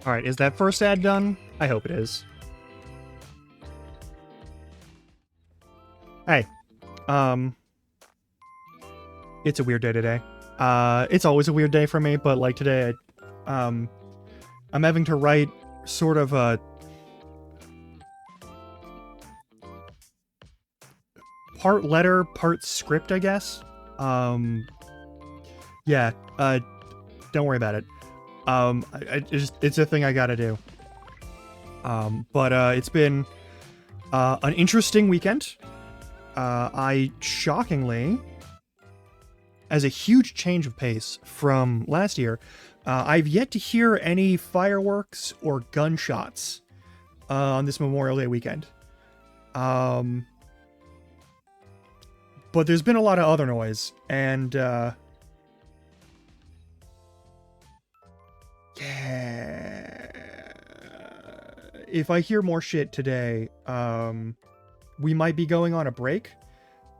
All right, is that first ad done? I hope it is. Hey, it's a weird day today. It's always a weird day for me, but like today, I'm having to write sort of a part letter, part script, I guess. Yeah, don't worry about it. It's a thing I gotta do. But it's been an interesting weekend. I shockingly, as a huge change of pace from last year, I've yet to hear any fireworks or gunshots on this Memorial Day weekend. But there's been a lot of other noise, and yeah, if I hear more shit today, we might be going on a break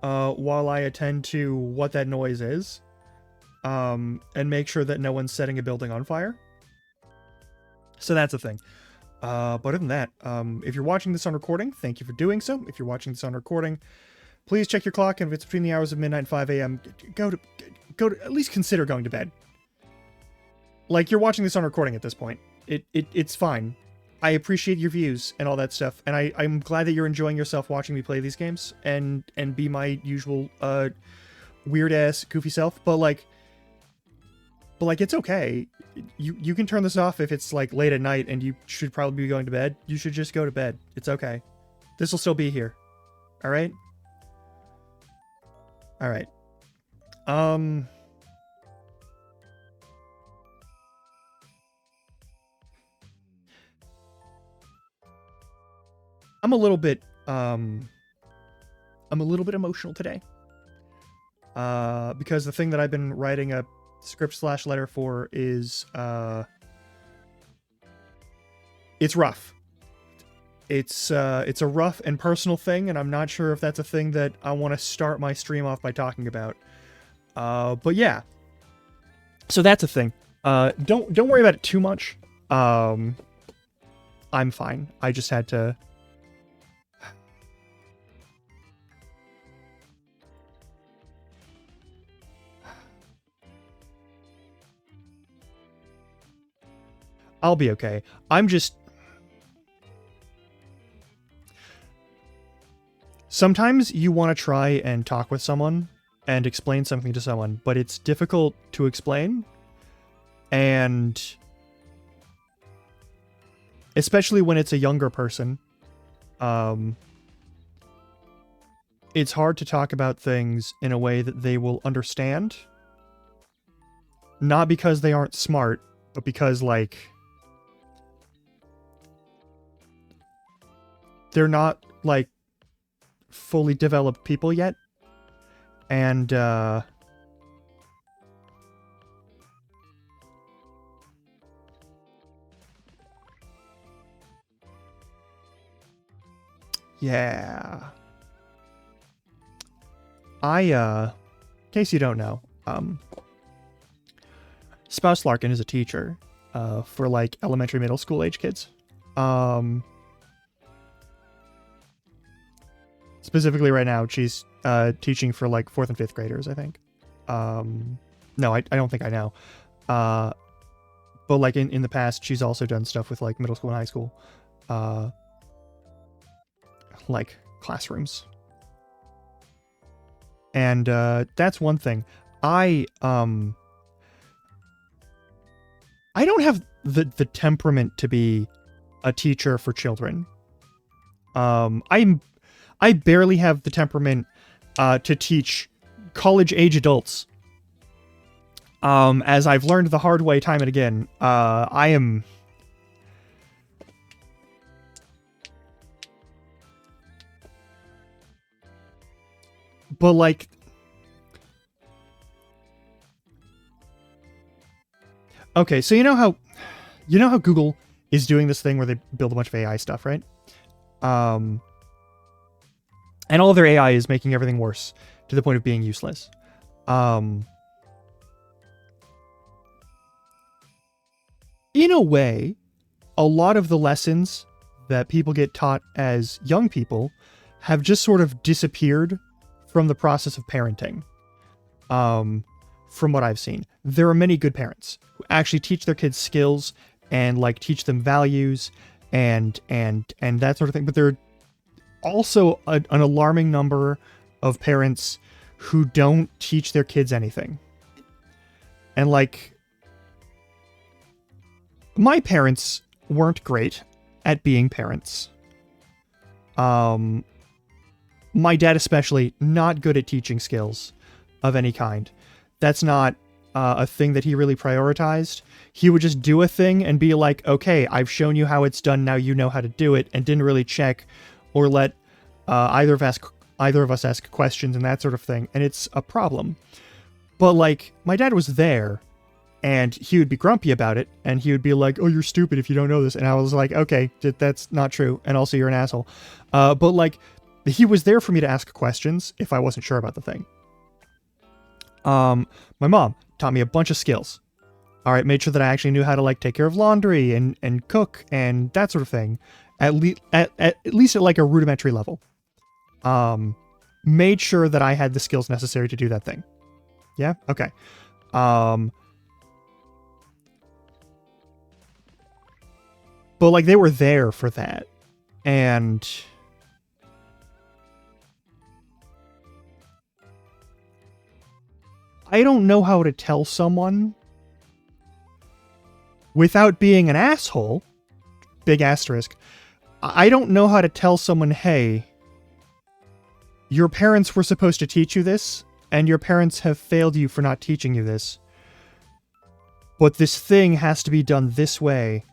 while I attend to what that noise is, and make sure that no one's setting a building on fire. So that's a thing. But other than that, if you're watching this on recording, thank you for doing so. If you're watching this on recording, please check your clock, and if it's between the hours of midnight and 5 a.m., go to at least consider going to bed. Like, you're watching this on recording at this point. It's fine. I appreciate your views and all that stuff, and I'm glad that you're enjoying yourself watching me play these games and be my usual weird ass goofy self. But like it's okay. You can turn this off if it's like late at night and you should probably be going to bed. You should just go to bed. It's okay. This will still be here. All right. All right. I'm a little bit emotional today. Because the thing that I've been writing a script / letter for is it's rough. It's a rough and personal thing, and I'm not sure if that's a thing that I want to start my stream off by talking about. But yeah. So that's a thing. Don't worry about it too much. I'm fine. I just had to. I'll be okay. I'm just. Sometimes you want to try and talk with someone and explain something to someone, but it's difficult to explain. And especially when it's a younger person, it's hard to talk about things in a way that they will understand. Not because they aren't smart, but because, like, they're not, like, fully developed people yet. And, yeah. In case you don't know, Spouse Larkin is a teacher, for, like, elementary, middle school age kids. Specifically right now, she's teaching for like 4th and 5th graders, I think. No, I don't think I know. But like in the past, she's also done stuff with like middle school and high school, like classrooms. And that's one thing. I don't have the temperament to be a teacher for children. I barely have the temperament to teach college-age adults. As I've learned the hard way time and again, I am... But, like... Okay, so you know how Google is doing this thing where they build a bunch of AI stuff, right? And all of their AI is making everything worse to the point of being useless. In a way, a lot of the lessons that people get taught as young people have just sort of disappeared from the process of parenting. From what I've seen, there are many good parents who actually teach their kids skills and like teach them values and that sort of thing. But there are also an alarming number of parents who don't teach their kids anything. And like, my parents weren't great at being parents. My dad especially, not good at teaching skills of any kind. That's not a thing that he really prioritized. He would just do a thing and be like, okay, I've shown you how it's done, now you know how to do it, and didn't really check or let either of us ask questions and that sort of thing, and it's a problem. But like, my dad was there, and he would be grumpy about it, and he would be like, oh, you're stupid if you don't know this, and I was like, okay, that's not true, and also you're an asshole. But like, he was there for me to ask questions if I wasn't sure about the thing. My mom taught me a bunch of skills. All right, made sure that I actually knew how to like take care of laundry and cook and that sort of thing, at least at like a rudimentary level. Made sure that I had the skills necessary to do that thing. Yeah, okay. But like, they were there for that, and I don't know how to tell someone without being an asshole, big asterisk, I don't know how to tell someone, hey, your parents were supposed to teach you this, and your parents have failed you for not teaching you this. But this thing has to be done this way.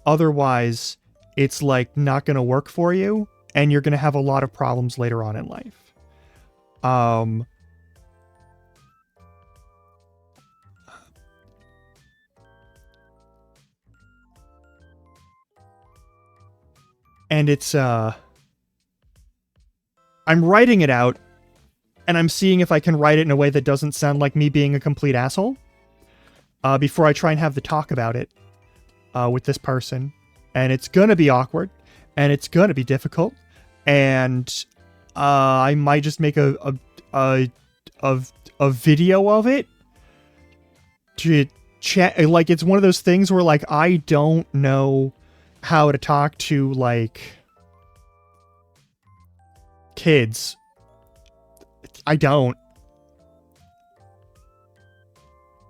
Otherwise, it's like not going to work for you, and you're going to have a lot of problems later on in life. And it's, I'm writing it out, and I'm seeing if I can write it in a way that doesn't sound like me being a complete asshole, before I try and have the talk about it, with this person. And it's gonna be awkward, and it's gonna be difficult, and, I might just make a video of it to chat. Like, it's one of those things where, like, I don't know how to talk to, like, kids. I don't.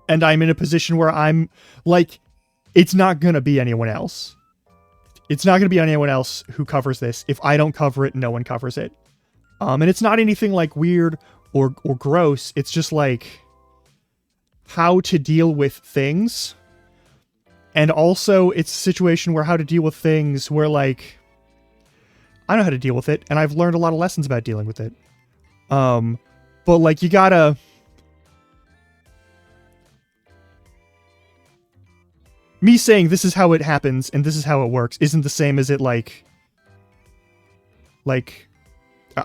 And I'm in a position where I'm, like, it's not gonna be anyone else. It's not gonna be anyone else who covers this. If I don't cover it, no one covers it. And it's not anything, like, weird or gross. It's just, like, how to deal with things. And also, it's a situation where how to deal with things where, like, I know how to deal with it, and I've learned a lot of lessons about dealing with it. But, like, you gotta... Me saying this is how it happens, and this is how it works, isn't the same as it, like...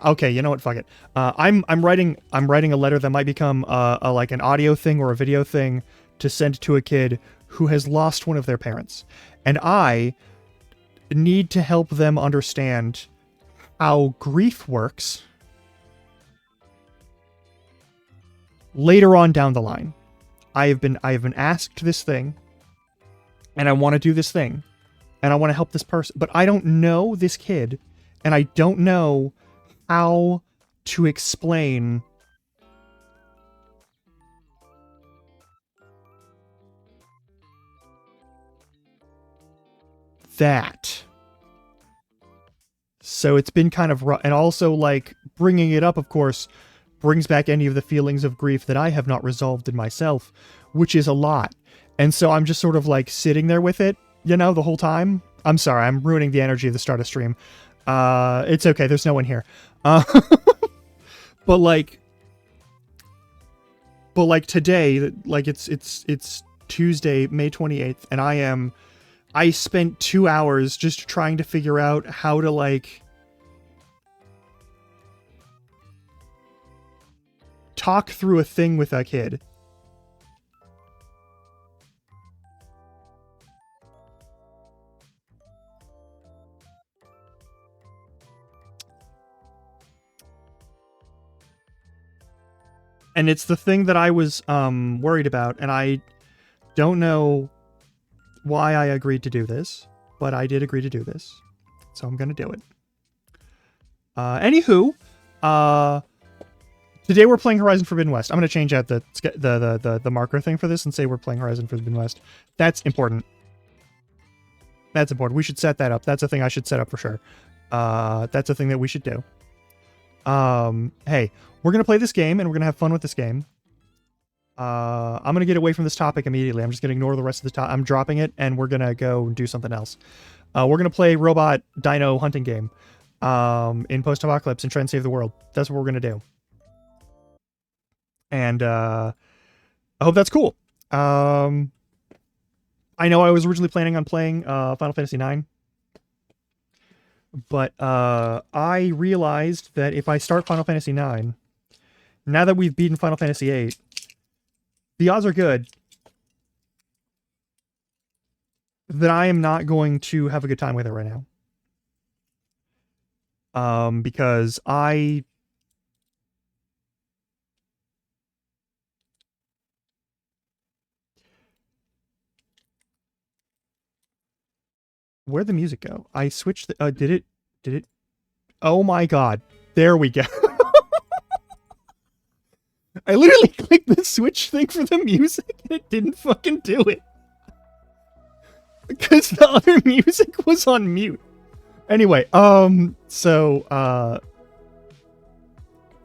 Okay, you know what? Fuck it. I'm writing a letter that might become, like, an audio thing or a video thing to send to a kid who has lost one of their parents. And I need to help them understand how grief works later on down the line. I have been asked this thing, and I want to do this thing, and I want to help this person, but I don't know this kid, and I don't know how to explain that. So it's been kind of rough. And also, like, bringing it up, of course, brings back any of the feelings of grief that I have not resolved in myself, which is a lot. And so I'm just sort of, like, sitting there with it, you know, the whole time. I'm sorry, I'm ruining the energy of the start of stream. It's okay, there's no one here. But like today, like it's Tuesday, May 28th, and I spent 2 hours just trying to figure out how to, like, talk through a thing with a kid. And it's the thing that I was worried about, and I don't know why I agreed to do this, but I did agree to do this, so I'm gonna do it. Anywho, today we're playing Horizon Forbidden West. I'm gonna change out the marker thing for this and say we're playing Horizon Forbidden West. That's important. That's important. We should set that up. That's a thing I should set up for sure. That's a thing that we should do. Hey, we're gonna play this game and we're gonna have fun with this game. I'm gonna get away from this topic immediately. I'm just gonna ignore the rest of the topic. I'm dropping it and we're gonna go and do something else. We're gonna play robot dino hunting game in post-apocalypse and try and save the world. That's what we're gonna do. And I hope that's cool. I know I was originally planning on playing Final Fantasy IX, but I realized that if I start Final Fantasy IX, now that we've beaten Final Fantasy VIII, the odds are good that I am not going to have a good time with it right now. Because where'd the music go? I switched the, did it? Oh my god. There we go. I literally clicked the switch thing for the music and it didn't fucking do it. Because the other music was on mute. Anyway, yeah,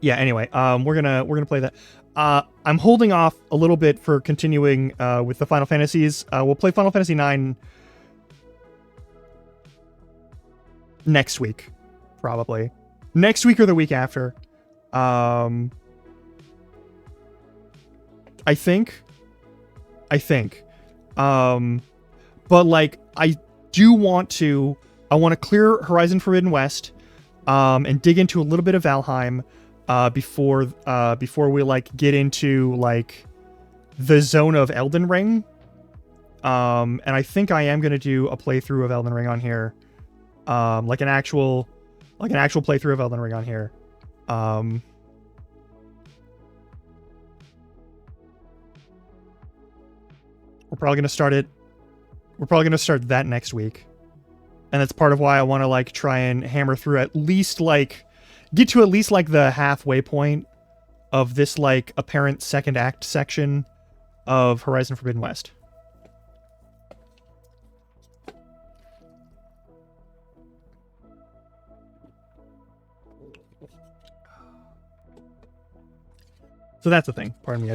anyway, we're gonna play that. I'm holding off a little bit for continuing with the Final Fantasies. We'll play Final Fantasy IX next week, probably. Next week or the week after. I think. But like, I want to clear Horizon Forbidden West, and dig into a little bit of Valheim, before we like get into like the zone of Elden Ring. And I think I am gonna do a playthrough of Elden Ring on here, like an actual playthrough of Elden Ring on here. We're probably gonna start it. We're probably gonna start that next week, and that's part of why I want to like try and hammer through at least like get to at least like the halfway point of this like apparent second act section of Horizon Forbidden West. So that's the thing. Pardon me.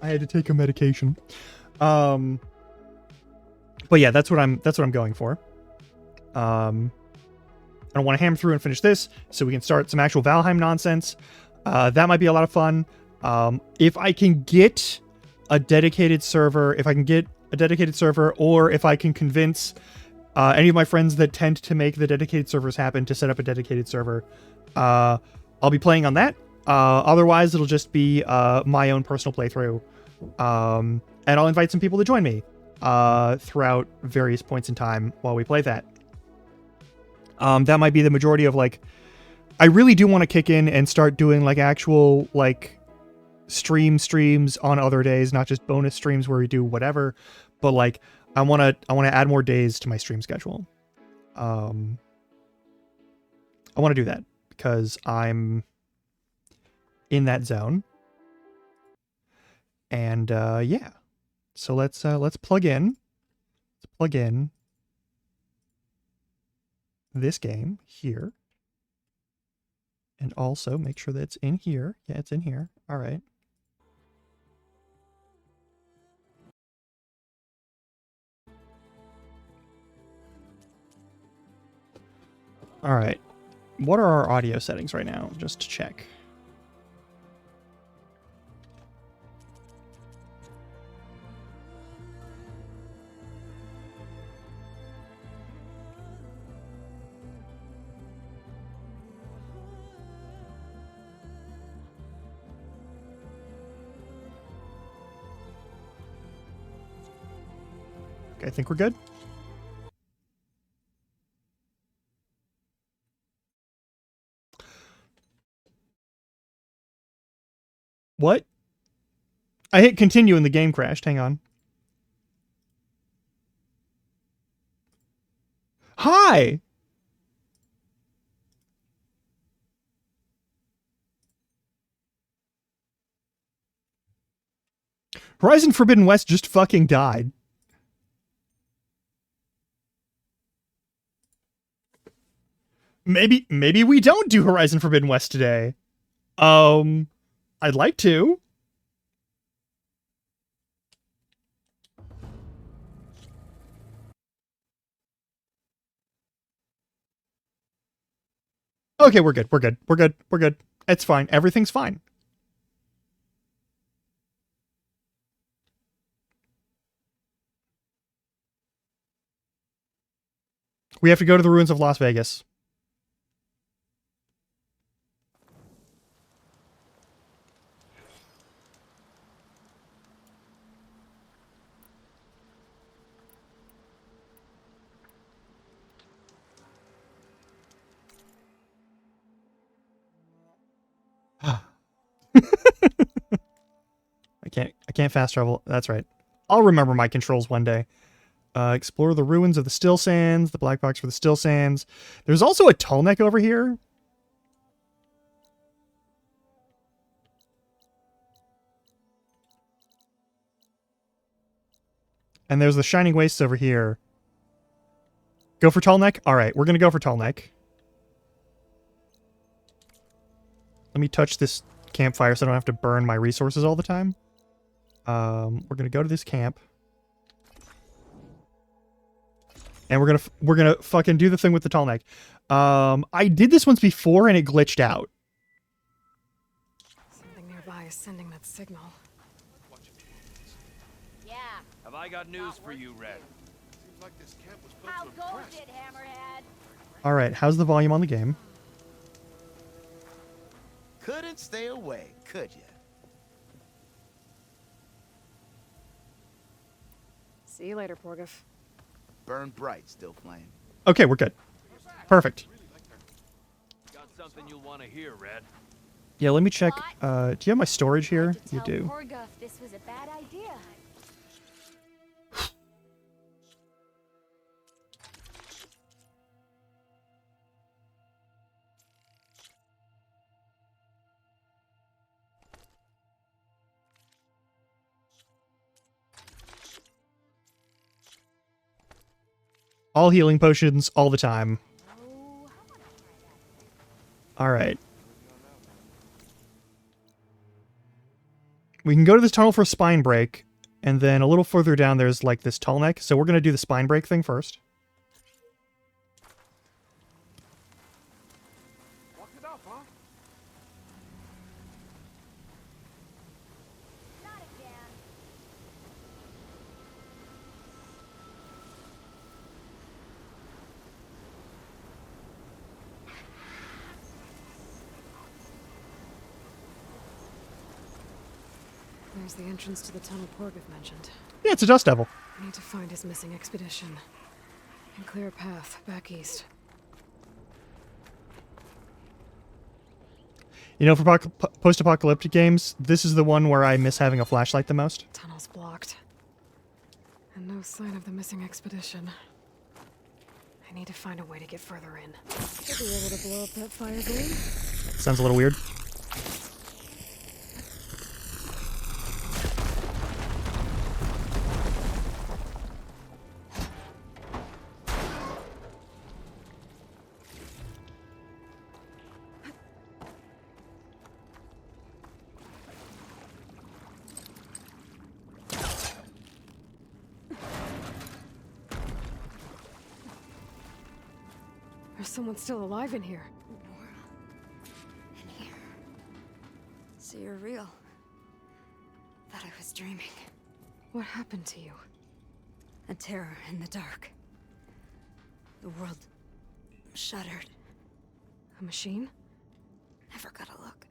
I had to take a medication. But yeah, that's what I'm going for. I don't want to hammer through and finish this, so we can start some actual Valheim nonsense. That might be a lot of fun. If I can get a dedicated server, or if I can convince any of my friends that tend to make the dedicated servers happen to set up a dedicated server, I'll be playing on that. Otherwise, it'll just be my own personal playthrough. And I'll invite some people to join me throughout various points in time while we play that. That might be the majority of like, I really do want to kick in and start doing like actual like streams on other days, not just bonus streams where we do whatever, but like I want to add more days to my stream schedule. I want to do that because I'm in that zone. And yeah. So let's plug in. Let's plug in this game here. And also make sure that it's in here. Yeah, it's in here. All right. All right. What are our audio settings right now? Just to check. Okay, I think we're good. What? I hit continue and the game crashed. Hang on. Hi! Horizon Forbidden West just fucking died. Maybe we don't do Horizon Forbidden West today. I'd like to. Okay, we're good. We're good. We're good. We're good. It's fine. Everything's fine. We have to go to the ruins of Las Vegas. I can't fast travel. That's right. I'll remember my controls one day. Explore the ruins of the Still Sands, the black box for the Still Sands. There's also a tall neck over here. And there's the Shining Wastes over here. Go for tall neck? Alright, we're gonna go for tall neck. Let me touch this campfire so I don't have to burn my resources all the time. We're gonna go to this camp. And we're gonna fucking do the thing with the tall neck. I did this once before and it glitched out. Something nearby is sending that signal. Yeah. Have I got news for you, Red? Seems like this camp was built How to goes impress. it, Hammerhead? Alright, how's the volume on the game? Couldn't stay away, could ya? See you later, Porgif. Burn bright, still flame. Okay, we're good. Perfect. Got something you'll want to hear, Red. Yeah, let me check. Do you have my storage here? To You tell do. Porguff this was a bad idea. All healing potions, all the time. Alright. We can go to this tunnel for a spine break, and then a little further down there's like this tall neck, so we're gonna do the spine break thing first. Walk it up, huh? Not again. There's the entrance to the tunnel Porgif mentioned. Yeah, it's a dust devil. I need to find his missing expedition. And clear a path back east. You know, for post-apocalyptic games, this is the one where I miss having a flashlight the most. Tunnel's blocked. And no sign of the missing expedition. I need to find a way to get further in. Should be able to blow up that fire gleam. Sounds a little weird. There's someone still alive in here. In here. So you're real. Thought I was dreaming. What happened to you? A terror in the dark. The world shuddered. A machine? Never got a look.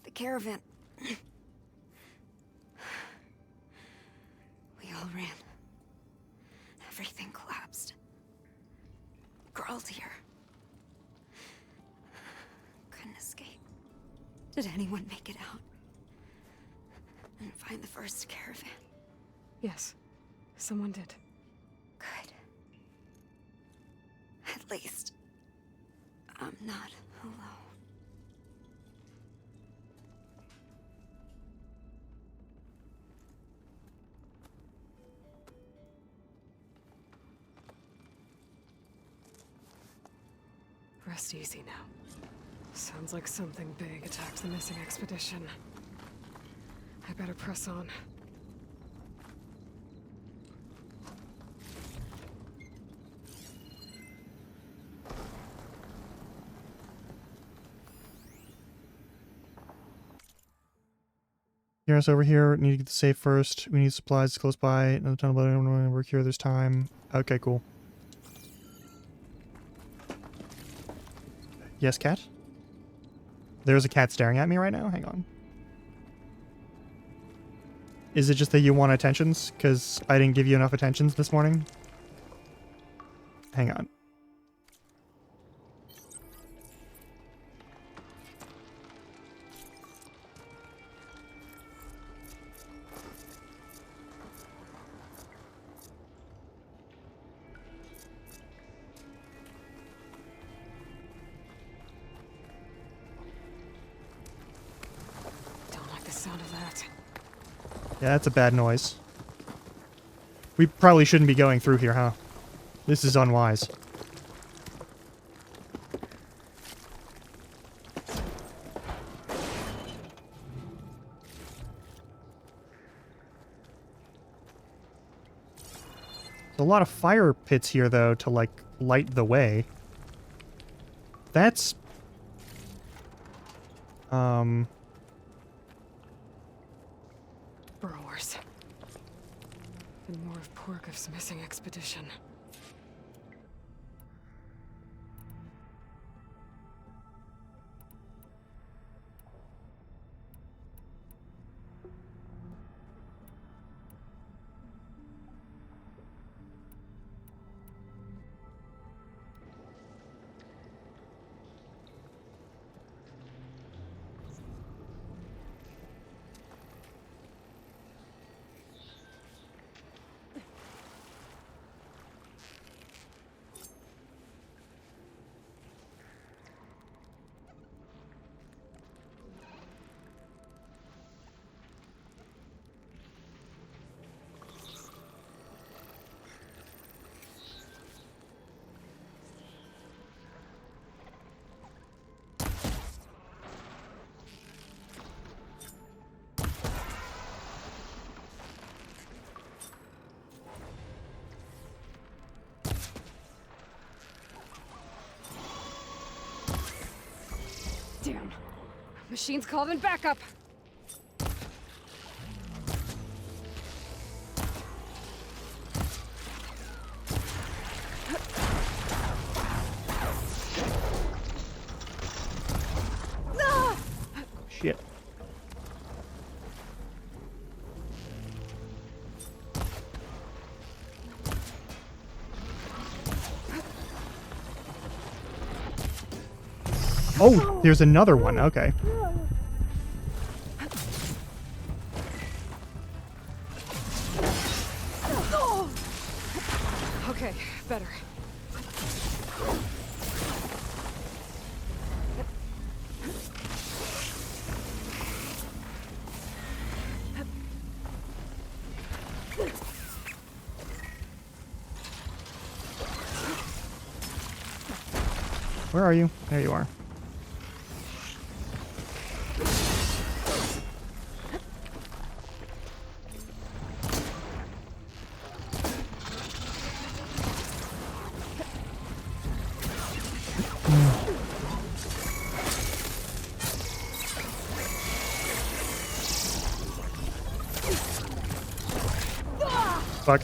The caravan. We all ran. Everything collapsed. Crawled here. Couldn't escape. Did anyone make it out? and find the first caravan? Yes, someone did. Good. At least I'm not alone. Rest easy now. Sounds like something big attacked the missing expedition. I better press on. Hear us over here. Need to get the safe first. We need supplies close by. Another tunnel, but I don't want to work here this time. Okay, cool. Yes, cat? There's a cat staring at me right now? Hang on. Is it just that you want attentions? Because I didn't give you enough attentions this morning? Hang on. Don't like the sound of that. Yeah, that's a bad noise. We probably shouldn't be going through here, huh? This is unwise. There's a lot of fire pits here, though, to, like, light the way. That's... Burrowers. And more of Porgoff's missing expedition. Damn. Machine's called in backup. Shit. Oh, there's another one. Okay. Okay, better. Where are you? There you are. Fuck.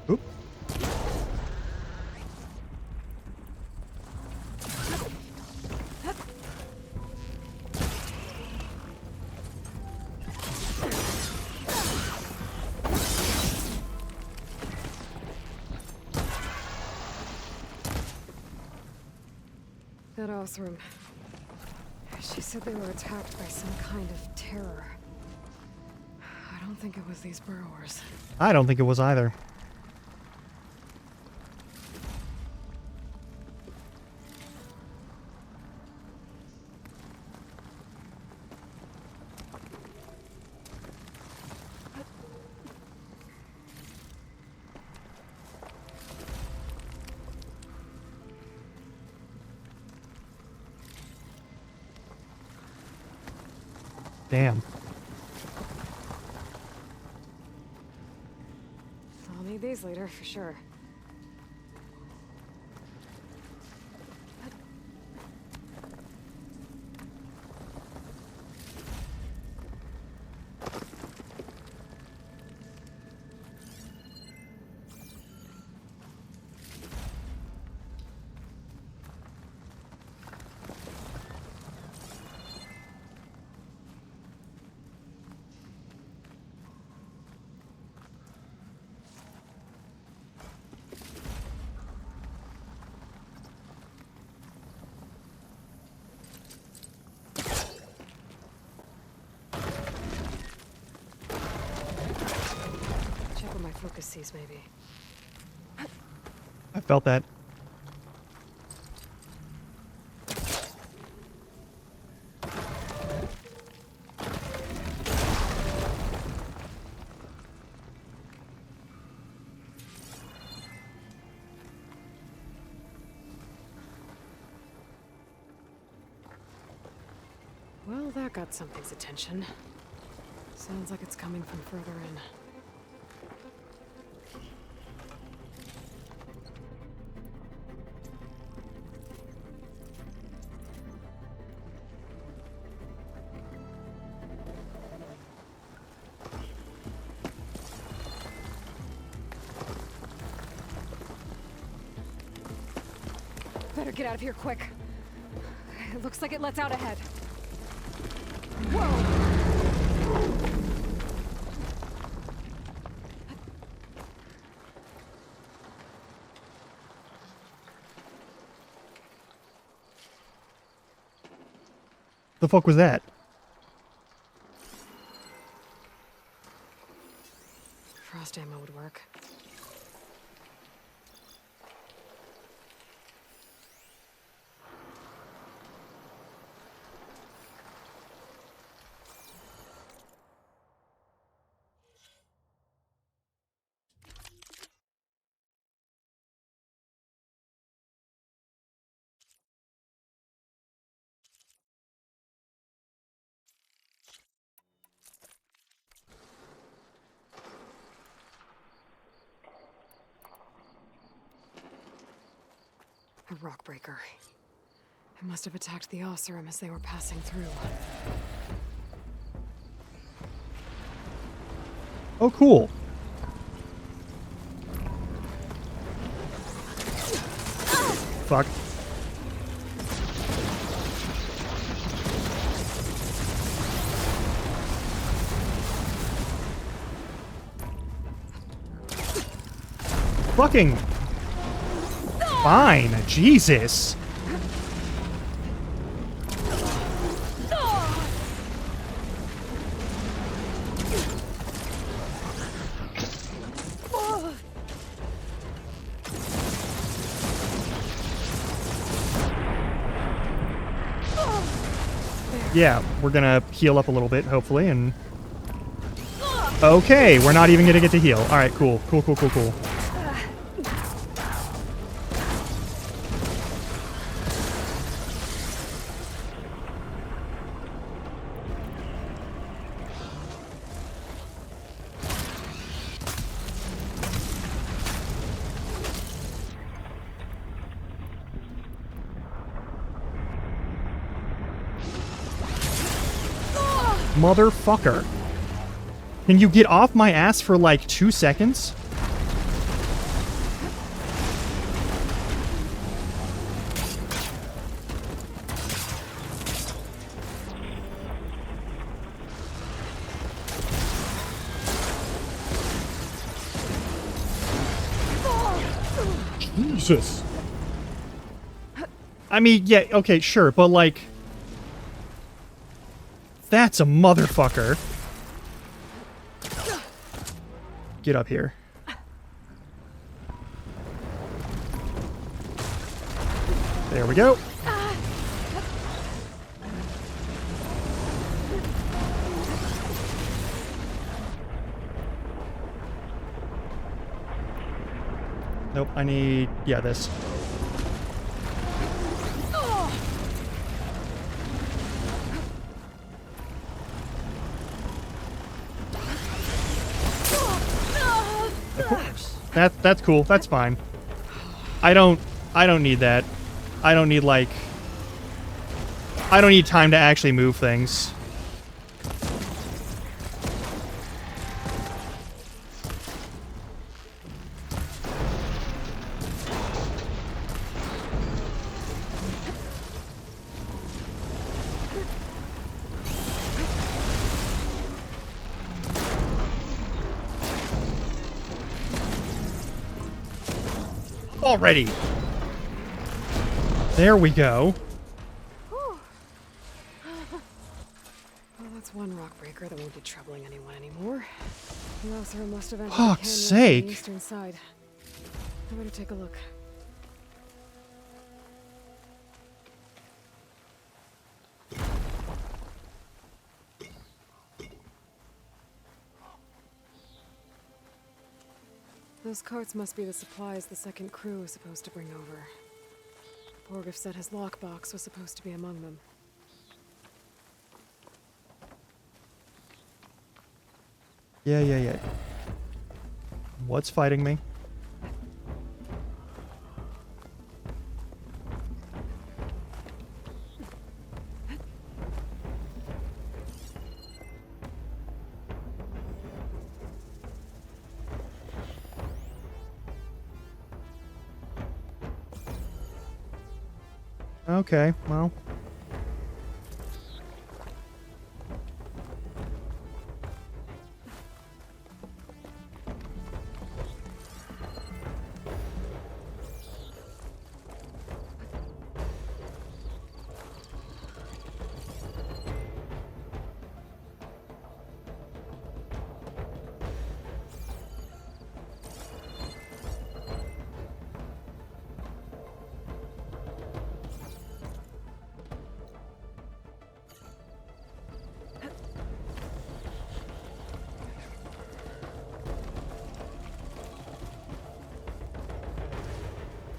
Oop. That Othram. She said they were attacked by some kind of terror. I don't think it was these burrowers. I don't think it was either. Damn. I'll need these later, for sure. Check what my focus sees, maybe. I felt that. Well, that got something's attention. Sounds like it's coming from further in. Better get out of here quick. It looks like it lets out ahead. Whoa! The fuck was that? Frost ammo would work. A rock breaker. It must have attacked the Oseram as they were passing through. Oh, cool. Fuck. Fucking fine, Jesus. Yeah, we're gonna heal up a little bit, hopefully, and... Okay, we're not even gonna get to heal. Alright, cool. Cool, cool, cool, cool. Motherfucker. Can you get off my ass for like 2 seconds? Jesus. I mean, yeah, okay, sure, but like... That's a motherfucker. Get up here. There we go. Nope, I need... yeah, this. That's cool. That's fine. I don't need that. I don't need, like... I don't need time to actually move things. Already. There we go. Well, that's one rock breaker that won't be troubling anyone anymore. The Othra must have entered the canyon Fuck's from sake. the eastern side. I better take a look. Those carts must be the supplies the second crew is supposed to bring over. Borgif said his lockbox was supposed to be among them. Yeah. What's fighting me? Okay, well.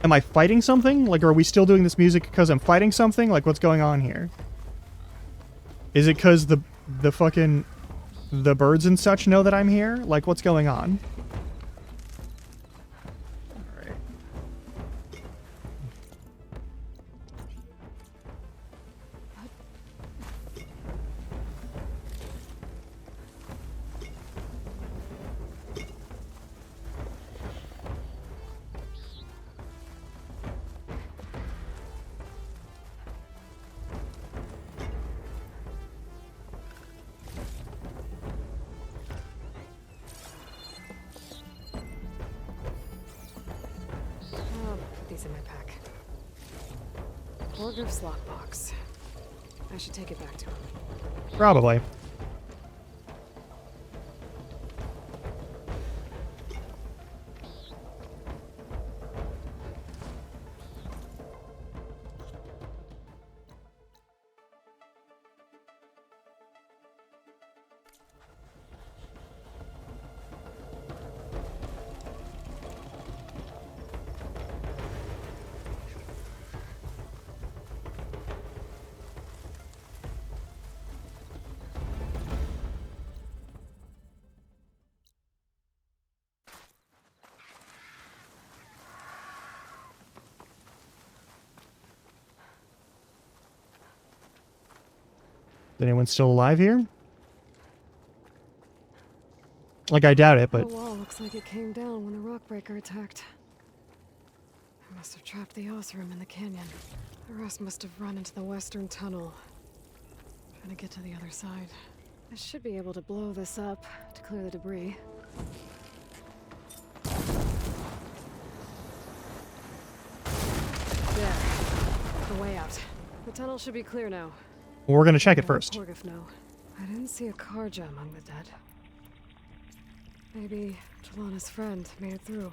Am I fighting something? Like, are we still doing this music because I'm fighting something? Like, what's going on here? Is it because the fucking... the birds and such know that I'm here? Like, what's going on? Alright. I'll put these in my pack. Borgif's lockbox. I should take it back to him. Probably. Is anyone still alive here? Like, I doubt it, but... The wall looks like it came down when a rock breaker attacked. I must have trapped the Othram in the canyon. The rest must have run into the western tunnel. Trying to get to the other side. I should be able to blow this up to clear the debris. There. The way The tunnel should be clear now. Well, we're gonna check it I'll let first. Porgif know. I didn't see a Karja among the dead. Maybe Jelana's friend made it through.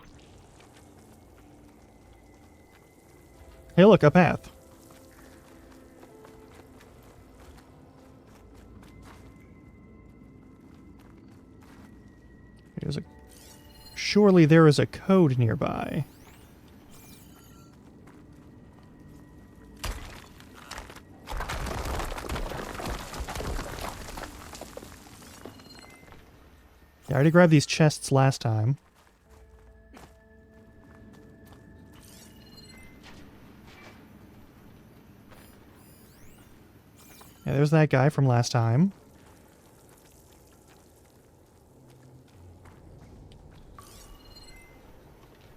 Hey, look, a path. There's a... Surely there is a code nearby. Yeah, I already grabbed these chests last time. Yeah, there's that guy from last time.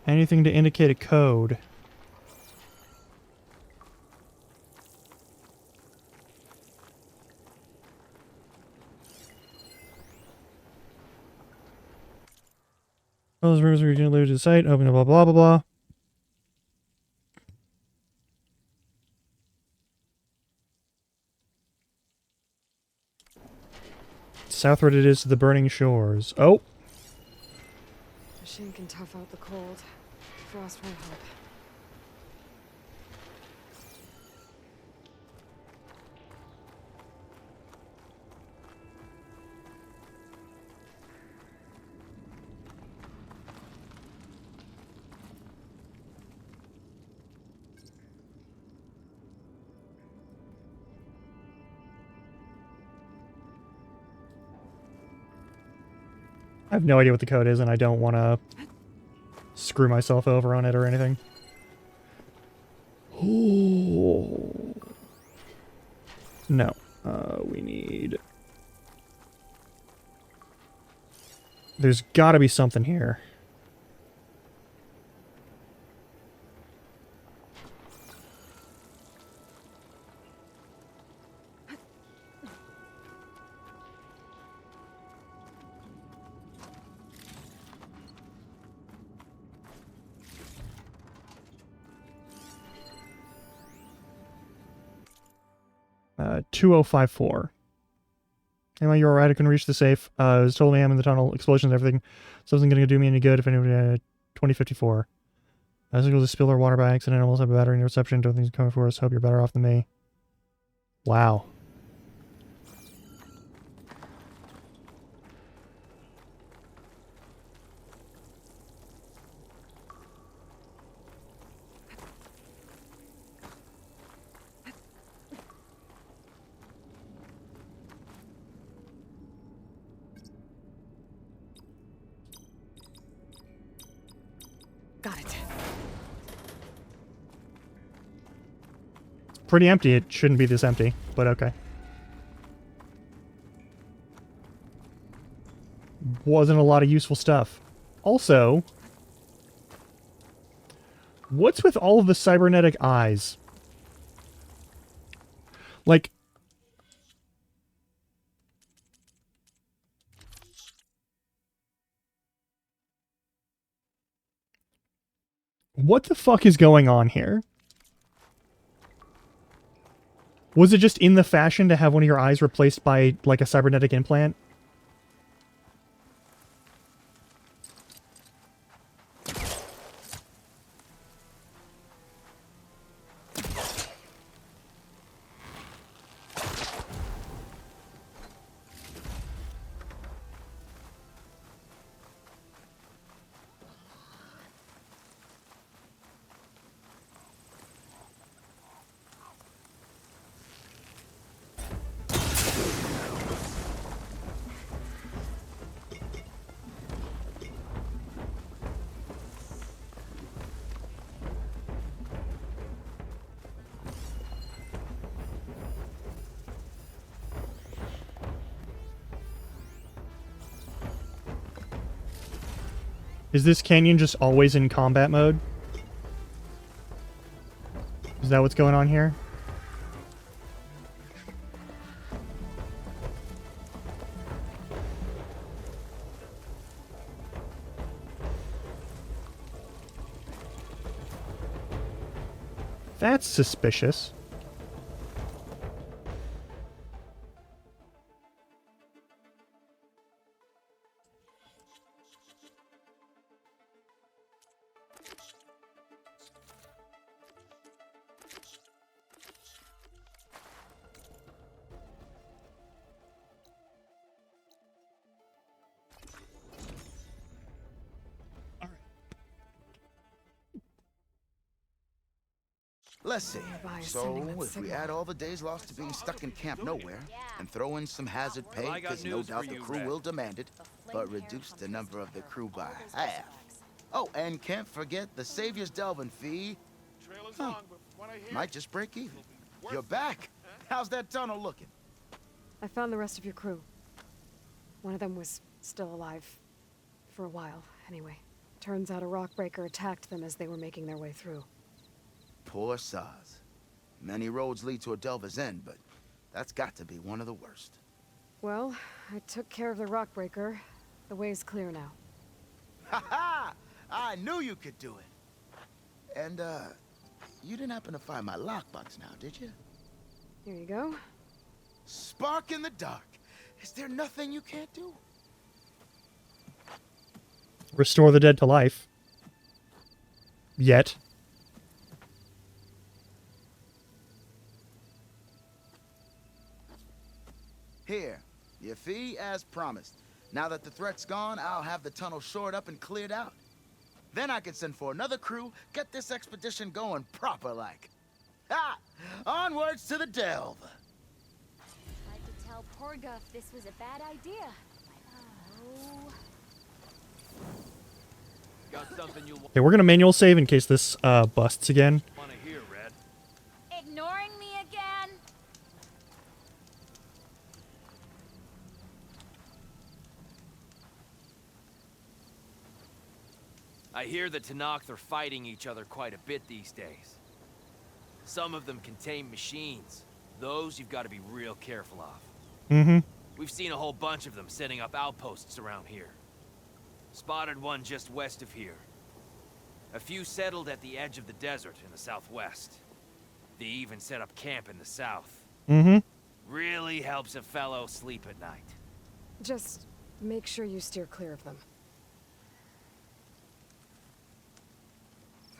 Anything to indicate a code. All those rumors were going to lose the site. Open blah blah blah blah. Southward it is to the burning shores. Oh! Machine can tough out the cold. Frost won't help. I have no idea what the code is, and I don't want to screw myself over on it or anything. Oh. No. We need... There's gotta be something here. Uh, 2054. Anyway, you're alright, I couldn't reach the safe. It was told me I'm in the tunnel, explosions, everything. So it wasn't gonna do me any good if anybody... 2054. I was able to spill our water by accident, almost have a battery in reception, don't think it's coming for us, hope you're better off than me. Wow. Got it. Pretty empty, it shouldn't be this empty, but okay. Wasn't a lot of useful stuff. Also, what's with all of the cybernetic eyes? Like, what the fuck is going on here? Was it just in the fashion to have one of your eyes replaced by, like, a cybernetic implant? Is this canyon just always in combat mode? Is that what's going on here? That's suspicious. Let's see. Nearby is So, sending that if we signal. add all the days lost to being stuck in Camp Nowhere, and throw in some hazard pay, Well, I got because no news doubt for the you, crew Red. will demand it, but reduce the number of the crew by half. Oh, and can't forget the Savior's Delvin fee. Trailer's Huh. long, but from what I hear, Might just break even. worth You're it. back. How's that tunnel looking? I found the rest of your crew. One of them was still alive. For a while, anyway. Turns out a rock breaker attacked them as they were making their way through. Poor Saz. Many roads lead to a Delver's End, but that's got to be one of the worst. Well, I took care of the rock breaker. The way's clear now. Ha ha! I knew you could do it. And, you didn't happen to find my lockbox now, did you? Here you go. Spark in the dark. Is there nothing you can't do? Restore the dead to life. Yet. Here, your fee as promised. Now that the threat's gone, I'll have the tunnel shored up and cleared out. Then I can send for another crew, get this expedition going proper-like. Ha! Onwards to the delve! Tried to tell Porguff this was a bad idea. Oh. Got something you'll Okay, we're gonna manual save in case this busts again. want to hear, Red. Ignoring me again? I hear the Tenakth are fighting each other quite a bit these days. Some of them contain machines. Those you've got to be real careful of. Mm-hmm. We've seen a whole bunch of them setting up outposts around here. Spotted one just west of here. A few settled at the edge of the desert in the southwest. They even set up camp in the south. Mm-hmm. Really helps a fellow sleep at night. Just make sure you steer clear of them.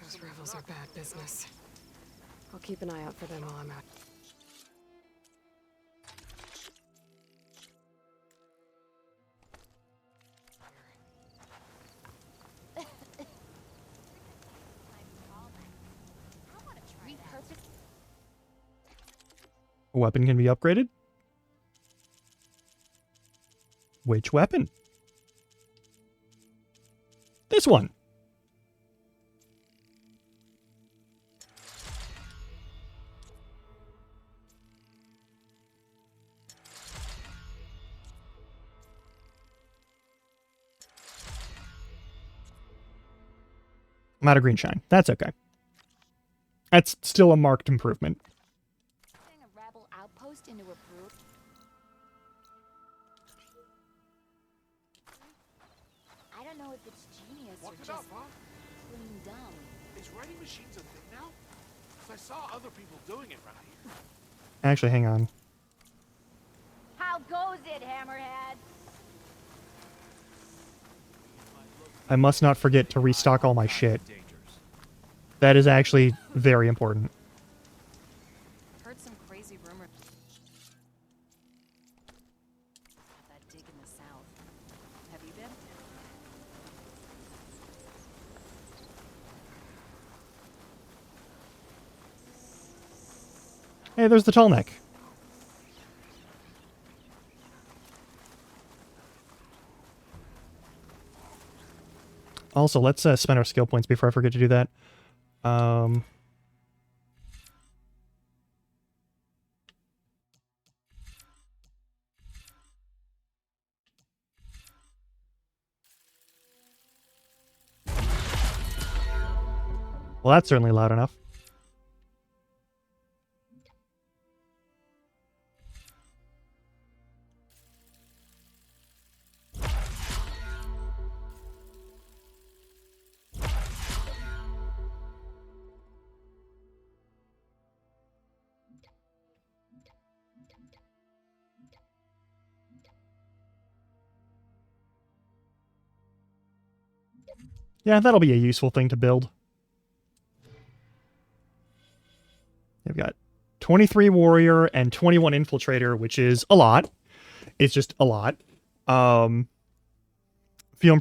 Those rebels are bad business. I'll keep an eye out for them while I'm out. A weapon can be upgraded? Which weapon? This one. I'm out of green shine. That's okay. That's still a marked improvement. Turning a rebel outpost into a brood. I don't know if it's genius Walk or it just up, huh? plain dumb. Is writing machines a thing now? 'Cause I saw other people doing it around here. Actually, hang on. How goes it, Hammerhead? I must not forget to restock all my shit. Dangers. That is actually very important. Heard some crazy rumor. That dig in the south. Have you been? Hey, there's the tall neck. Also, let's spend our skill points before I forget to do that. Well, that's certainly loud enough. Yeah, that'll be a useful thing to build. I've got 23 warrior and 21 infiltrator, which is a lot. It's just a lot. Feeling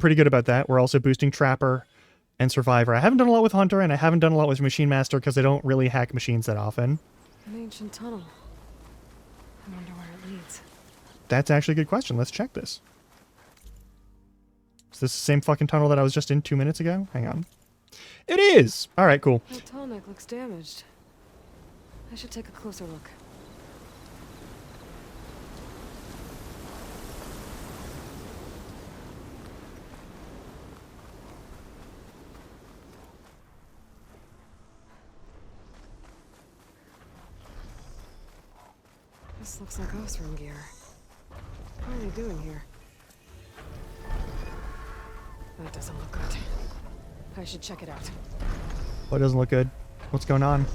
pretty good about that. We're also boosting trapper and Survivor. I haven't done a lot with Hunter, and I haven't done a lot with Machine Master because I don't really hack machines that often. An ancient tunnel. I wonder where it leads. That's actually a good question. Let's check this. Is this the same fucking tunnel that I was just in 2 minutes ago? Hang on. It is! Alright, cool. That tall neck looks damaged. I should take a closer look. This looks like Osram gear. What are they doing here? That doesn't look good. I should check it out. Oh, it doesn't look good. What's going on?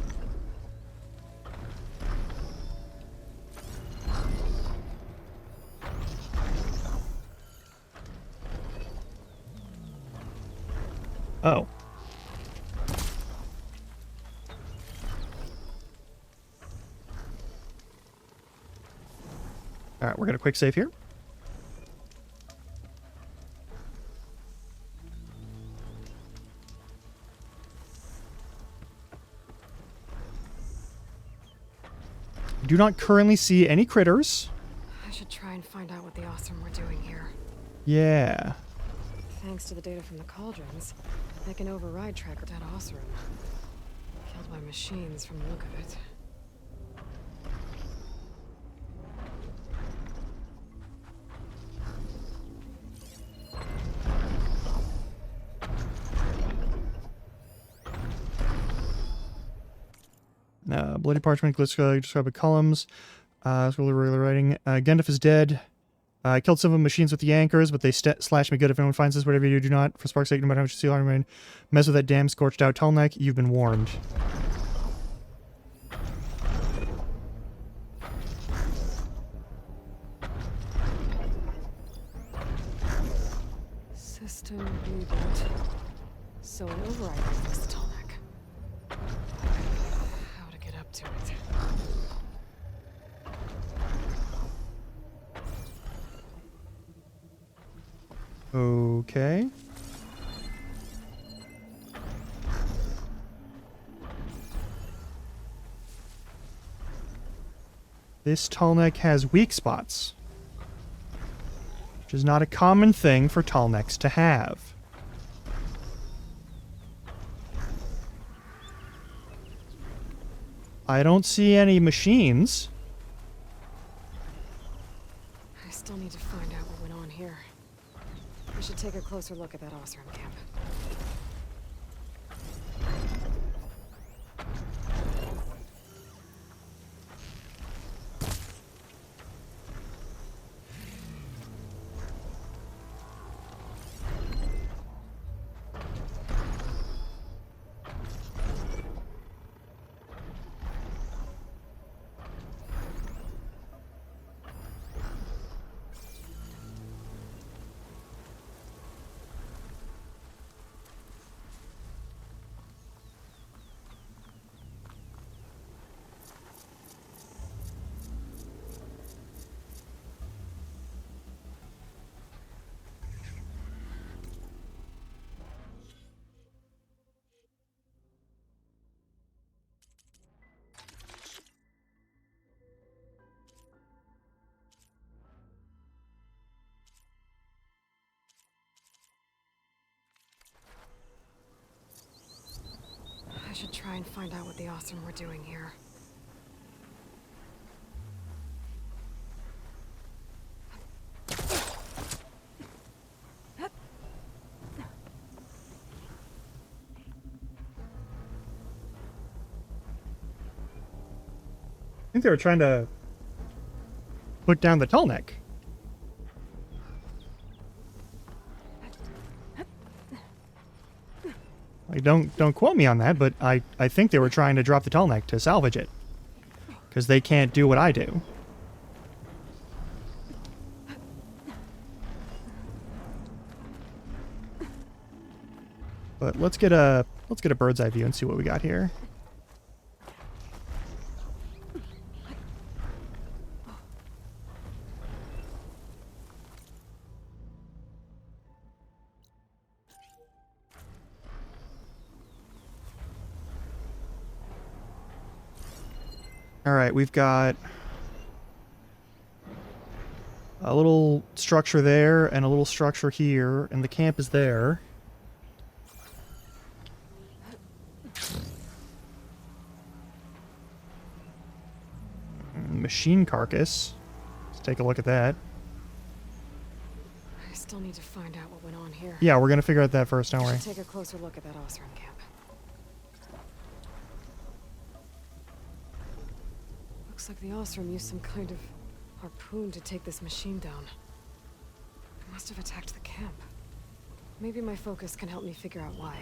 Oh. Alright, we're gonna quick save here. Do not currently see any critters. I should try and find out what the Osram were doing here. Yeah. Thanks to the data from the cauldrons, I can override tracker at Osram. Killed by machines from the look of it. Bloody parchment, describe columns. Scroll regular writing. Gandalf is dead. I killed some of the machines with the anchors, but they slash me good. If anyone finds this, whatever you do, do not, for spark's sake, no matter how much you see on remain, mess with that damn scorched out tall neck. You've been warned. System reboot. So an override is the tall neck. How to get up to it. Okay. This tall neck has weak spots, which is not a common thing for tall necks to have. I don't see any machines. I still need to find out what went on here. I should take a closer look at that Osram camp. I should try and find out what the Osram were doing here. I think they were trying to put down the tall neck. Like, don't quote me on that, but I think they were trying to drop the tall neck to salvage it. Because they can't do what I do. But let's get a bird's eye view and see what we got here. Alright, we've got a little structure there and a little structure here, and the camp is there. Machine carcass. Let's take a look at that. I still need to find out what went on here. Yeah, we're gonna figure out that first, don't worry. Take a closer look at that Osram camp. Looks like the Osram used some kind of harpoon to take this machine down. It must have attacked the camp. Maybe my focus can help me figure out why.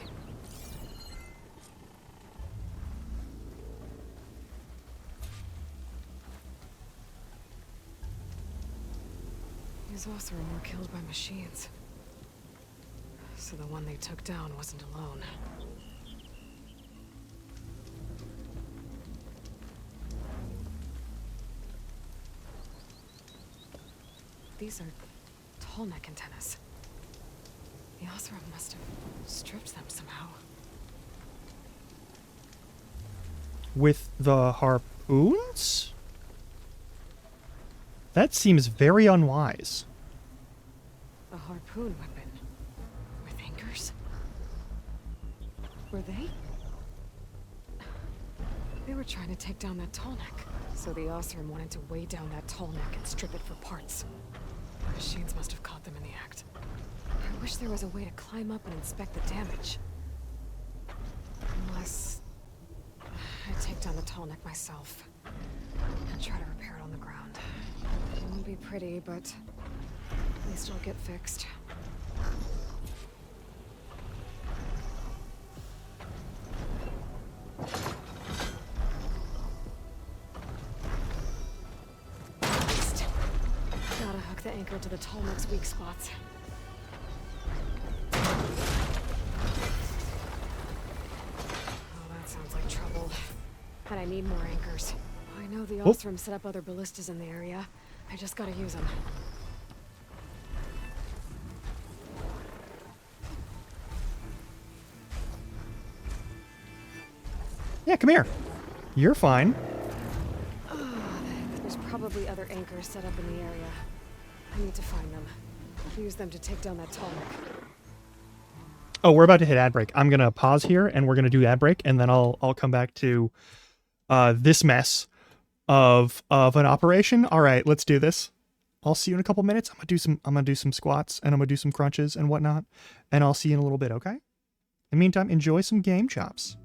These Osram were killed by machines. So the one they took down wasn't alone. These are tall neck antennas. The Osram must have stripped them somehow. With the harpoons? That seems very unwise. A harpoon weapon. With anchors? Were they? They were trying to take down that tall neck. So the Osram wanted to weigh down that tall neck and strip it for parts. The machines must have caught them in the act. I wish there was a way to climb up and inspect the damage. Unless I take down the tall neck myself and try to repair it on the ground. It won't be pretty, but at least it'll get fixed. Next, gotta hook the anchor to the tall neck's weak spots. Oh, that sounds like trouble. And I need more anchors. I know the Osram set up other ballistas in the area. I just gotta use them. Yeah, come here. You're fine. There's probably other anchors set up in the area. I need to find them. Use them to take down that tall neck. Oh, we're about to hit ad break. I'm gonna pause here and we're gonna do ad break, and then I'll come back to this mess of an operation. All right, let's do this. I'll see you in a couple minutes. I'm gonna do some squats and I'm gonna do some crunches and whatnot, and I'll see you in a little bit. Okay. In the meantime, enjoy some game chops.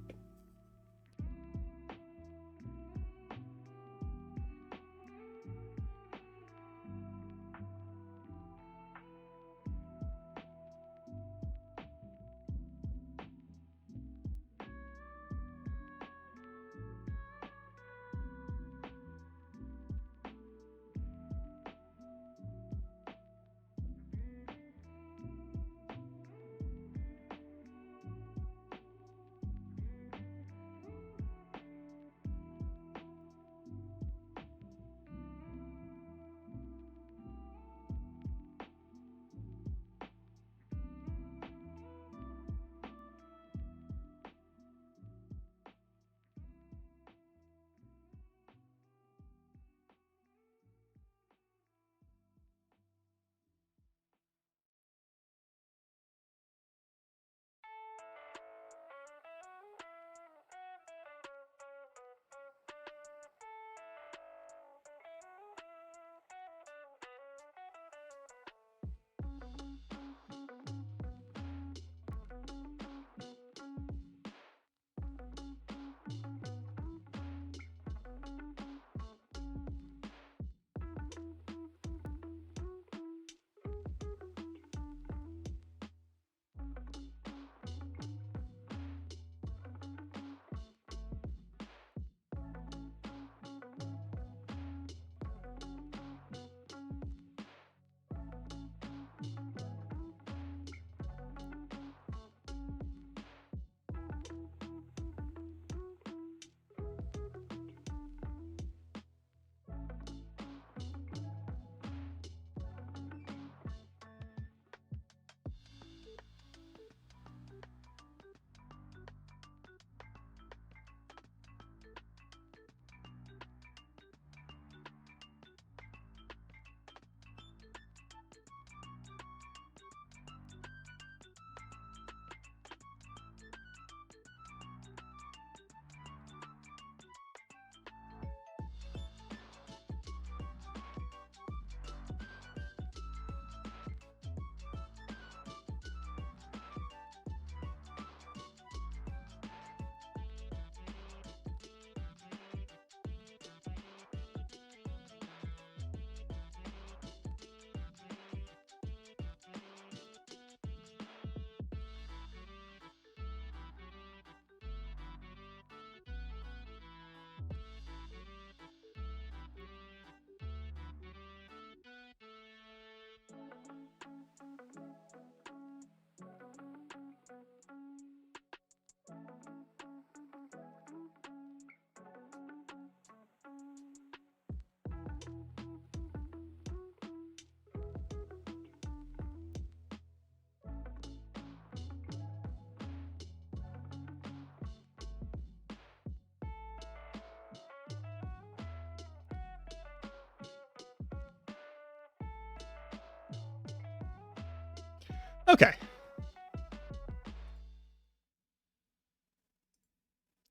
Okay.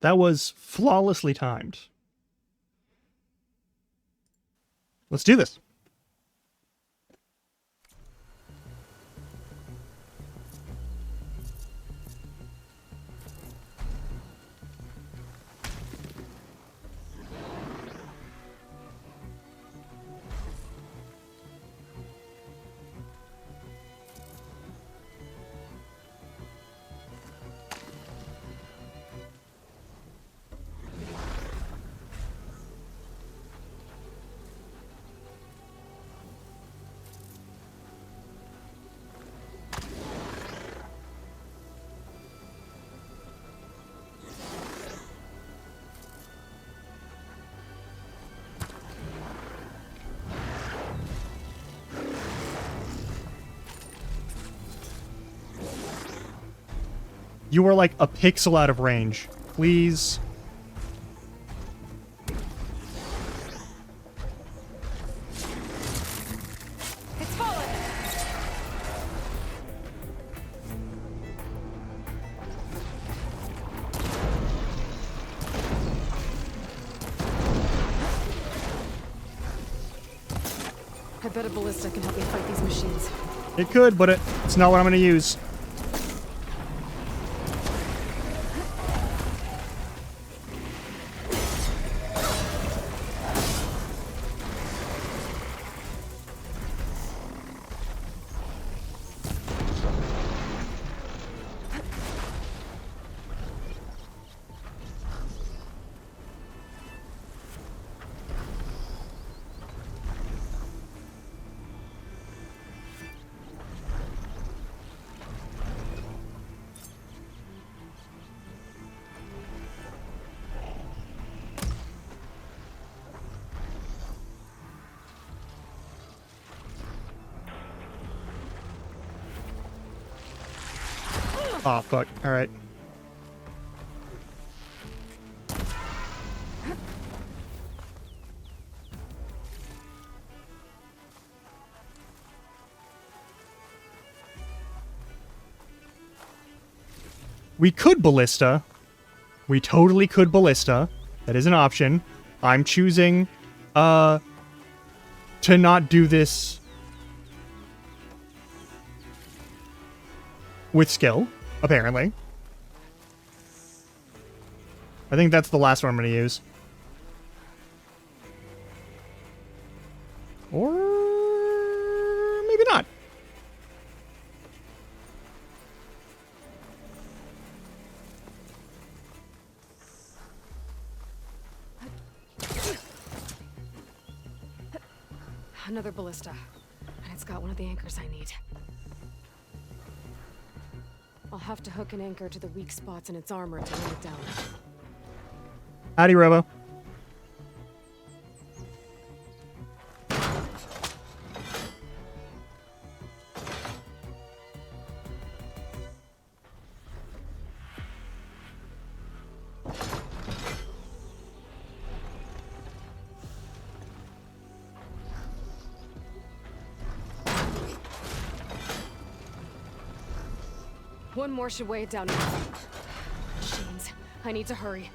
That was flawlessly timed. Let's do this. You are like a pixel out of range. Please. It's fallen! I bet a ballista can help me fight these machines. It could, but it's not what I'm going to use. Oh, fuck. Alright. We could ballista. We totally could ballista. That is an option. I'm choosing, to not do this with skill, apparently. I think that's the last one I'm going to use. Or maybe not. Another ballista. And it's got one of the anchors I need. I'll have to hook an anchor to the weak spots in its armor to bring it down. Howdy, Robo. One more should weigh it down enough. Machines. I need to hurry.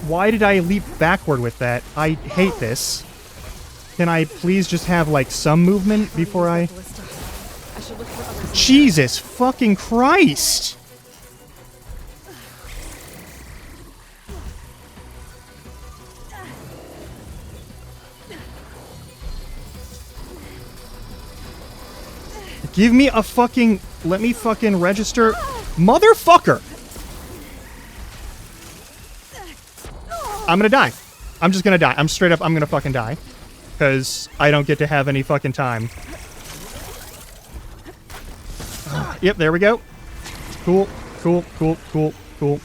Why did I leap backward with that? I hate this. Can I please just have, like, some movement before I... Jesus fucking Christ! Give me a fucking... Let me fucking register... Motherfucker! I'm gonna die. I'm just gonna die. I'm straight up, I'm gonna fucking die. Because I don't get to have any fucking time. Yep, there we go. Cool, cool, cool, cool, cool.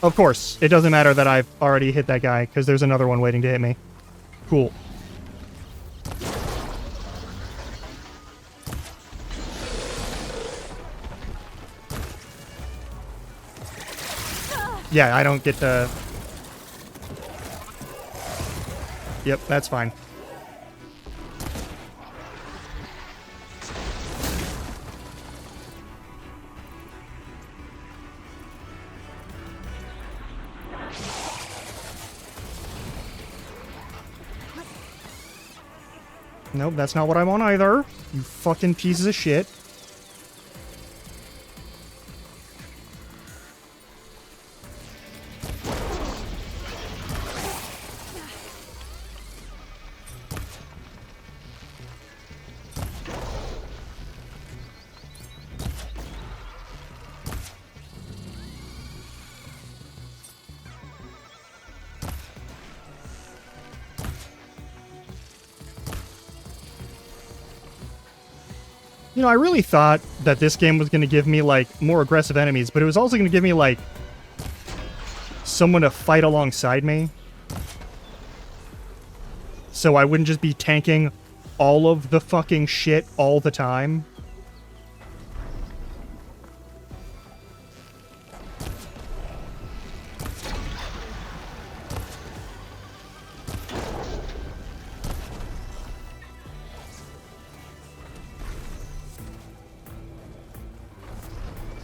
Of course, it doesn't matter that I've already hit that guy, because there's another one waiting to hit me. Cool. Yeah, I don't get to... Yep, that's fine. Nope, that's not what I want either. You fucking pieces of shit. You know, I really thought that this game was going to give me, like, more aggressive enemies, but it was also going to give me, like, someone to fight alongside me. So I wouldn't just be tanking all of the fucking shit all the time.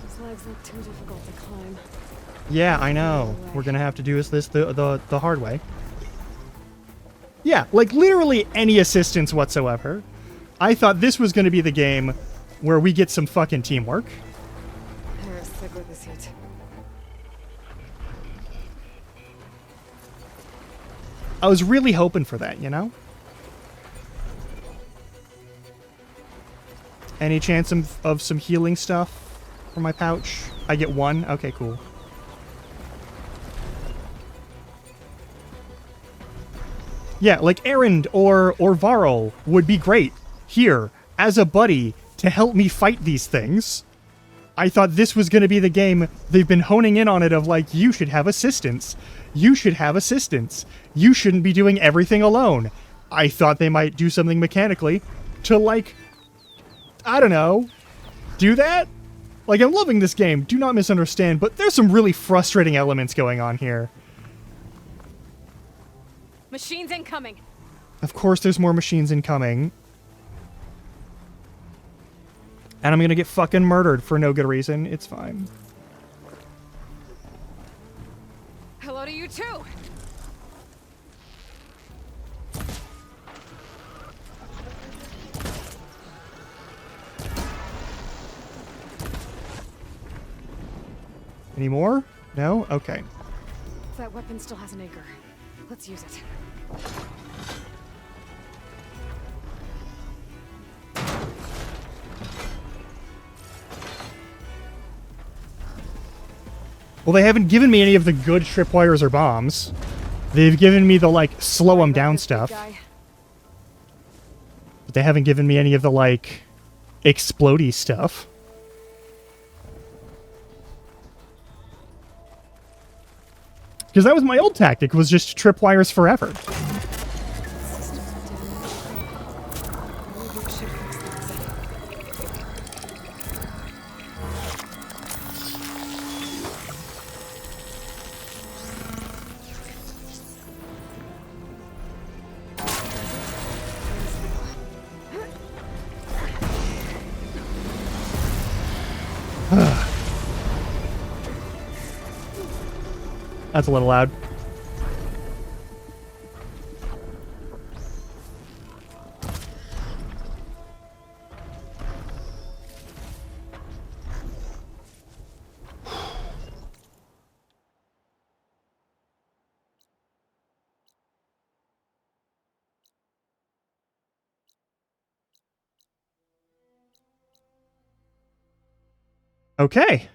Those legs look too difficult to climb. Yeah, I know. We're gonna have to do this the hard way. Yeah, like literally any assistance whatsoever. I thought this was gonna be the game where we get some fucking teamwork. Harris, stick with this heat. I was really hoping for that, you know? Any chance of some healing stuff from my pouch? I get one? Okay, cool. Yeah, like Erend or Varl would be great here as a buddy to help me fight these things. I thought this was going to be the game. They've been honing in on it of like, you should have assistance. You should have assistance. You shouldn't be doing everything alone. I thought they might do something mechanically to like, I don't know, do that? Like, I'm loving this game. Do not misunderstand, but there's some really frustrating elements going on here. Machines incoming. Of course there's more machines incoming. And I'm gonna get fucking murdered for no good reason. It's fine. Hello to you too. Any more? No? Okay. That weapon still has an anchor. Let's use it. Well, they haven't given me any of the good tripwires or bombs. They've given me the, like, slow them down stuff. But they haven't given me any of the, like, explodey stuff. Because that was my old tactic, was just tripwires forever. That's a little loud. Okay.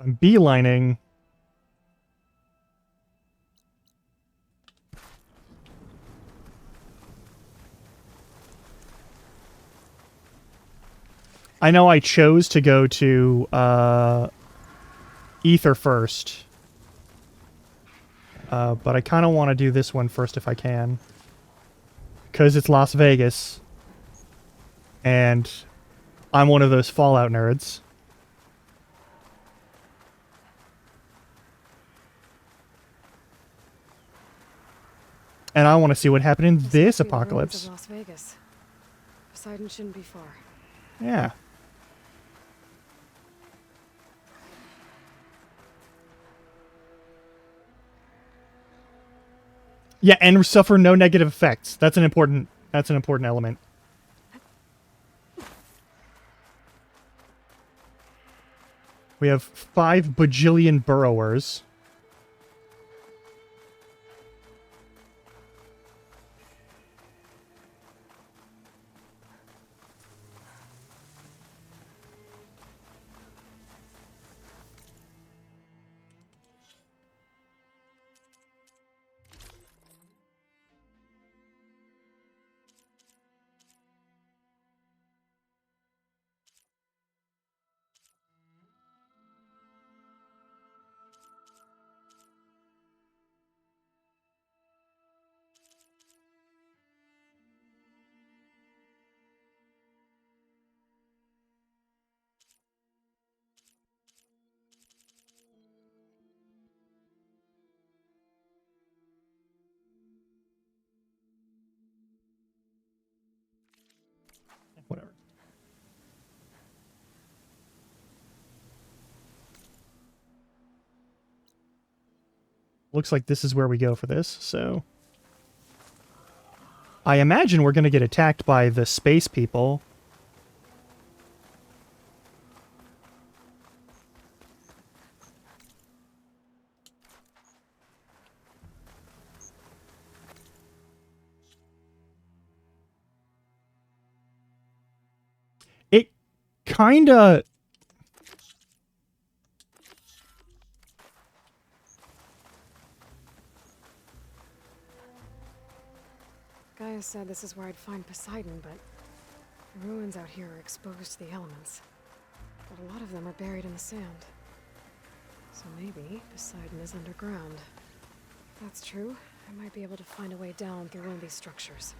I'm beelining. I know I chose to go to Ether first. But I kind of want to do this one first if I can. Because it's Las Vegas. And I'm one of those Fallout nerds. And I want to see what happened in this must be the ruins apocalypse. of Las Vegas. Poseidon shouldn't be far. Yeah. Yeah, and suffer no negative effects. That's an important element. We have 5 bajillion burrowers. Whatever. Looks like this is where we go for this, so... I imagine we're going to get attacked by the space people. It kinda... Gaia said this is where I'd find Poseidon, but the ruins out here are exposed to the elements. But a lot of them are buried in the sand. So maybe Poseidon is underground. If that's true, I might be able to find a way down through one of these structures.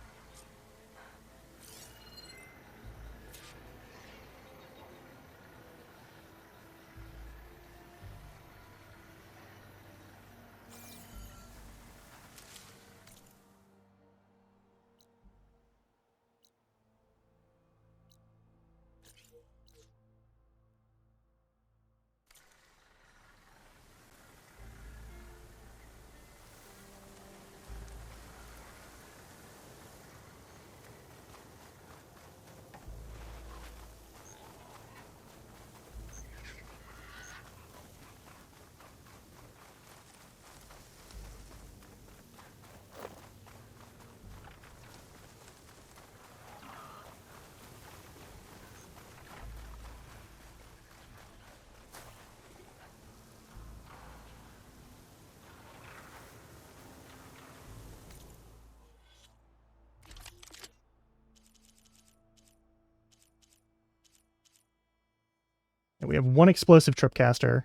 We have 1 explosive tripcaster.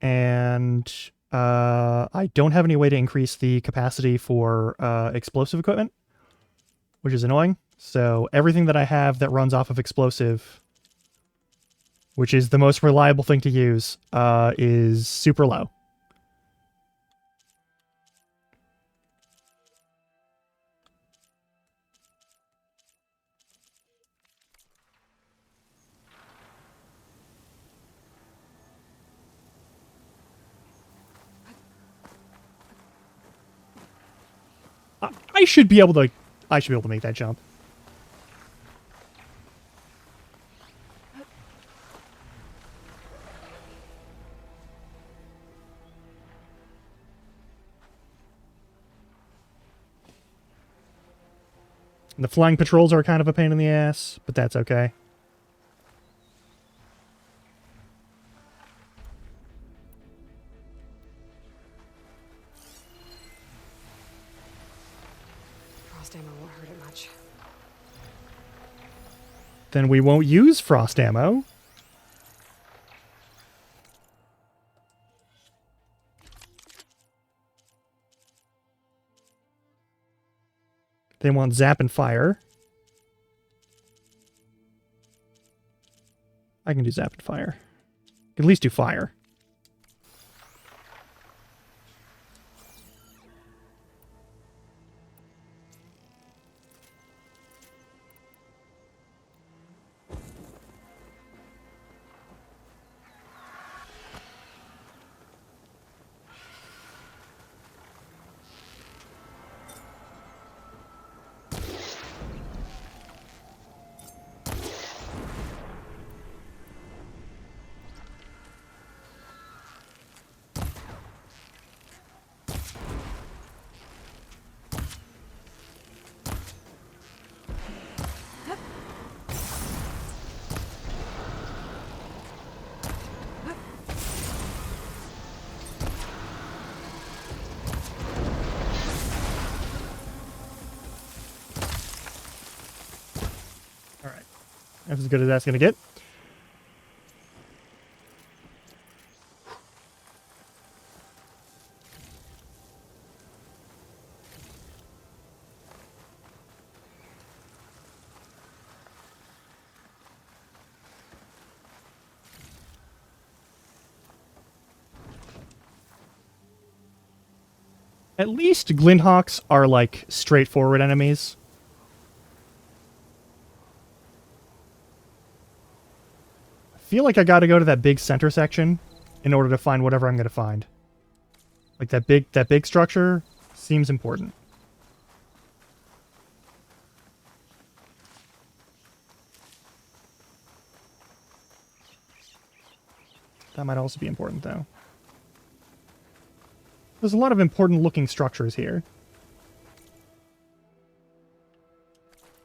And I don't have any way to increase the capacity for explosive equipment, which is annoying. So everything that I have that runs off of explosive, which is the most reliable thing to use, is super low. I should be able to make that jump. And the flying patrols are kind of a pain in the ass, but that's okay. Then we won't use frost ammo. They want zap and fire. I can do zap and fire. At least do fire. That's as good as that's going to get. At least Glinthawks are, like, straightforward enemies. I feel like I gotta go to that big center section in order to find whatever I'm gonna find. Like, that big structure seems important. That might also be important, though. There's a lot of important looking structures here.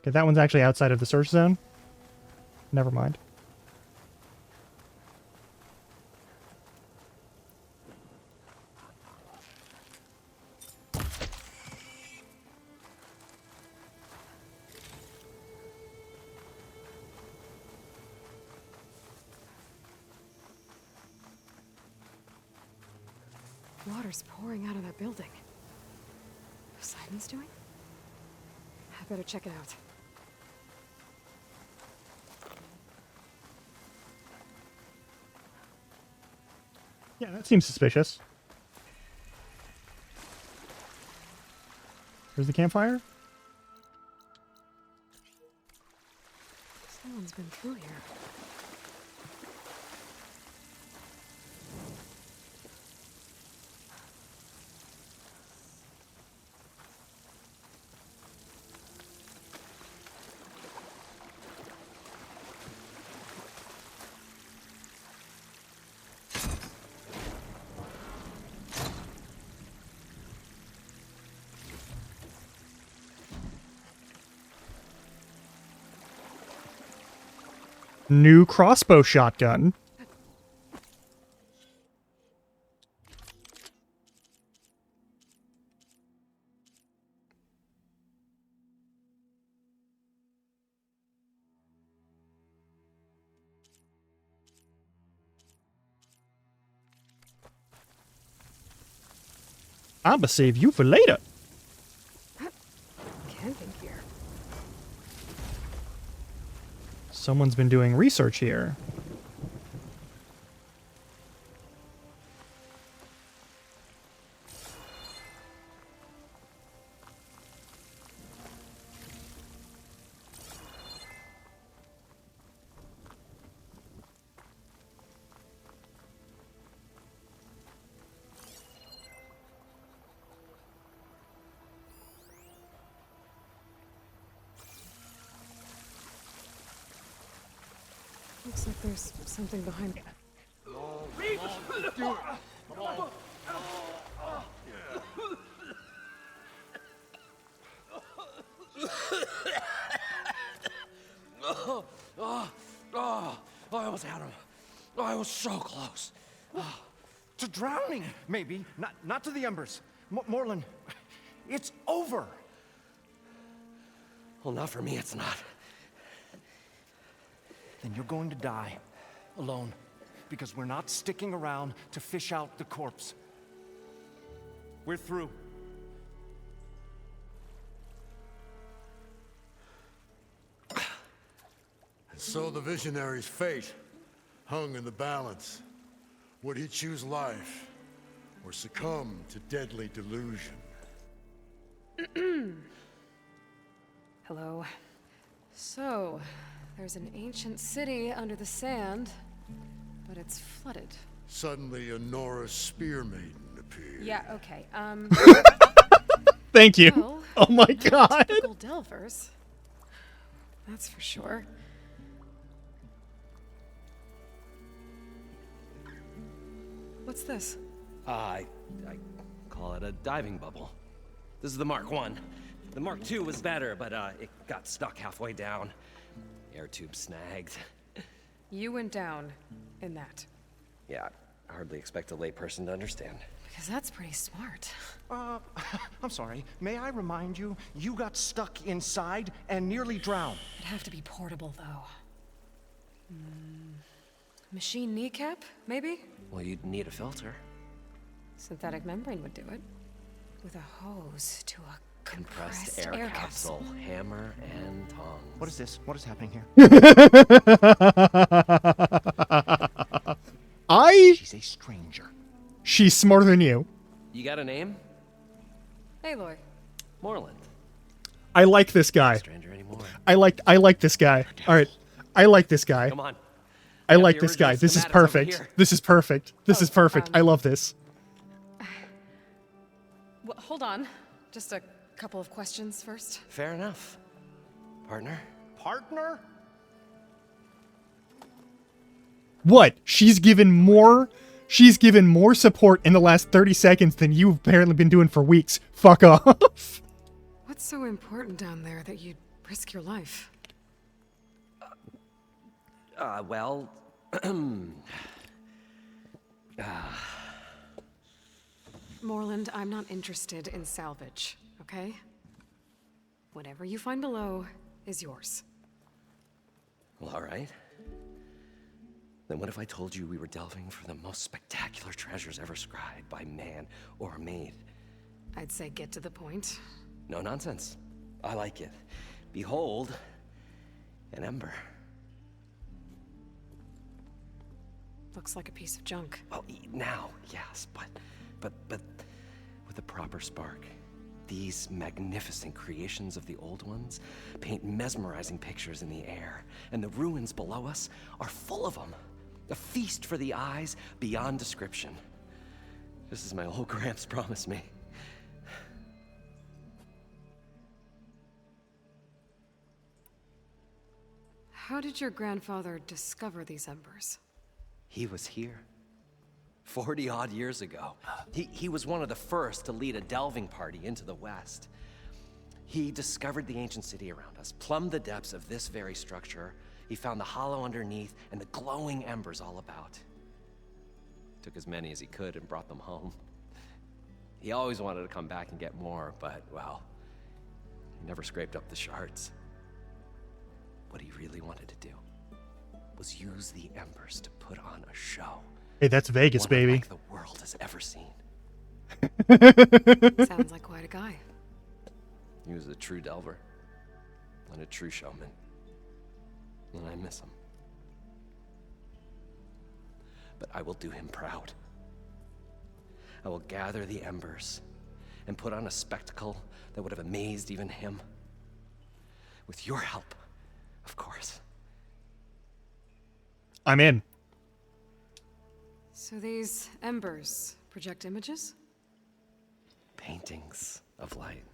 Okay, that one's actually outside of the search zone. Never mind. Water's pouring out of that building. Simon's doing? I better check it out. Yeah, that seems suspicious. Here's the campfire. Someone's been through here. New crossbow shotgun. I'ma save you for later. Camping gear. Someone's been doing research here. Looks like there's something behind it. I almost had him. I was so close. To drowning, maybe. Not to the embers. Moreland, it's over. Well, not for me, it's not. then you're going to die alone, because we're not sticking around to fish out the corpse. We're through. So the visionary's fate hung in the balance. Would he choose life or succumb to deadly delusion? Hello. So, there's an ancient city under the sand, but it's flooded. Suddenly, a Norse spear maiden appeared. Yeah, okay. Thank you. Well, Oh my god. typical Delvers. That's for sure. What's this? I call it a diving bubble. This is the Mark 1. The Mark 2 was better, but it got stuck halfway down. Air tube snagged. You went down in that. Yeah, I hardly expect a layperson to understand. Because that's pretty smart. I'm sorry. May I remind you, you got stuck inside and nearly drowned. It'd have to be portable, though. Machine kneecap, maybe? Well, you'd need a filter. Synthetic membrane would do it. With a hose to a Compressed air capsule, hammer and tongs. What is this? What is happening here? She's a stranger. She's smarter than you. You got a name? Aloy. Moreland. I like this guy. Stranger anymore. I like this guy. All right. I like this guy. Come on. I Got like the this guy. original This is schematics over perfect. here. This is perfect. This is perfect. I love this. Well, hold on. Just a couple of questions first. Fair enough. Partner? Partner? What? She's given more support in the last 30 seconds than you've apparently been doing for weeks. Fuck off. What's so important down there that you'd risk your life? Well... Moreland, I'm not interested in salvage, okay? Whatever you find below is yours. Well, all right. Then what if I told you we were delving for the most spectacular treasures ever scribed by man or maid? I'd say get to the point. No nonsense. I like it. Behold, an ember. Looks like a piece of junk. Well, now, yes, but with a proper spark. These magnificent creations of the old ones paint mesmerizing pictures in the air, and the ruins below us are full of them. A feast for the eyes beyond description. Just as my old Gramps promised me. How did your grandfather discover these embers? He was here. 40-odd years ago. He was one of the first to lead a delving party into the West. He discovered the ancient city around us, plumbed the depths of this very structure. He found the hollow underneath and the glowing embers all about. Took as many as he could and brought them home. He always wanted to come back and get more, but, well, he never scraped up the shards. What he really wanted to do was use the embers to put on a show. Hey, that's Vegas, One baby. unlike the world has ever seen. Sounds like quite a guy. He was a true delver and a true showman. And I miss him. But I will do him proud. I will gather the embers and put on a spectacle that would have amazed even him. With your help, of course. I'm in. So these embers project images? Paintings of light.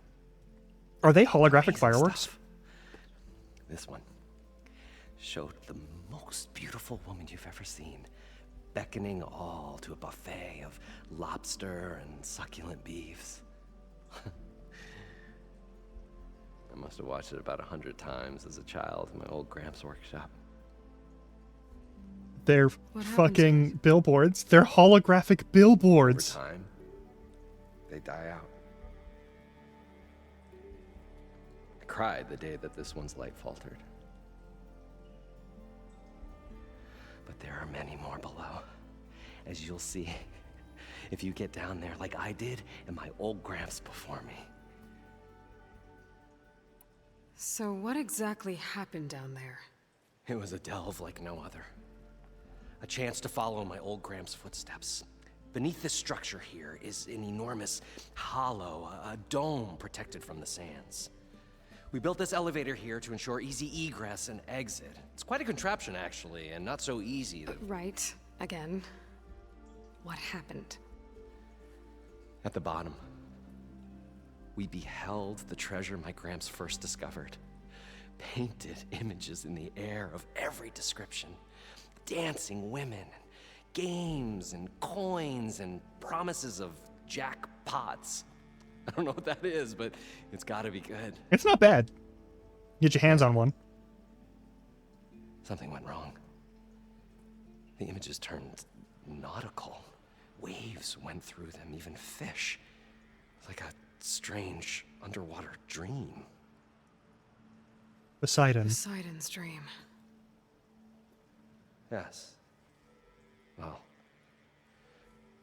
Are they holographic Amazing fireworks? stuff. This one showed the most beautiful woman you've ever seen, beckoning all to a buffet of lobster and succulent beefs. I must have watched it about 100 times as a child in my old Gramps workshop. They're What happened to fucking billboards. They're holographic Over billboards. time, they die out. I cried the day that this one's light faltered. are many more below, as you'll see if you get down there like I did and my old Gramps before me. So what exactly happened down there? It was a delve like no other. A chance to follow my old Gramps' footsteps. Beneath this structure here is an enormous hollow, a dome protected from the sands. We built this elevator here to ensure easy egress and exit. It's quite a contraption, actually, and not so easy that... Right. Again. What happened? At the bottom, we beheld the treasure my Gramps first discovered. Painted images in the air of every description. Dancing women, games and coins and promises of jackpots. I don't know what that is, but it's gotta be good. It's not bad. Get your hands on one. Something went wrong. The images turned nautical. Waves went through them, even fish. It's like a strange underwater dream. Poseidon's dream. Yes. Well,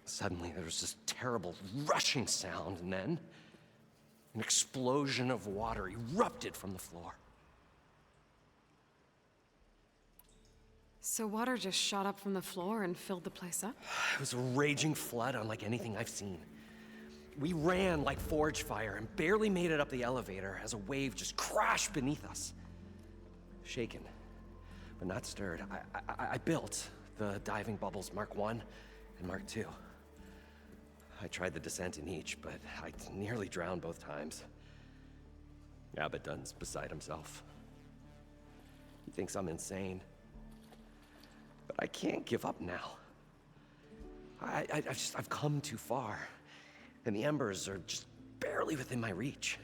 suddenly there was this terrible rushing sound, and then an explosion of water erupted from the floor. So water just shot up from the floor and filled the place up? It was a raging flood unlike anything I've seen. We ran like forge fire and barely made it up the elevator as a wave just crashed beneath us. Shaken, but not stirred. I built the diving bubbles Mark 1 and Mark 2. I tried the descent in each, but I nearly drowned both times. Abaddon's beside himself. He thinks I'm insane. But I can't give up now. I've come too far, and the embers are just barely within my reach.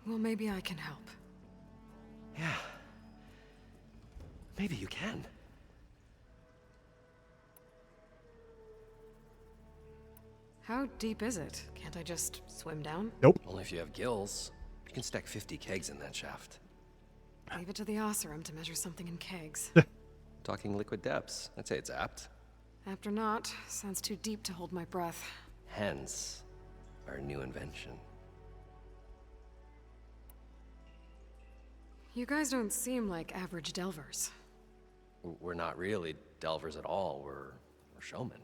Well, maybe I can help. Yeah. Maybe you can. How deep is it? Can't I just swim down? Nope. Only if you have gills. You can stack 50 kegs in that shaft. Leave it to the Oseram to measure something in kegs. Talking liquid depths. I'd say it's apt. After not, sounds too deep to hold my breath. Hence, our new invention. You guys don't seem like average delvers. We're not really delvers at all. We're showmen.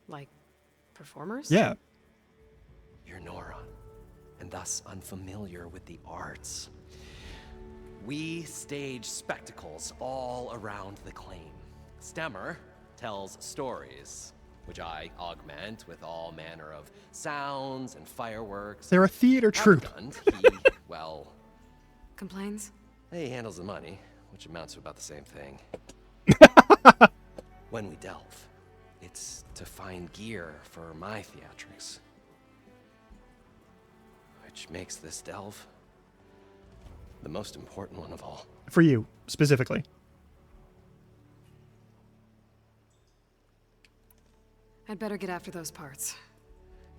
Like, performers? Yeah. You're Nora, and thus unfamiliar with the arts. We stage spectacles all around the claim. Stemmer tells stories, which I augment with all manner of sounds and fireworks. They're a theater troupe. Abaddon, he, well... Complains? He handles the money, which amounts to about the same thing. When we delve, it's to find gear for my theatrics. Which makes this delve the most important one of all. For you, specifically. I'd better get after those parts.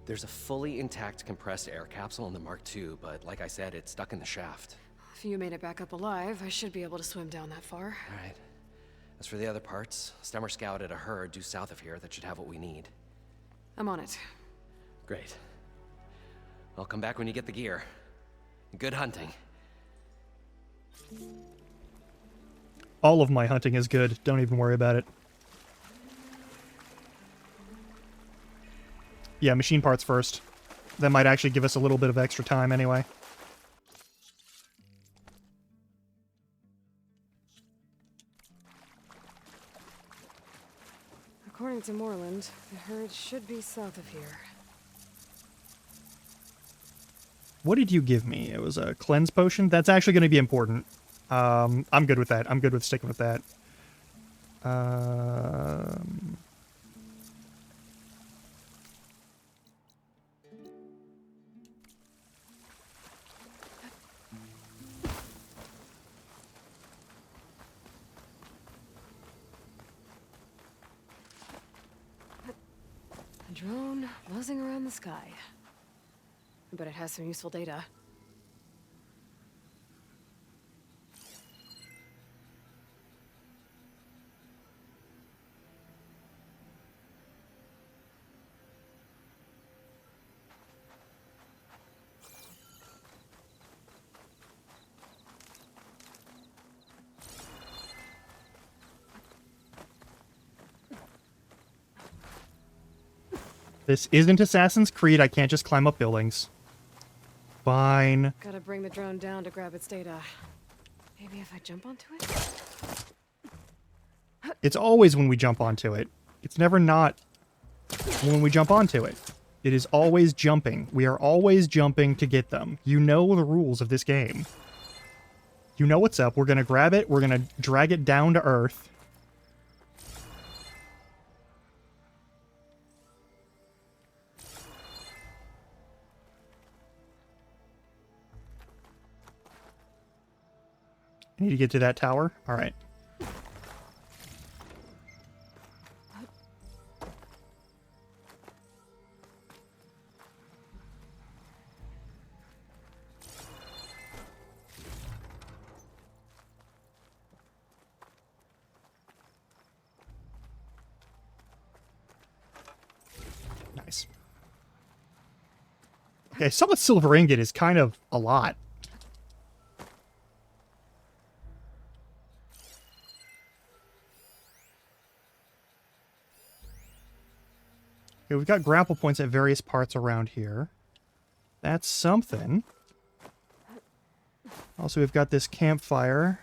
There's a fully intact compressed air capsule in the Mark II, but like I said, it's stuck in the shaft. If you made it back up alive, I should be able to swim down that far. All right. As for the other parts, Stemmer scouted a herd due south of here that should have what we need. I'm on it. Great. I'll come back when you get the gear. Good hunting. All of my hunting is good. Don't even worry about it. Yeah, machine parts first. That might actually give us a little bit of extra time anyway. According to Moreland, the herd should be south of here. What did you give me? It was a cleanse potion? That's actually going to be important. I'm good with that. I'm good with sticking with that. A drone buzzing around the sky. But it has some useful data. This isn't Assassin's Creed. I can't just climb up buildings. Fine. Gotta bring the drone down to grab its data. Maybe if I jump onto it? It's always when we jump onto it. It's never not when we jump onto it. It is always jumping. We are always jumping to get them. You know the rules of this game. You know what's up. We're going to grab it. We're going to drag it down to Earth. I need to get to that tower. All right. Nice. Okay, some of silver ingot is kind of a lot. Okay, we've got grapple points at various parts around here. That's something. Also, we've got this campfire.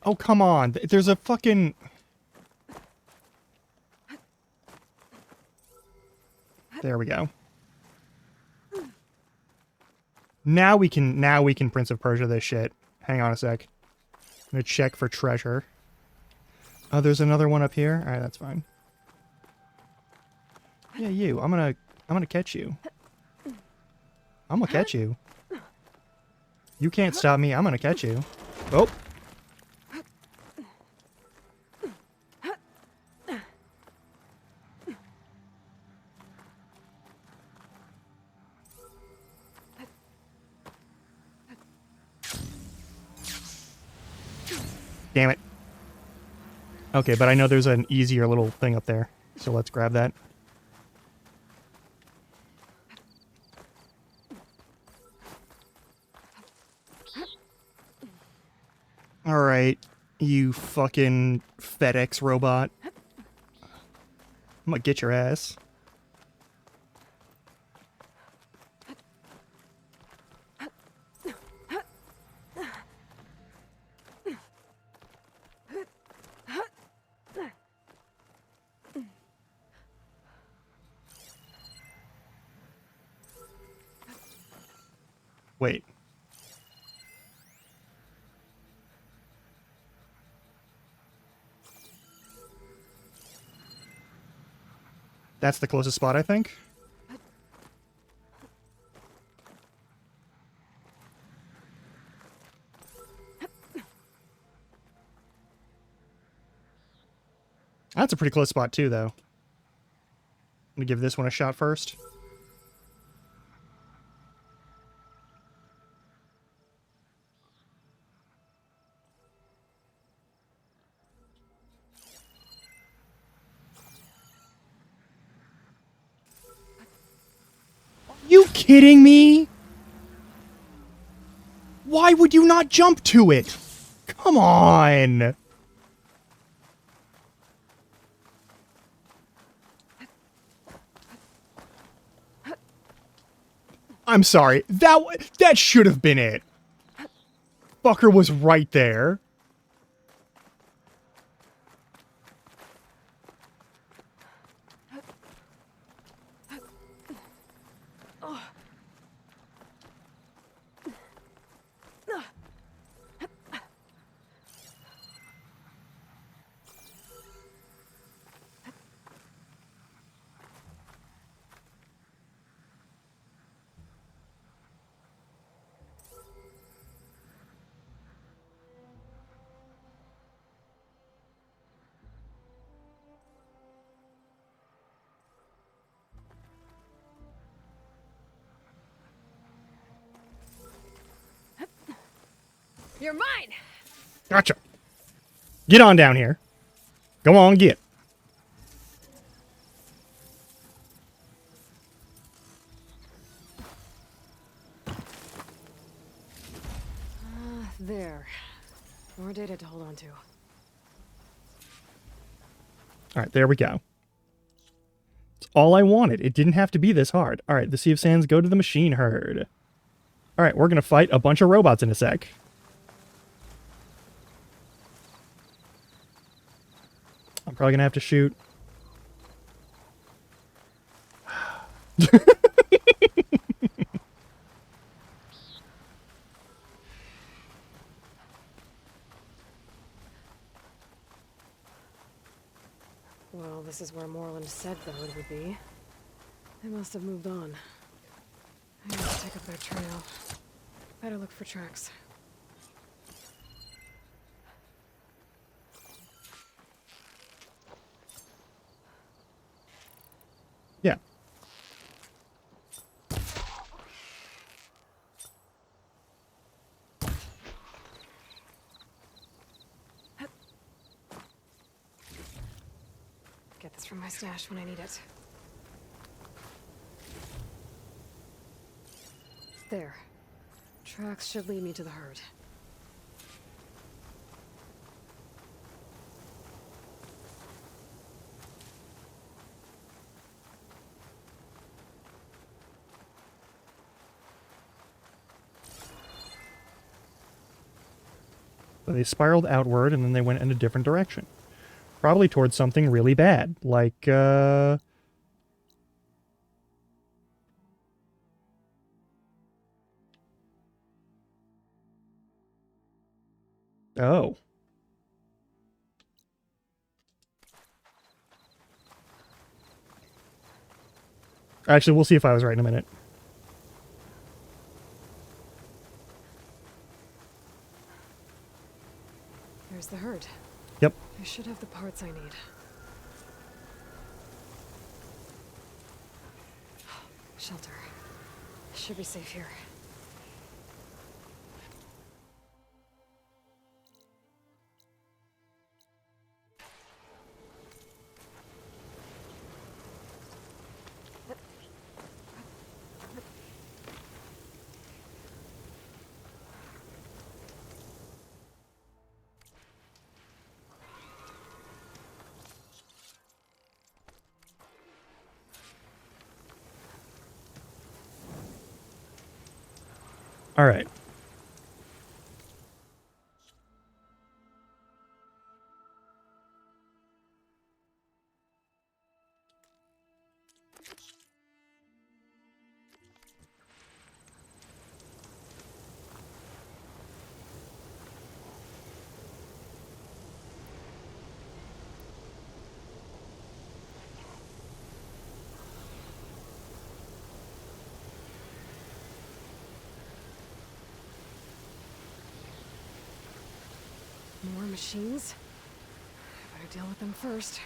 Oh, come on. There's a fucking... There we go. Now we can Prince of Persia this shit. Hang on a sec. I'm gonna check for treasure. Oh, there's another one up here? Alright, that's fine. Yeah, you. I'm gonna catch you. I'm gonna catch you. You can't stop me. I'm gonna catch you. Oh. Damn it. Okay, but I know there's an easier little thing up there. So let's grab that. Alright, you fucking FedEx robot. I'm gonna get your ass. Wait. That's the closest spot, I think. That's a pretty close spot, too, though. I'm gonna give this one a shot first. You kidding me? Why would you not jump to it? Come on. I'm sorry. That should have been it. Fucker was right there. You're mine! Gotcha. Get on down here. Go on, get. There. More data to hold on to. Alright, there we go. It's all I wanted. It didn't have to be this hard. Alright, the Sea of Sands, go to the machine herd. Alright, we're gonna fight a bunch of robots in a sec. I'm probably gonna have to shoot. Well, this is where Moreland said the hood would be. They must have moved on. I need to take up their trail. Better look for tracks. Yeah. Get this from my stash when I need it. There. Tracks should lead me to the herd. So they spiraled outward and then they went in a different direction. Probably towards something really bad, like, Oh. Actually, we'll see if I was right in a minute. There's the herd. Yep. I should have the parts I need. Shelter. Should be safe here. All right. More machines? I better deal with them first.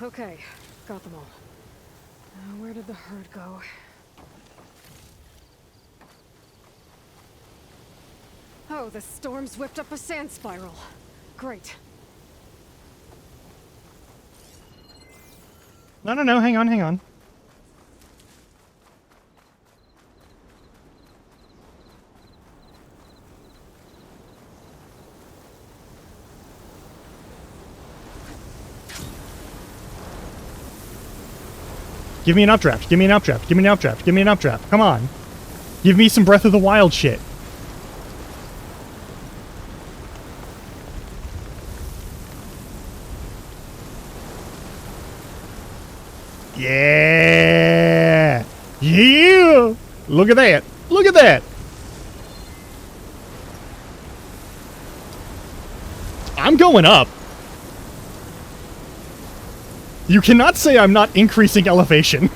Okay, got them all. Now, where did the herd go? Oh, the storm's whipped up a sand spiral. Great. No, hang on. Give me an updraft, give me an updraft, give me an updraft, give me an updraft. Come on. Give me some Breath of the Wild shit. Yeah! Yeah! Look at that! Look at that! I'm going up. You cannot say I'm not increasing elevation.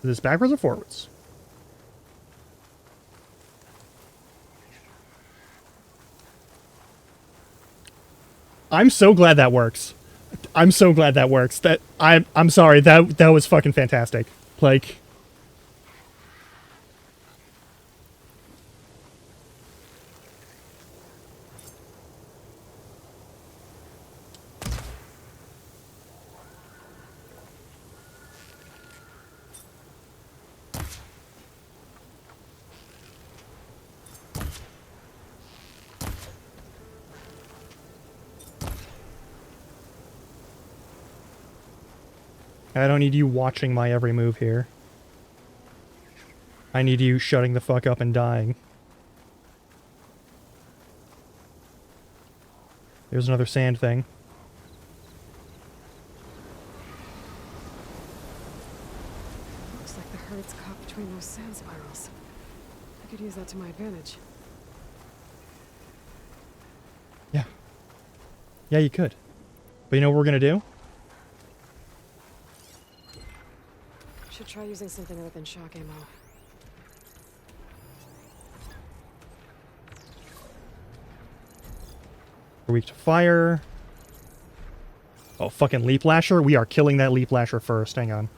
Is this backwards or forwards? I'm so glad that works. I'm so glad that works. I'm sorry, that was fucking fantastic. Like, I don't need you watching my every move here. I need you shutting the fuck up and dying. There's another sand thing. Looks like the herd's caught between those sand spirals. I could use that to my advantage. Yeah. Yeah, you could. But you know what we're gonna do? Should try using something other than shock ammo. We're weak to fire. Oh, fucking Leap Lasher? We are killing that Leap Lasher first. Hang on.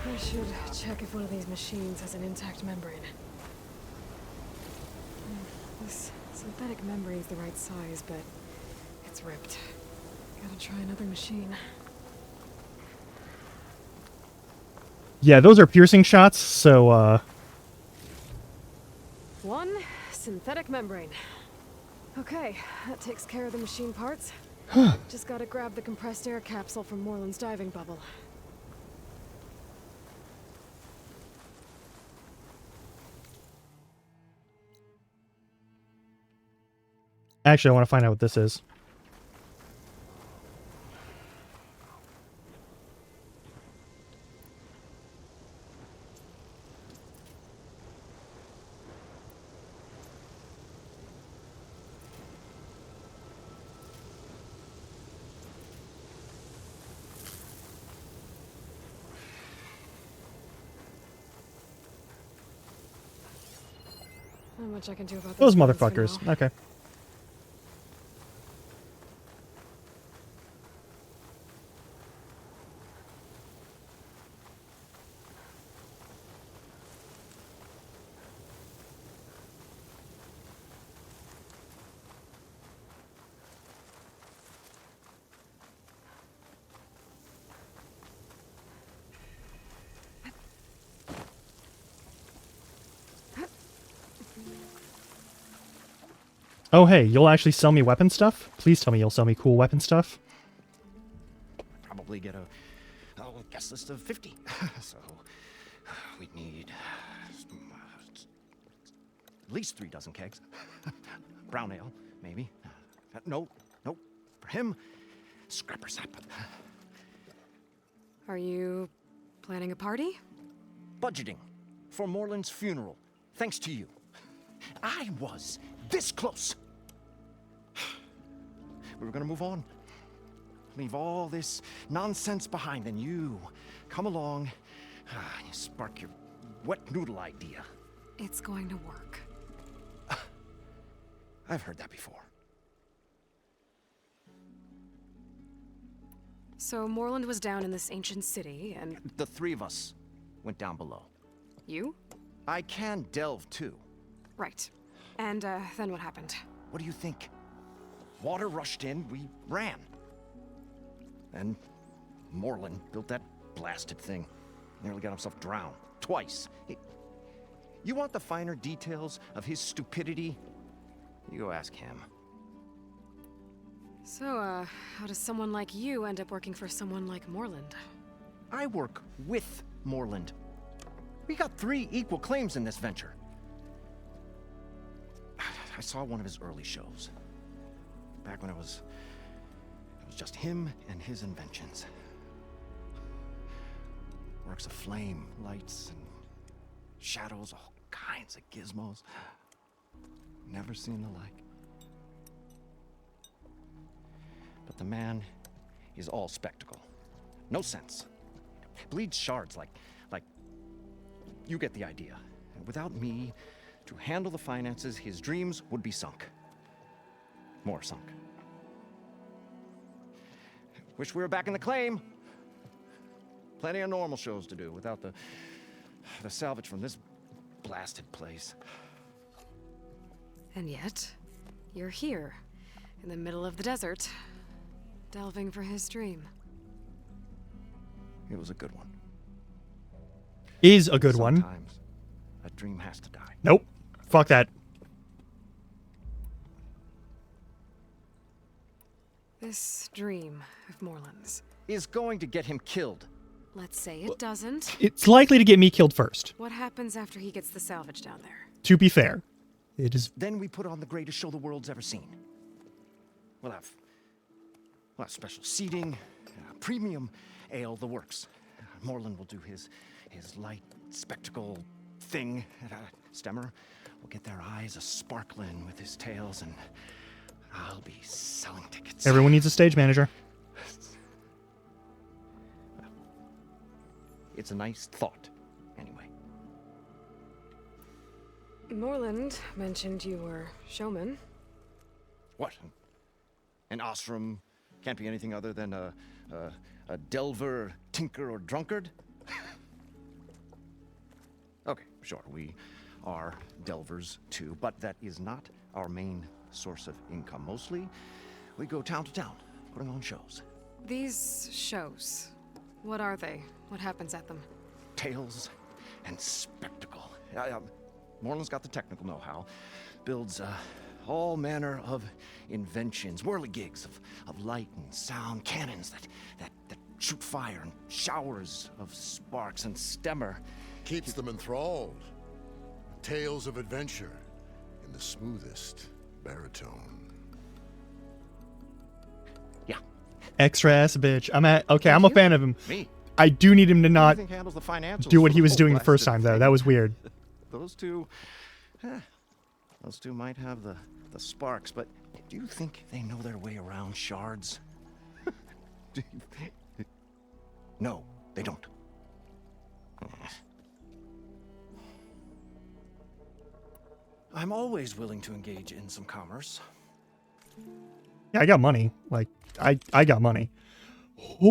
I should check if one of these machines has an intact membrane. This synthetic membrane's the right size, but it's ripped. Gotta try another machine. Yeah, those are piercing shots, so, One synthetic membrane. Okay, that takes care of the machine parts. Just gotta grab the compressed air capsule from Moreland's diving bubble. Actually, I want to find out what this is. Not much I can do about Those those ones for motherfuckers. now. Okay. Oh, hey, you'll actually sell me weapon stuff? Please tell me you'll sell me cool weapon stuff. Probably get a guest list of 50. So we'd need at least 3 dozen kegs. Brown ale, maybe. No. For him, scrapper sap. Are you planning a party? Budgeting for Moreland's funeral, thanks to you. I was this close. We were gonna move on. Leave all this nonsense behind, and you come along, and you spark your wet noodle idea. It's going to work. I've heard that before. So Moreland was down in this ancient city, and The 3 of us went down below. you? I can delve too. Right. And then what happened? What do you think? Water rushed in, we ran. Then Moreland built that blasted thing. Nearly got himself drowned. Twice. You want the finer details of his stupidity? You go ask him. So, how does someone like you end up working for someone like Moreland? I work with Moreland. We got 3 equal claims in this venture. I saw one of his early shows. Back when it was just him and his inventions. Works of flame, lights, and shadows, all kinds of gizmos. Never seen the like. But the man is all spectacle. No sense. Bleeds shards like you get the idea. And without me to handle the finances, his dreams would be sunk. More sunk. Wish we were back in the claim. Plenty of normal shows to do without the salvage from this blasted place. And yet, you're here, in the middle of the desert, delving for his dream. It was a good one. Is a good one. Sometimes a dream has to die. Nope. Fuck that. This dream of Moreland's. Is going to get him killed. Let's say it doesn't. It's likely to get me killed first. What happens after he gets the salvage down there? To be fair, it is. Then we put on the greatest show the world's ever seen. We'll have special seating, premium ale, the works. Moreland will do his light spectacle thing. Stemmer will get their eyes a-sparkling with his tales, and I'll be selling tickets. Everyone needs a stage manager. It's a nice thought, anyway. Moreland mentioned you were showman. What? An Osram can't be anything other than a delver, tinker, or drunkard? Okay, sure, we are delvers too, but that is not our main source of income. Mostly, we go town to town, putting on shows. These shows, what are they? What happens at them? Tales and spectacle. Moreland's got the technical know-how. Builds all manner of inventions, whirligigs of light and sound, cannons that shoot fire, and showers of sparks, and Stemmer Keeps them enthralled. Tales of adventure in the smoothest baritone. Yeah. Extra ass bitch. I'm a fan of him. Me. I do need him to not Who do you think handles the financials do what for he was whole doing the first blasted time, though. thing? That was weird. Those two might have the sparks, but do you think they know their way around shards? No, they don't. I'm always willing to engage in some commerce. Yeah, I got money. Like, I got money. Ooh.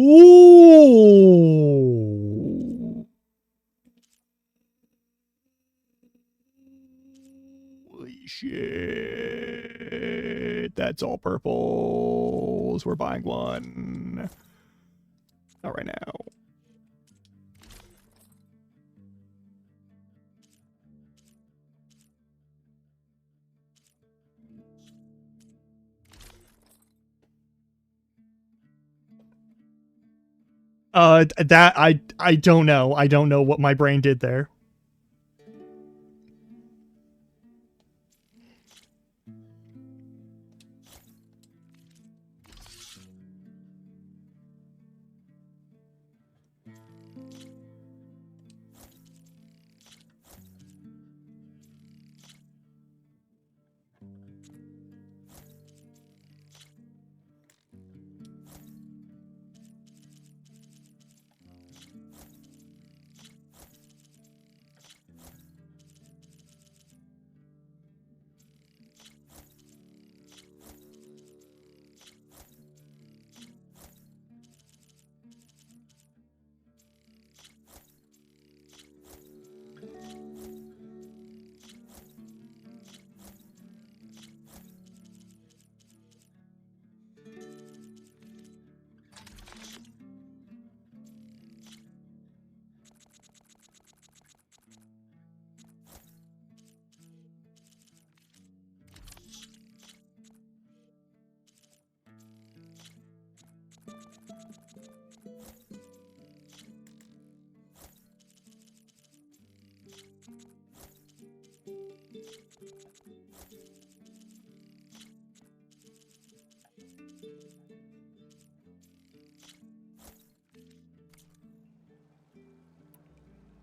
Holy shit. That's all purples. We're buying one. Not right now. That I don't know. I don't know what my brain did there.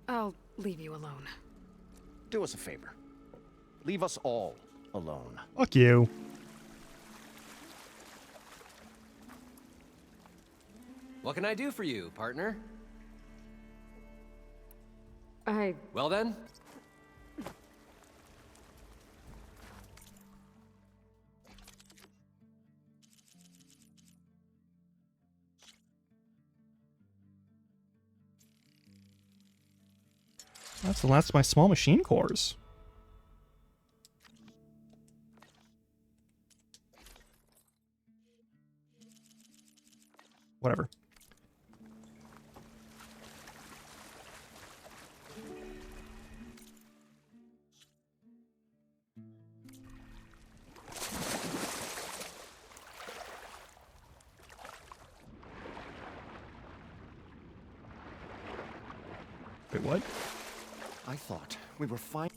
I'll leave you alone. Do us a favor. Leave us all alone. Fuck you. What can I do for you, partner? Well then, That's the last of my small machine cores. Whatever. Wait, what? I thought we were fine.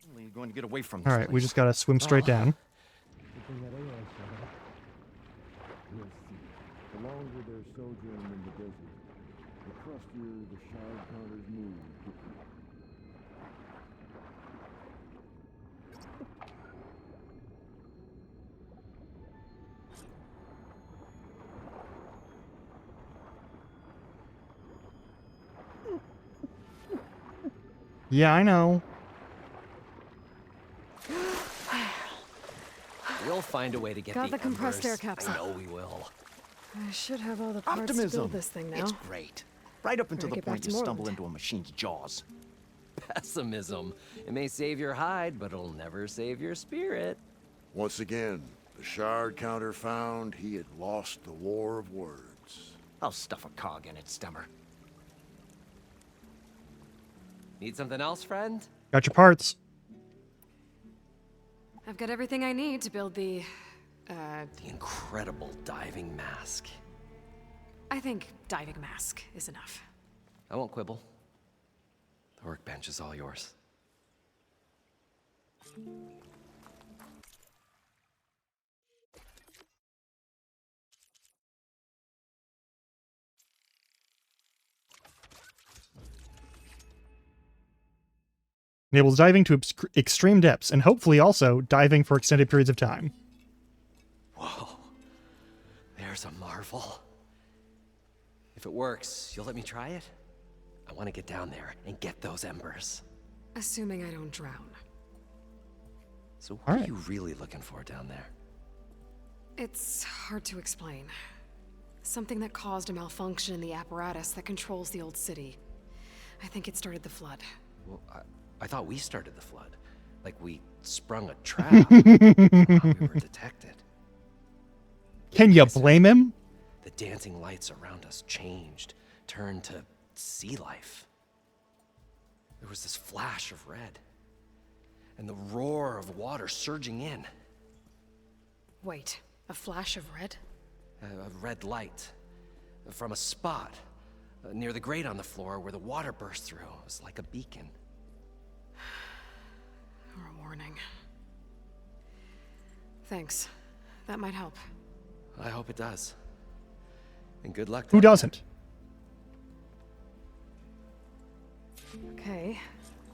Only going to get away from this All right, we place. just gotta swim straight down. The longer their sojourn in the desert, the crustier the shard counters move. Yeah, I know. we'll find a way to get Got the compressed embers. air capsule. I know we will. I should have all the parts to Optimism. build this thing now. It's great. Right up until Better the get back point to you stumble Moreland. into a machine's jaws. Pessimism. It may save your hide, but it'll never save your spirit. Once again, the shard counter found he had lost the war of words. I'll stuff a cog in it, Stemmer. Need something else, friend? Got your parts. I've got everything I need to build the The incredible diving mask. I think diving mask is enough. I won't quibble. The workbench is all yours. Enables diving to extreme depths, and hopefully also diving for extended periods of time. Whoa. There's a marvel. If it works, you'll let me try it? I want to get down there and get those embers. Assuming I don't drown. So what All are right. you really looking for down there? It's hard to explain. Something that caused a malfunction in the apparatus that controls the old city. I think it started the flood. Well, I thought we started the flood. Like we sprung a trap. We were detected. Can you blame him? The dancing lights around us changed, turned to sea life. There was this flash of red, and the roar of water surging in. Wait, a flash of red? A red light from a spot near the grate on the floor where the water burst through. It was like a beacon. Or a warning. Thanks. That might help. I hope it does. And good luck. Who doesn't? Okay,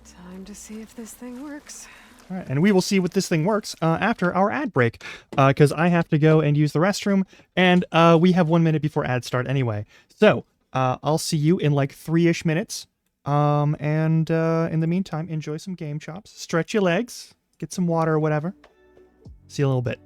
time to see if this thing works. All right, and we will see what this thing works after our ad break, because I have to go and use the restroom, and we have 1 minute before ads start anyway. So I'll see you in like 3-ish minutes. And in the meantime, enjoy some game chops, stretch your legs, get some water or whatever. See you in a little bit.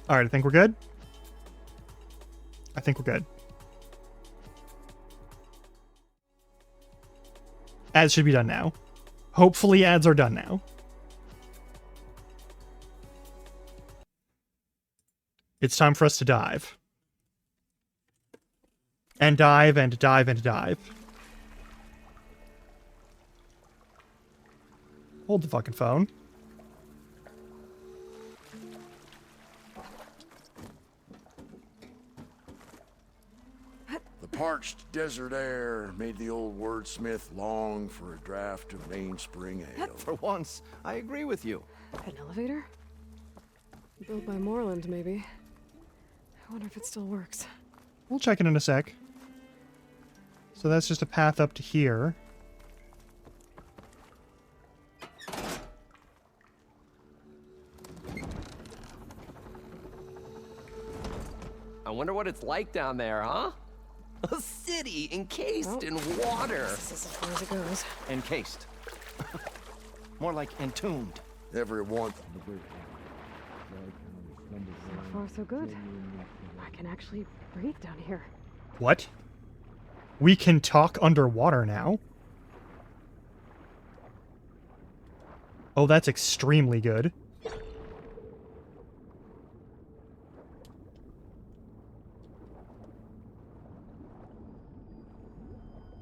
All right, I think we're good. I think we're good. Ads should be done now. Hopefully ads are done now. It's time for us to dive. And dive and dive and dive. Hold the fucking phone. The parched desert air made the old wordsmith long for a draught of mainspring ale. For once, I agree with you. An elevator? Built by Moreland, maybe. I wonder if it still works. We'll check it in a sec. So that's just a path up to here. I wonder what it's like down there, huh? A city encased in water. This is as far as it goes. Encased. More like entombed. Everyone. So far, so good. I can actually breathe down here. What? We can talk underwater now? Oh, that's extremely good.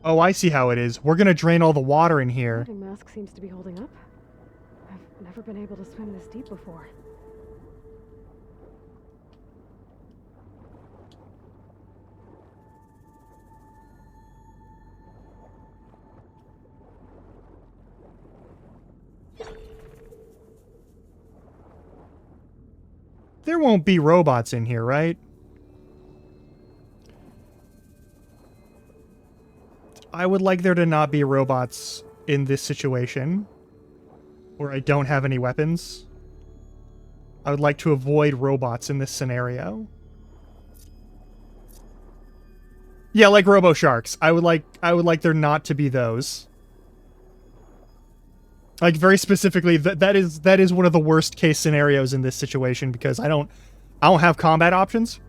Oh, I see how it is. We're gonna drain all the water in here. The mask seems to be holding up. I've never been able to swim this deep before. There won't be robots in here, right? I would like there to not be robots in this situation, where I don't have any weapons. I would like to avoid robots in this scenario. Yeah, like Robo Sharks. I would like there not to be those. Like, very specifically, that is one of the worst case scenarios in this situation, because I don't have combat options.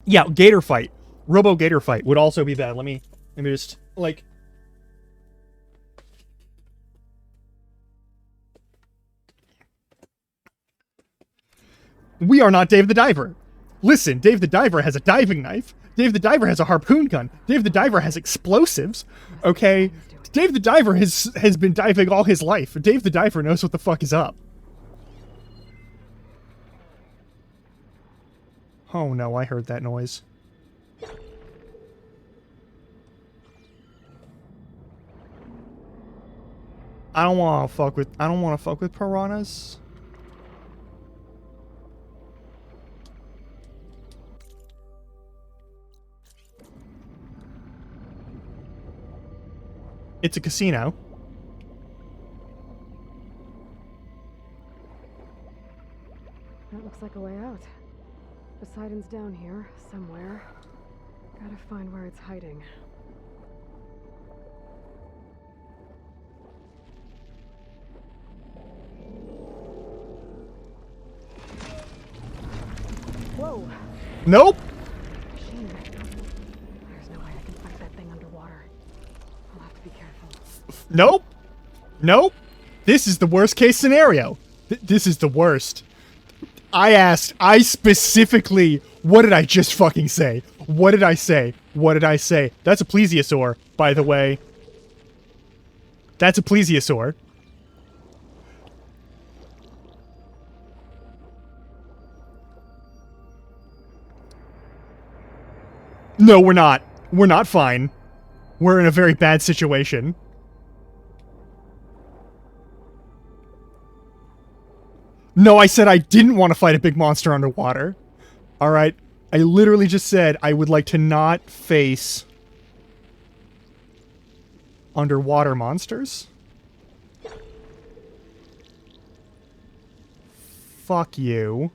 Yeah, Gator Fight. Robo Gator Fight would also be bad. Let me just, like... We are not Dave the Diver. Listen, Dave the Diver has a diving knife. Dave the Diver has a harpoon gun. Dave the Diver has explosives. Okay? Dave the Diver has been diving all his life. Dave the Diver knows what the fuck is up. Oh no, I heard that noise. I don't want to fuck with piranhas. It's a casino. That looks like a way out. Poseidon's down here, somewhere. Gotta find where it's hiding. Whoa! Nope! Machine. There's no way I can fight that thing underwater. I'll have to be careful. Nope! Nope! This is the worst case scenario. This is the worst. I specifically... What did I just fucking say? What did I say? What did I say? That's a plesiosaur, by the way. That's a plesiosaur. No, we're not. We're not fine. We're in a very bad situation. No, I said I didn't want to fight a big monster underwater. Alright? I literally just said I would like to not face underwater monsters. Fuck you.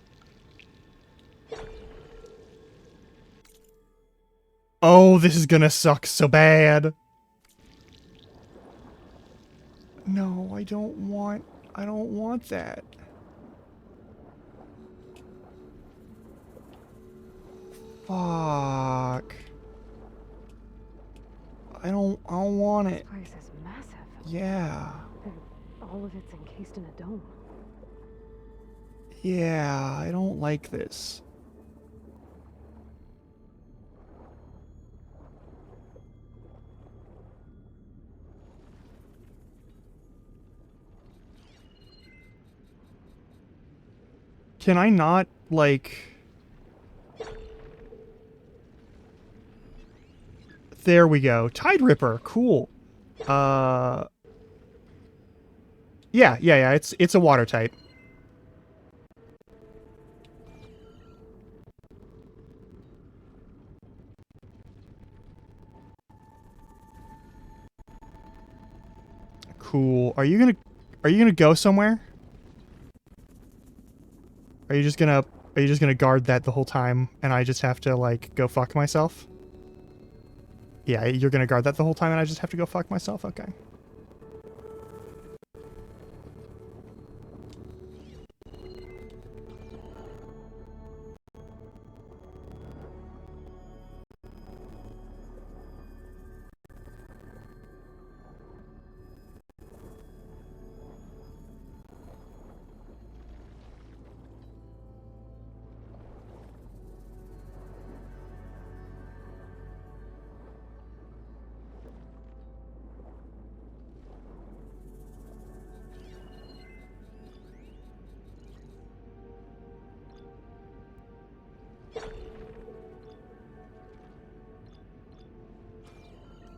Oh, this is gonna suck so bad. No, I don't want that. Fuck. I don't want it. This place is massive. Yeah. And all of it's encased in a dome. Yeah, I don't like this. Can I not, like... There we go. Tide Ripper. Cool. Yeah, it's a water type. Cool. Are you gonna go somewhere? Are you just gonna guard that the whole time and I just have to, like, go fuck myself? Yeah, you're gonna guard that the whole time and I just have to go fuck myself? Okay.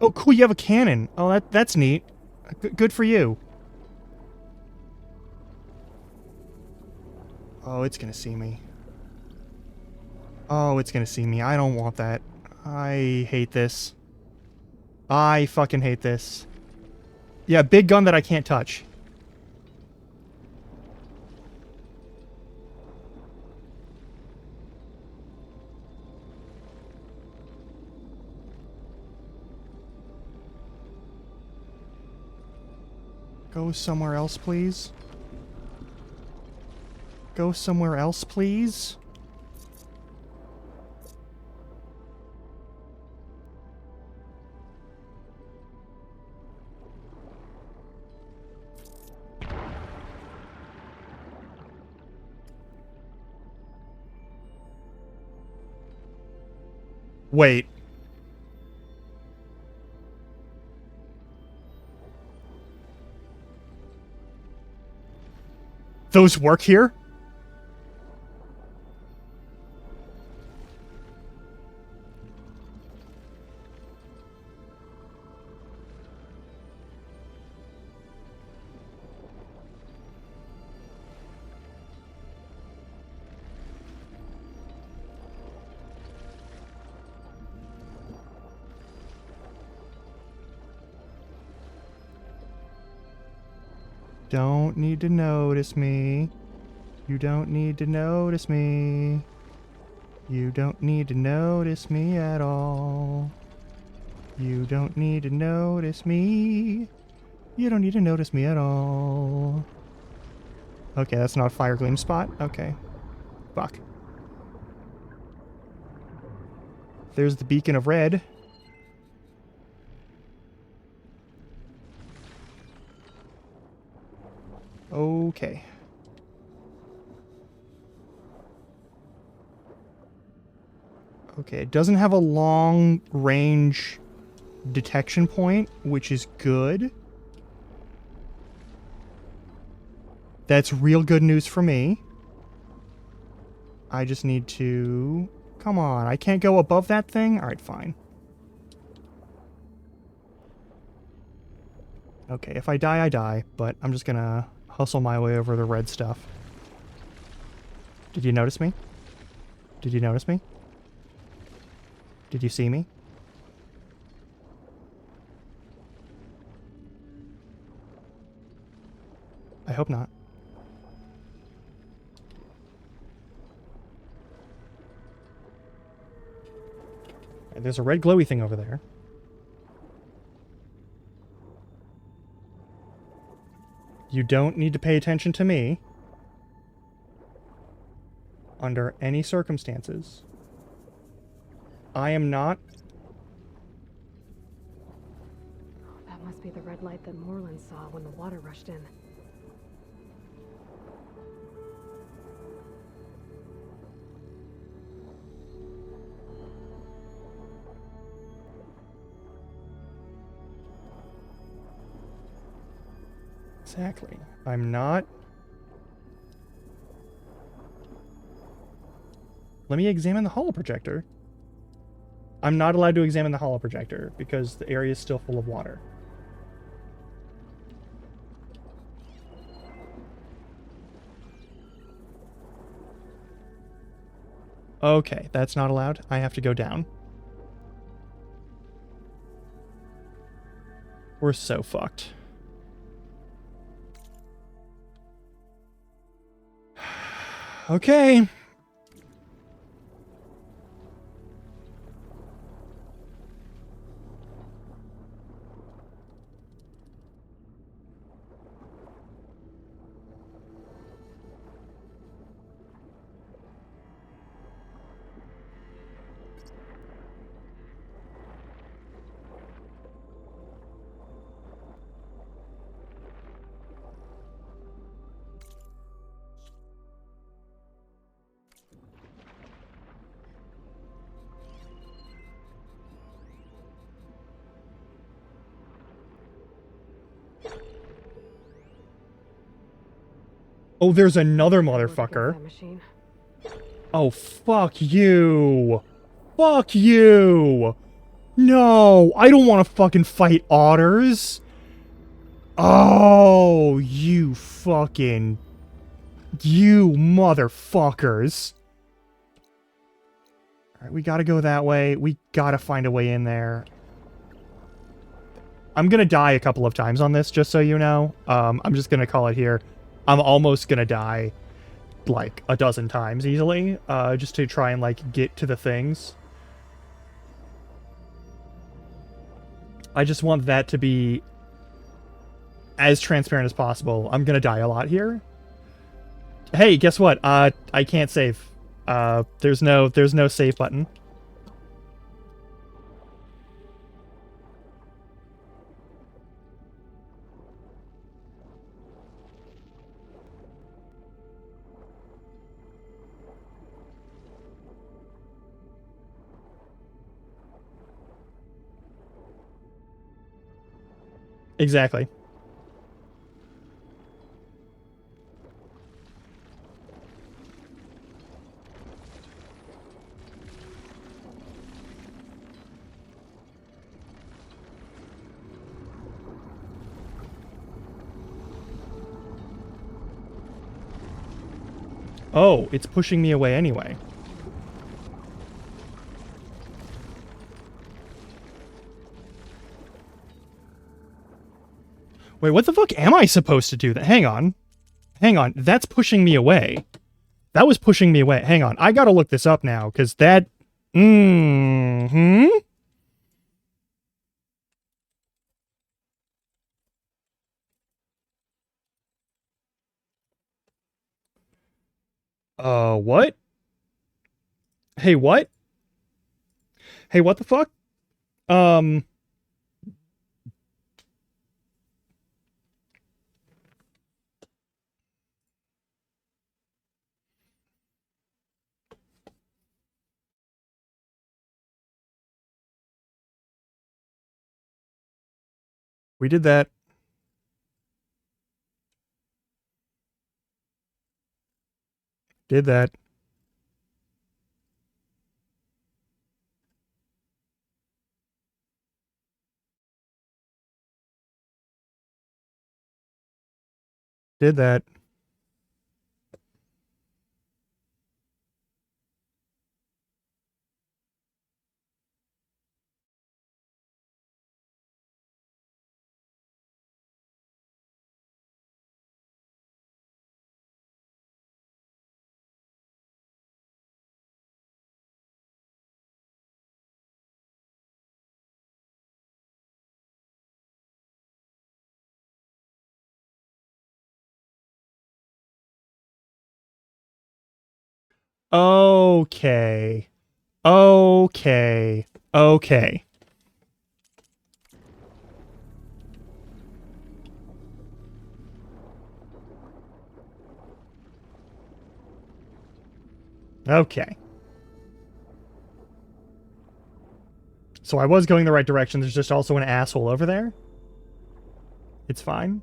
Oh, cool, you have a cannon. Oh, that's neat. Good for you. Oh, it's gonna see me. Oh, it's gonna see me. I don't want that. I hate this. I fucking hate this. Yeah, big gun that I can't touch. Go somewhere else, please. Go somewhere else, please. Wait. Those work here? Don't need to notice me. You don't need to notice me. You don't need to notice me at all. You don't need to notice me. You don't need to notice me at all. Okay, that's not a fire gleam spot. Okay. Fuck. There's the beacon of red. Okay. Okay, it doesn't have a long range detection point, which is good. That's real good news for me. I just need to... Come on, I can't go above that thing? Alright, fine. Okay, if I die, I die, but I'm just gonna hustle my way over the red stuff. Did you notice me? Did you notice me? Did you see me? I hope not. There's a red glowy thing over there. You don't need to pay attention to me. Under any circumstances. I am not... That must be the red light that Moreland saw when the water rushed in. Exactly. I'm not... Let me examine the holoprojector. I'm not allowed to examine the holoprojector because the area is still full of water. Okay, that's not allowed. I have to go down. We're so fucked. Okay. Oh, there's another motherfucker. Oh, fuck you. Fuck you. No, I don't want to fucking fight otters. Oh, you fucking... You motherfuckers. Alright, we gotta go that way. We gotta find a way in there. I'm gonna die a couple of times on this, just so you know. I'm just gonna call it here. I'm almost gonna die, like, a dozen times easily, just to try and, like, get to the things. I just want that to be as transparent as possible. I'm gonna die a lot here. Hey, guess what? I can't save. There's no save button. Exactly. Oh, it's pushing me away anyway. Wait, what the fuck am I supposed to do? Hang on. Hang on. That's pushing me away. That was pushing me away. Hang on. I gotta look this up now, because that... Mm-hmm. What? Hey, what? Hey, what the fuck? We did that. Did that. Did that. Okay. Okay. Okay. Okay. So I was going the right direction. There's just also an asshole over there. It's fine.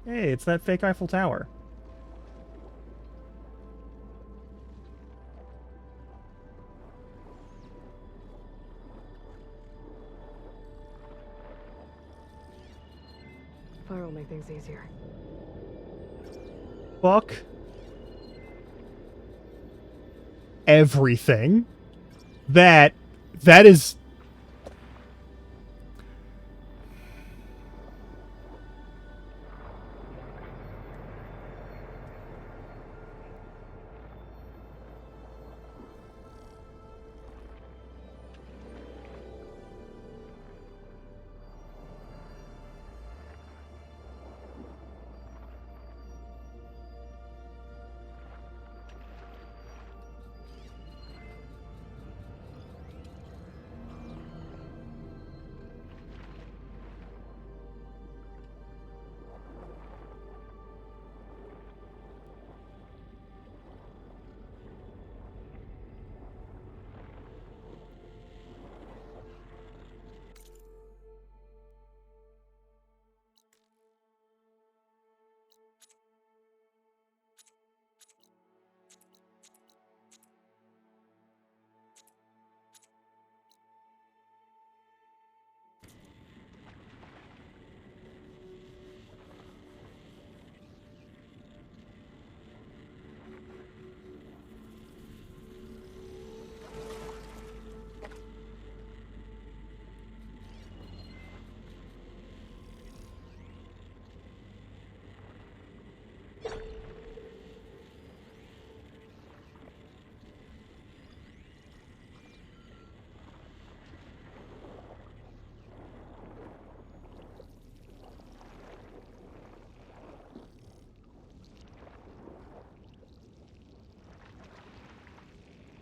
Hey, it's that fake Eiffel Tower. Fire will make things easier. Fuck everything. That is...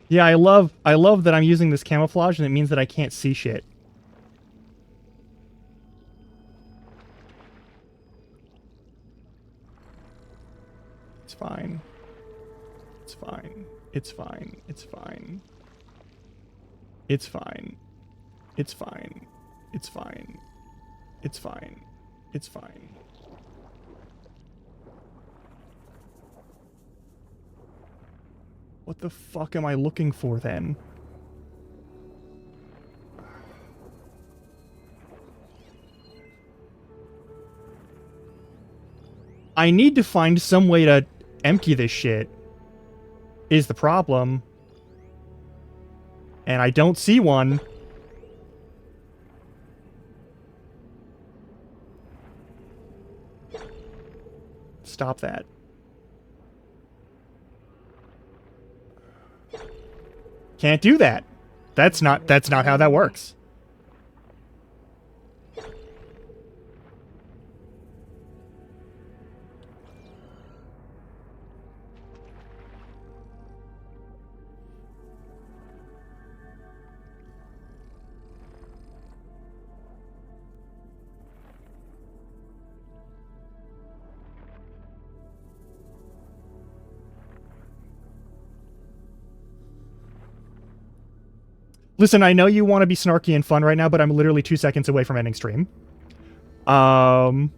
Yeah, I love that I'm using this camouflage and it means that I can't see shit. It's fine. It's fine. It's fine. It's fine. It's fine. It's fine. It's fine. It's fine. It's fine. What the fuck am I looking for then? I need to find some way to empty this shit, is the problem. And I don't see one. Stop that. Can't do that. That's not how that works. Listen, I know you want to be snarky and fun right now, but I'm literally 2 seconds away from ending stream. I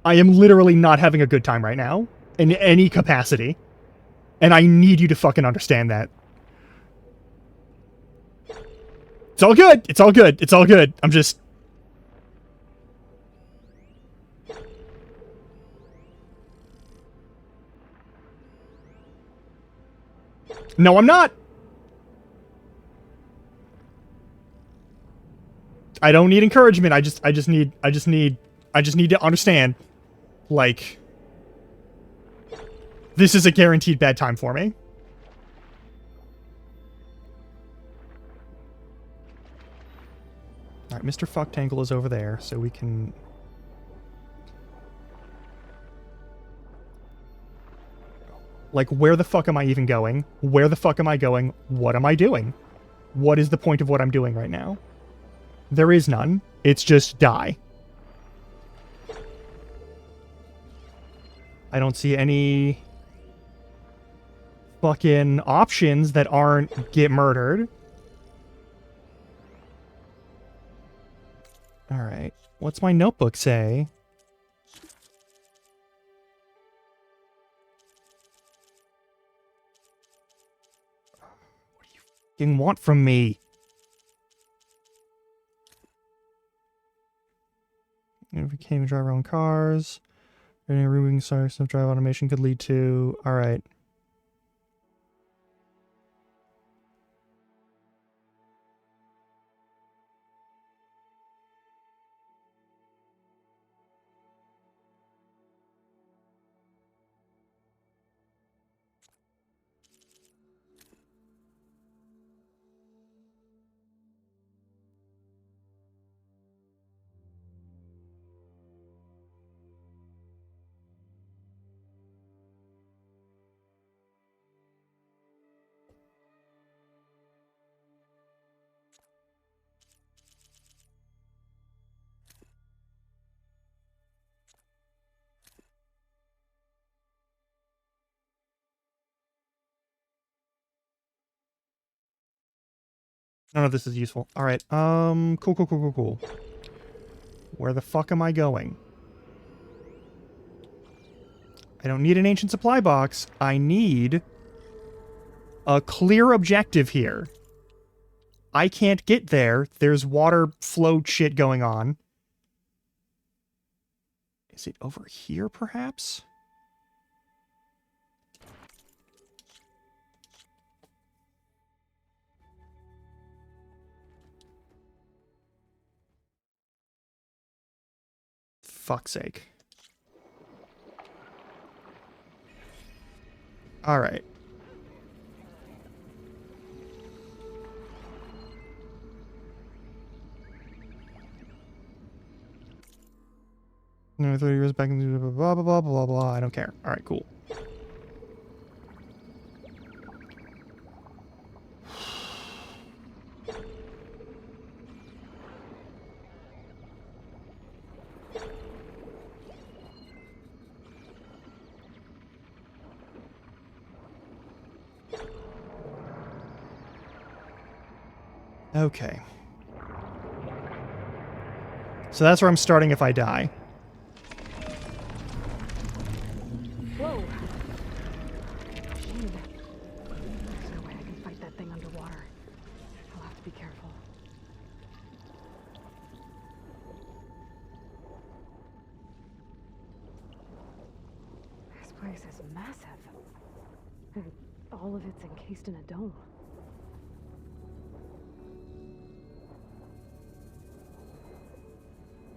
am literally not having a good time right now, in any capacity. And I need you to fucking understand that. It's all good! It's all good! It's all good! I'm just... No, I'm not! I don't need encouragement. I just need to understand, like, this is a guaranteed bad time for me. Alright, Mr. Fucktangle is over there, so we can... Like, where the fuck am I even going? Where the fuck am I going? What am I doing? What is the point of what I'm doing right now? There is none. It's just die. I don't see any fucking options that aren't get murdered. Alright. What's my notebook say? What do you fucking want from me? If we can't even drive our own cars, any removing some drive automation could lead to. All right. None of this is useful. All right. Cool. Where the fuck am I going? I don't need an ancient supply box. I need a clear objective here. I can't get there. There's water flow shit going on. Is it over here, perhaps? Fuck's sake. Alright. No, 30 years back in the blah blah blah blah blah. I don't care. Alright, cool. Okay. So that's where I'm starting if I die. Whoa! Shit. There's no way I can fight that thing underwater. I'll have to be careful. This place is massive. And all of it's encased in a dome.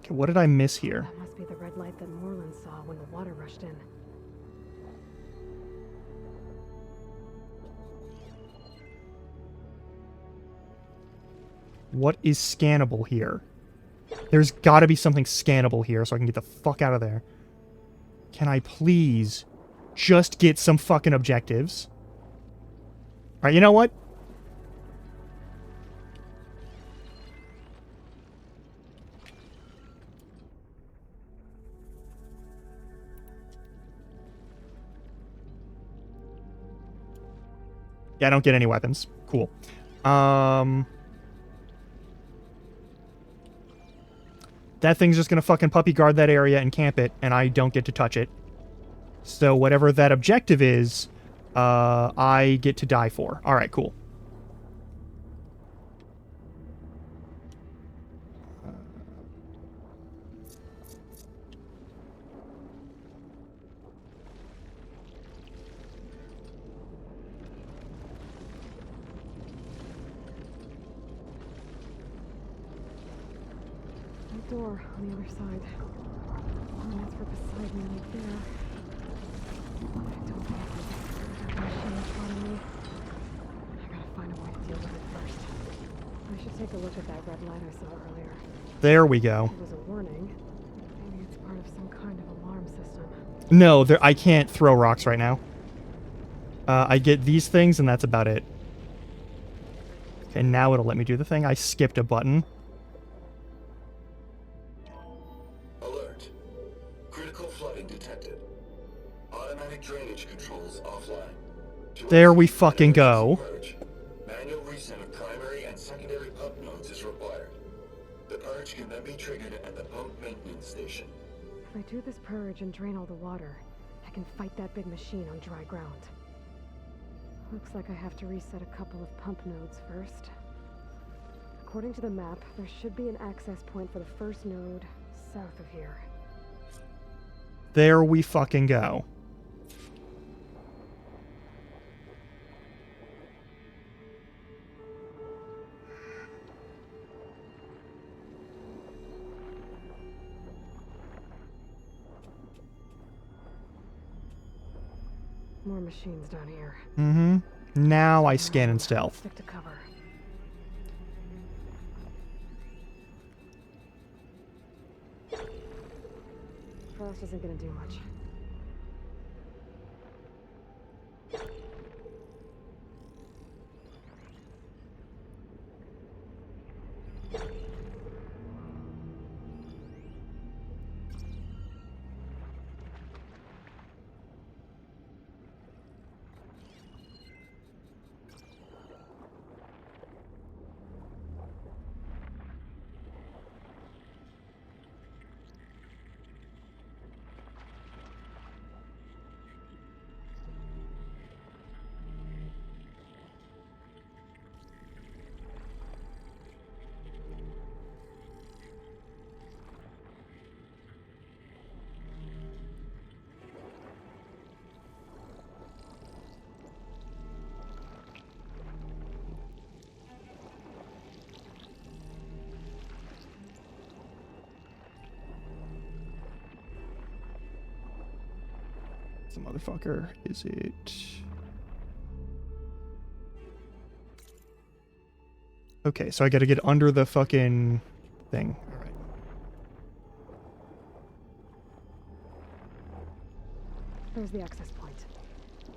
Okay, what did I miss here? That must be the red light that Moreland saw when the water rushed in. What is scannable here? There's gotta be something scannable here so I can get the fuck out of there. Can I please just get some fucking objectives? Alright, you know what? Yeah, I don't get any weapons. Cool. That thing's just gonna fucking puppy guard that area and camp it, and I don't get to touch it. So whatever that objective is, I get to die for. Alright, cool. Door on the other side. And that's for Poseidon right there. I don't think I can machine in front of me. I gotta find a way to deal with it first. I should take a look at that red light I saw earlier. There we go. It was a warning. Maybe it's part of some kind of alarm system. No, I can't throw rocks right now. I get these things, and that's about it. Okay, now it'll let me do the thing. I skipped a button. Alert. Critical flooding detected. Automatic drainage controls offline. There we fucking go. Manual reset of primary and secondary pump nodes is required. The purge can then be triggered at the pump maintenance station. If I do this purge and drain all the water, I can fight that big machine on dry ground. Looks like I have to reset a couple of pump nodes first. According to the map, there should be an access point for the first node south of here. There we fucking go. More machines down here. Mm-hmm. Now I scan in stealth. Stick to cover. Frost isn't gonna do much. The motherfucker. Is it? Okay, so I gotta get under the fucking thing. Alright. There's the access point.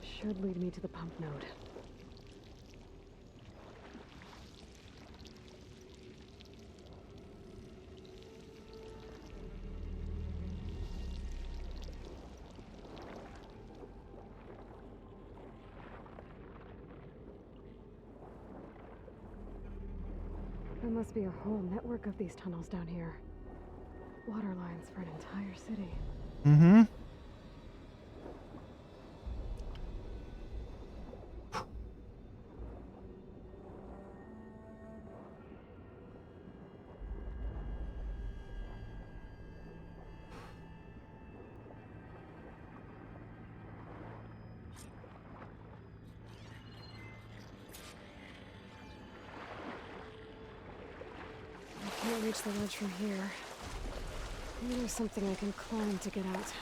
Should lead me to the pump node. There must be a whole network of these tunnels down here. Water lines for an entire city. Mm-hmm. I can't reach the ledge from here. Maybe there's something I can climb to get out.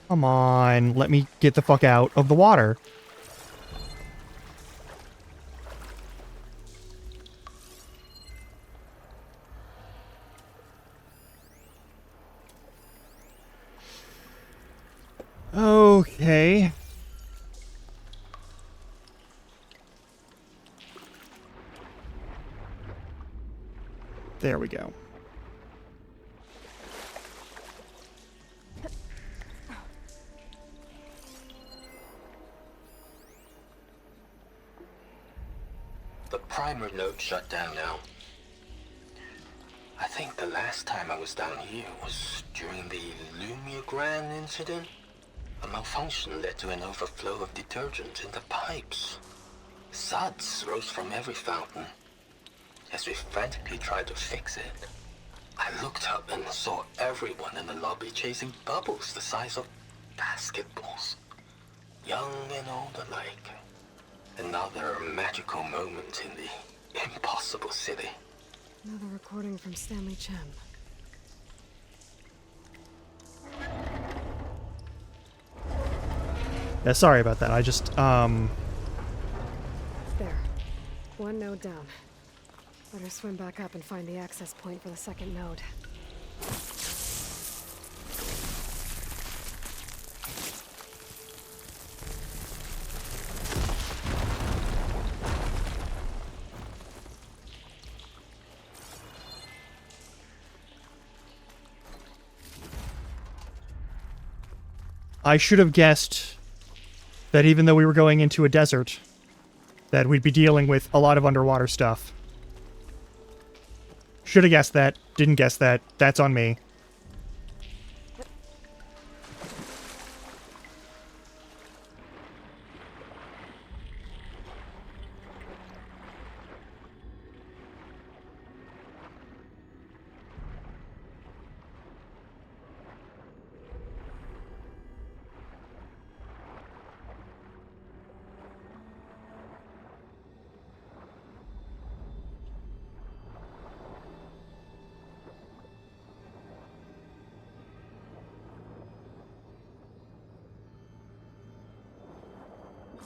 Come on, let me get the fuck out of the water. Okay. There we go. The primer node shut down now. I think the last time I was down here was during the Lumiogran incident. A malfunction led to an overflow of detergent in the pipes. Suds rose from every fountain. As we frantically tried to fix it, I looked up and saw everyone in the lobby chasing bubbles the size of basketballs. Young and old alike. Another magical moment in the impossible city. Another recording from Stanley Chen. Yeah, sorry about that. I just, There. One node down. Better swim back up and find the access point for the second node. I should have guessed that even though we were going into a desert, that we'd be dealing with a lot of underwater stuff. Should have guessed that. Didn't guess that. That's on me.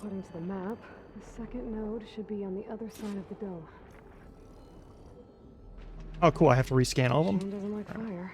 According to the map, the second node should be on the other side of the dome. Oh, cool. I have to rescan all of them? Shane doesn't like fire.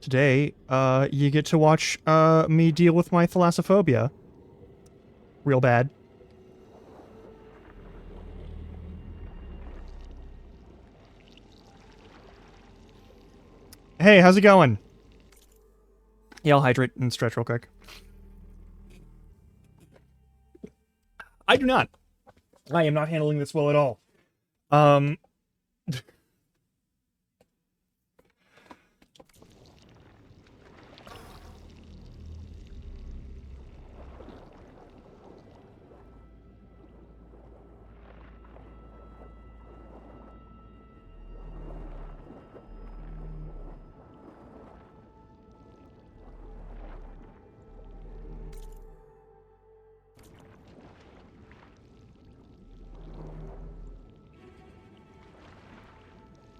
Today, you get to watch me deal with my thalassophobia. Real bad. Hey, how's it going? Yeah, I'll hydrate and stretch real quick. I do not. I am not handling this well at all.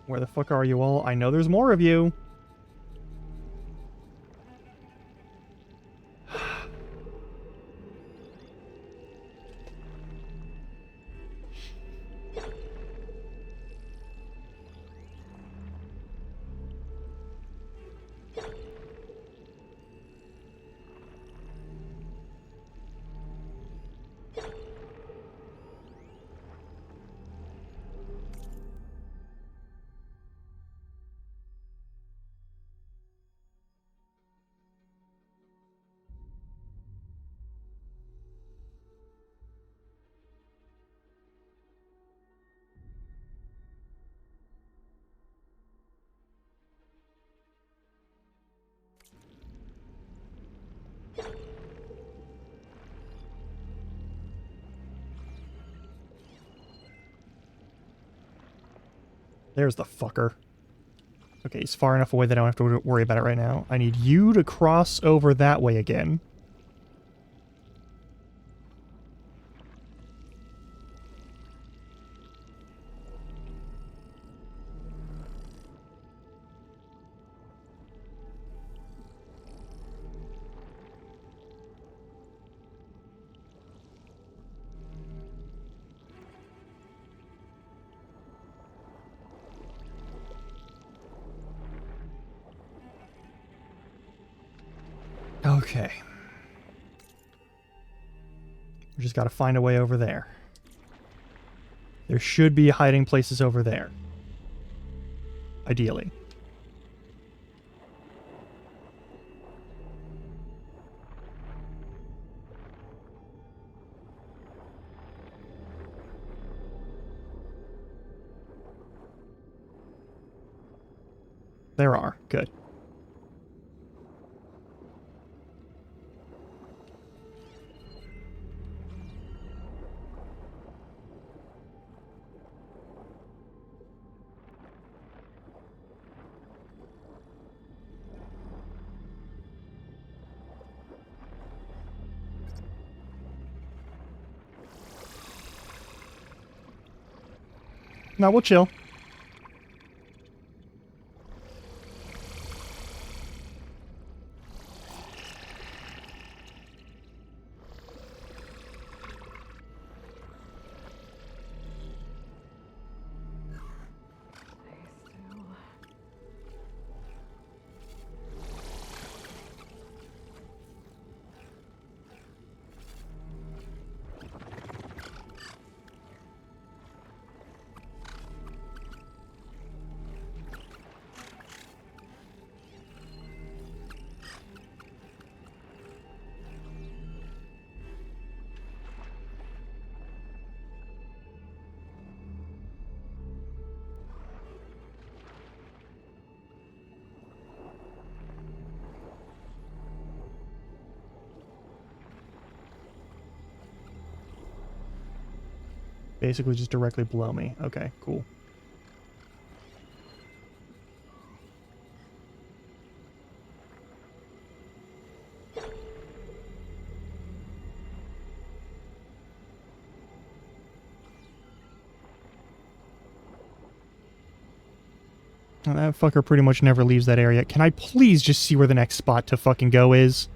Where the fuck are you all? I know there's more of you. There's the fucker. Okay, he's far enough away that I don't have to worry about it right now. I need you to cross over that way again. Okay. We just gotta find a way over there. There should be hiding places over there. Ideally. There are. Good. No, we'll chill. basically just directly below me. Okay, cool. Now, that fucker pretty much never leaves that area. Can I please just see where the next spot to fucking go is?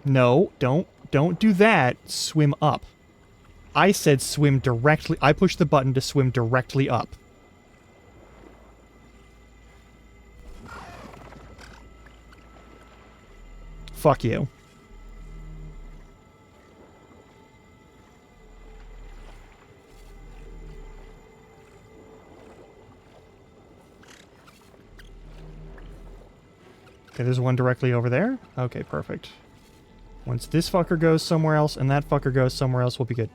No, don't do that. Swim up. I said swim directly. I pushed the button to swim directly up. Fuck you. Okay, there's one directly over there. Okay, perfect. Once this fucker goes somewhere else and that fucker goes somewhere else, we'll be good.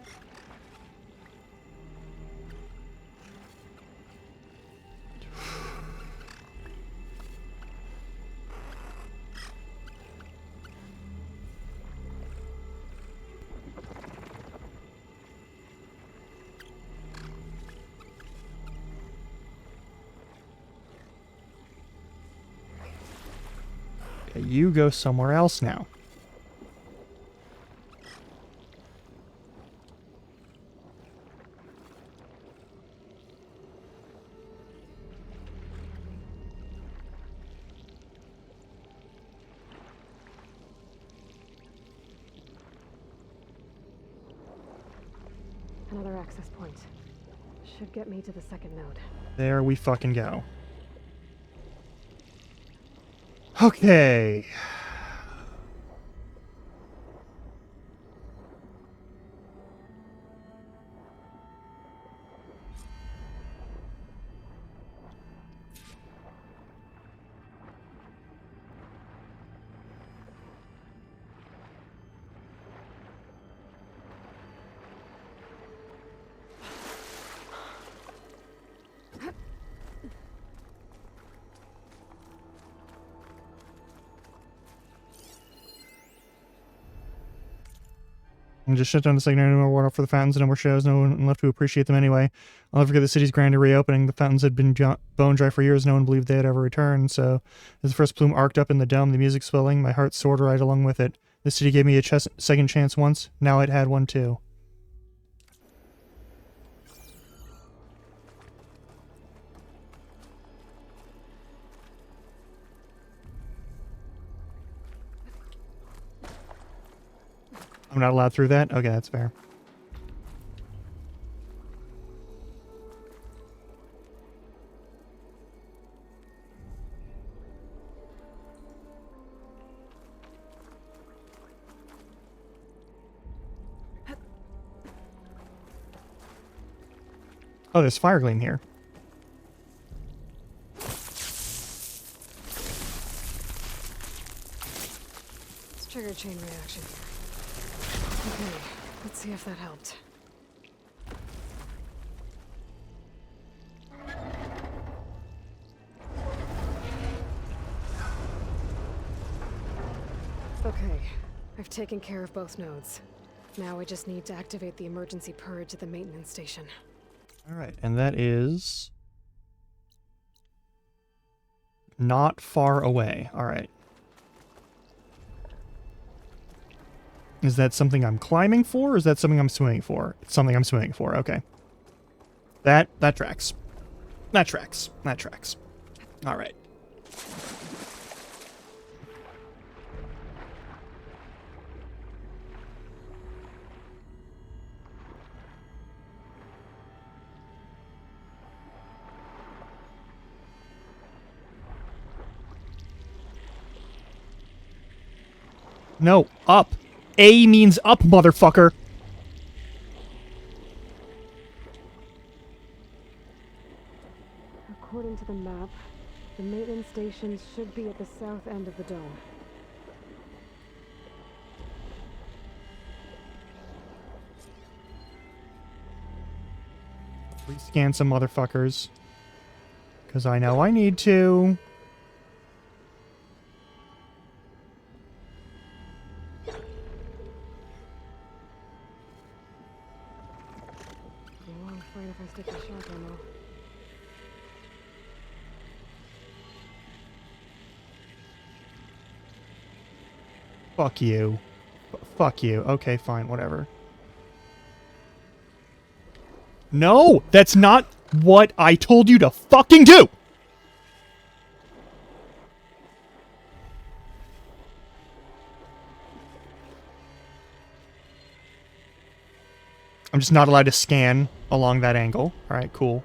Okay, you go somewhere else now. Another access point. Should get me to the second node. There we fucking go. Okay. And just shut down the secondary, no more water for the fountains, no more shows, no one left to appreciate them anyway. I'll never forget the city's grand reopening. The fountains had been bone dry for years, no one believed they'd ever return, so as the first plume arced up in the dome, the music swelling, my heart soared right along with it. The city gave me a second chance once, now it had one too. I'm not allowed through that? Okay, that's fair. Oh, there's fire gleam here. Let's trigger a chain reaction. Okay, let's see if that helped. Okay, I've taken care of both nodes. Now I just need to activate the emergency purge at the maintenance station. Alright, and that is not far away. Alright. Is that something I'm climbing for, or is that something I'm swimming for? It's something I'm swimming for, okay. That tracks. That tracks. That tracks. Alright. No, up. A means up, motherfucker. According to the map, the maintenance station should be at the south end of the dome. Please scan some motherfuckers. Because I know I need to. fine if I stick with shotgun though. Fuck you. Fuck you. Okay, fine, whatever. No! That's not what I told you to fucking do! I'm just not allowed to scan along that angle. Alright, cool.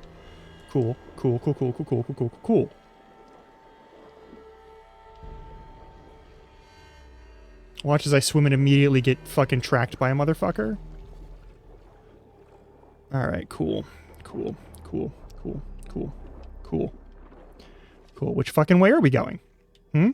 Cool. Cool, cool, cool, cool, cool, cool, cool, cool. Watch as I swim and immediately get fucking tracked by a motherfucker. Alright, cool. Cool. Cool. Cool. Cool. Cool. Cool. Which fucking way are we going? Hmm?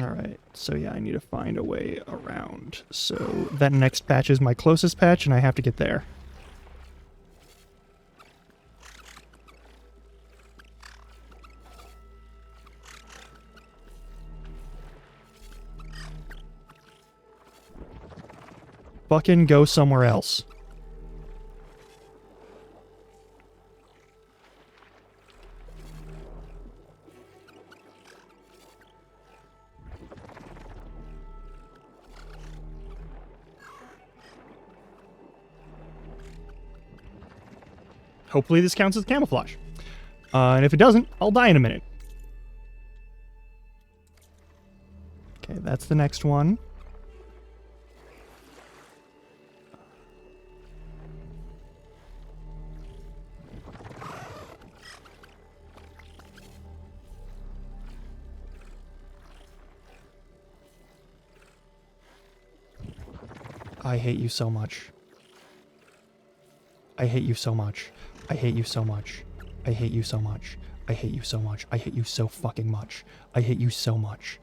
Alright, so yeah, I need to find a way around. So that next patch is my closest patch, and I have to get there. Fucking go somewhere else. Hopefully this counts as camouflage. And if it doesn't, I'll die in a minute. Okay, that's the next one. I hate you so much. I hate you so much. I hate you so much. I hate you so much. I hate you so much. I hate you so fucking much. I hate you so much.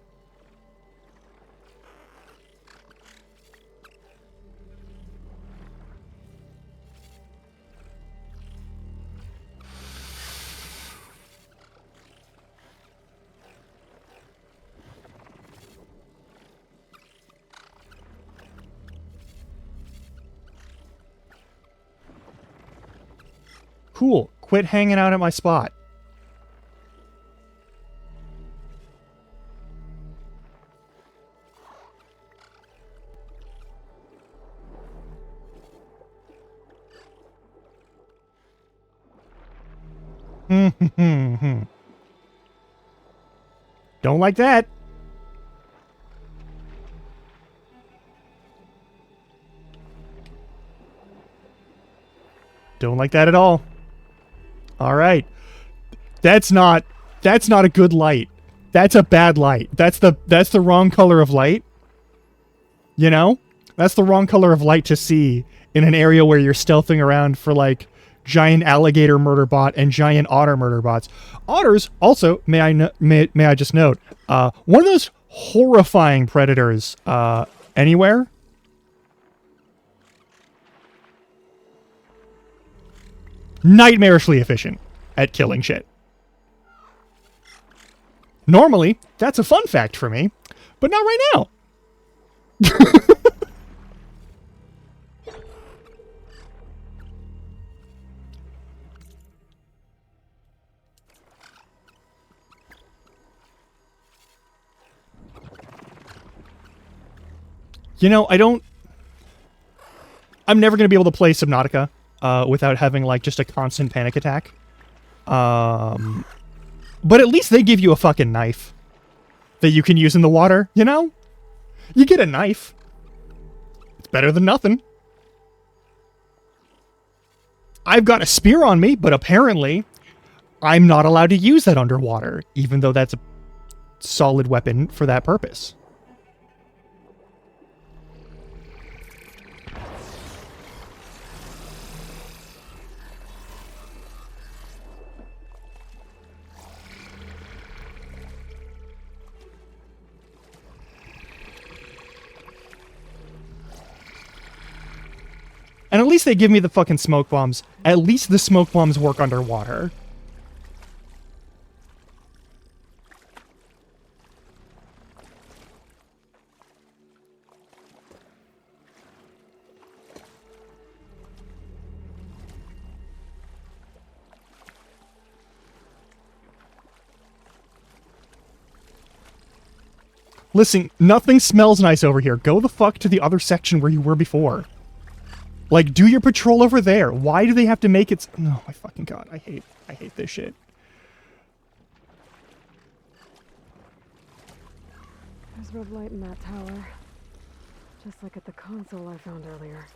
Cool. Quit hanging out at my spot. Don't like that. Don't like that at all. All right. That's not a good light. That's a bad light. That's the wrong color of light. You know? That's the wrong color of light to see in an area where you're stealthing around for like giant alligator murder bot and giant otter murder bots. Otters also, may I just note, one of those horrifying predators anywhere. Nightmarishly efficient at killing shit. Normally, that's a fun fact for me, but not right now. You know, I'm never going to be able to play Subnautica without having, like, just a constant panic attack. But at least they give you a fucking knife that you can use in the water, you know? You get a knife. It's better than nothing. I've got a spear on me, but apparently I'm not allowed to use that underwater, even though that's a solid weapon for that purpose. And at least they give me the fucking smoke bombs. At least the smoke bombs work underwater. Listen, nothing smells nice over here. Go the fuck to the other section where you were before. Like, do your patrol over there. Why do they have to make it... Oh my fucking god, I hate this shit. There's red light in that tower. Just like at the console I found earlier.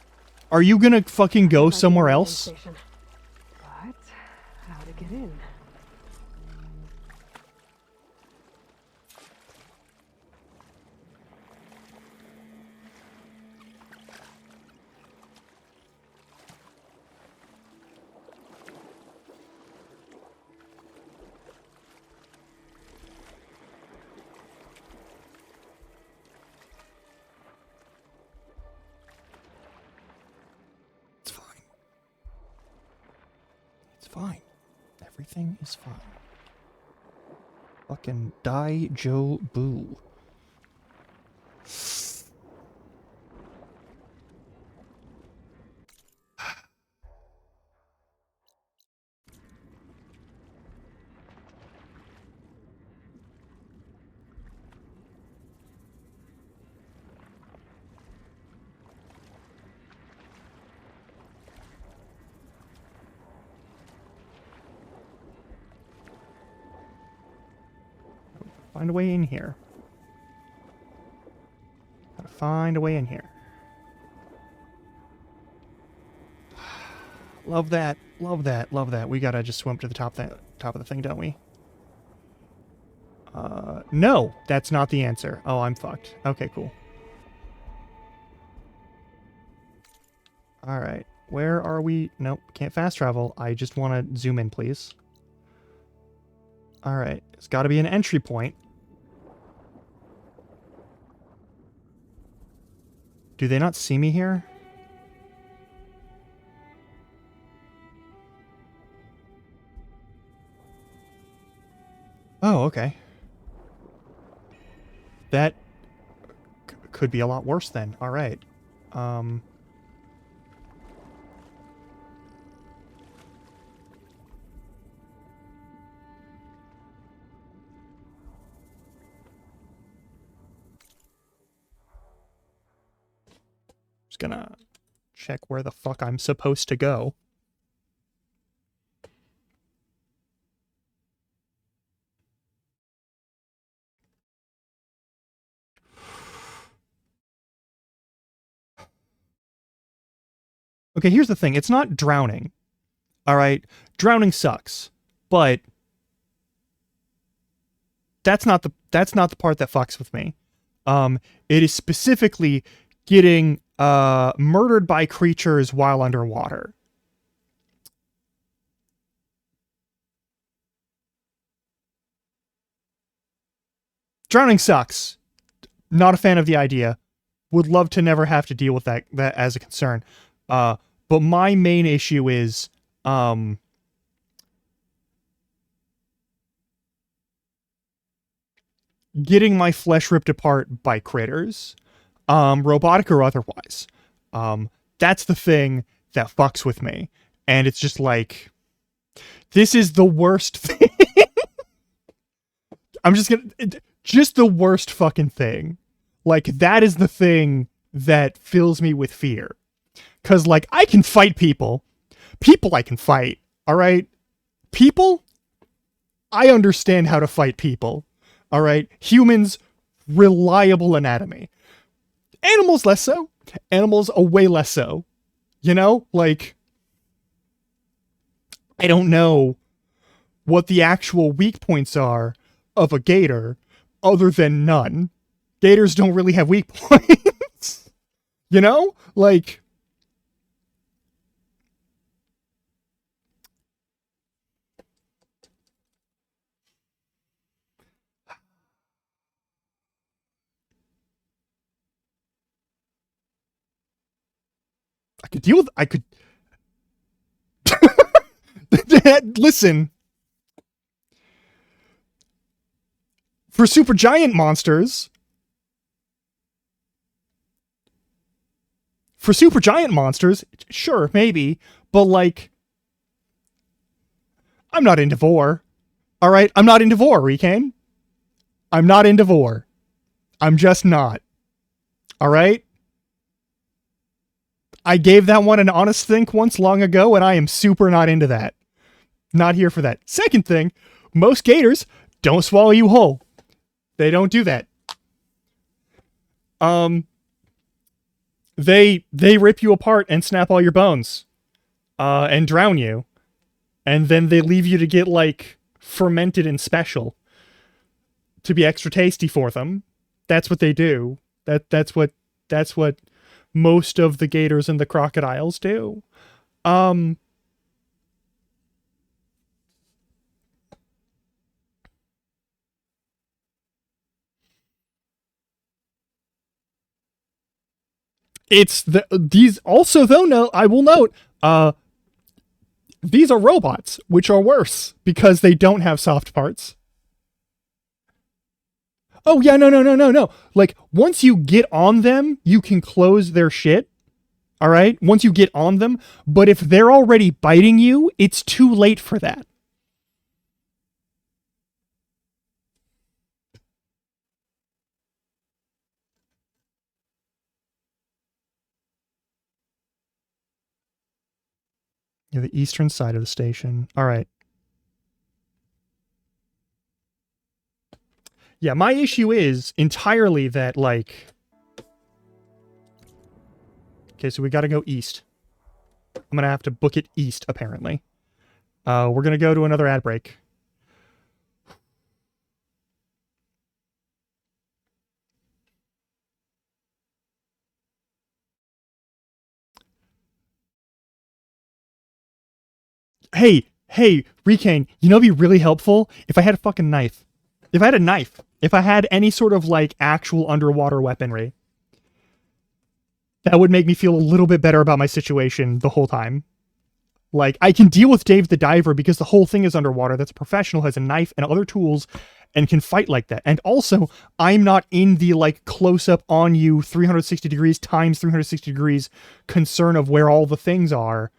Are you gonna fucking go somewhere else? But, how to get in? Fine. Everything is fine. Fucking die, Joe Boo. Find a way in here. Gotta find a way in here. Love that. Love that. Love that. We gotta just swim to the top of the thing, don't we? No, that's not the answer. Oh, I'm fucked. Okay, cool. Alright. Where are we? Nope, can't fast travel. I just want to zoom in, please. Alright. There's got to be an entry point. Do they not see me here? Oh, okay. That could be a lot worse then. Alright. Just gonna check where the fuck I'm supposed to go. Okay, here's the thing. It's not drowning. Alright? Drowning sucks. But that's not the part that fucks with me. It is specifically getting murdered by creatures while underwater. Drowning sucks. Not a fan of the idea. Would love to never have to deal with that as a concern. But my main issue is getting my flesh ripped apart by critters, robotic or otherwise. That's the thing that fucks with me. And it's just like, this is the worst thing. I'm just the worst fucking thing. Like, that is the thing that fills me with fear. Because, like, I can fight people. People I can fight, alright? People, I understand how to fight people. Alright? Humans, reliable anatomy. Animals, less so. Animals, a way less so. You know? Like, I don't know what the actual weak points are of a gator, other than none. Gators don't really have weak points. You know? Like, could deal with. I could. Listen. For supergiant monsters. For supergiant monsters, sure, maybe, but like, I'm not into vor. All right, I'm not into vor, Recane. I'm not into vor. I'm just not. All right. I gave that one an honest think once long ago, and I am super not into that. Not here for that. Second thing, most gators don't swallow you whole. They don't do that. They rip you apart and snap all your bones, and drown you, and then they leave you to get like fermented and special to be extra tasty for them. That's what they do. That's what most of the gators and the crocodiles do. It's these also though. No, I will note. These are robots, which are worse because they don't have soft parts. Oh yeah, no. Like once you get on them, you can close their shit. All right, once you get on them. But if they're already biting you, it's too late for that. Yeah, the eastern side of the station. All right. Yeah, my issue is entirely that, like... Okay, so we gotta go east. I'm gonna have to book it east, apparently. We're gonna go to another ad break. Hey, Recane, you know it'd be really helpful if I had a fucking knife. If I had a knife. If I had any sort of, like, actual underwater weaponry. That would make me feel a little bit better about my situation the whole time. Like, I can deal with Dave the Diver because the whole thing is underwater. That's a professional, has a knife and other tools, and can fight like that. And also, I'm not in the, like, close-up on you 360 degrees times 360 degrees concern of where all the things are.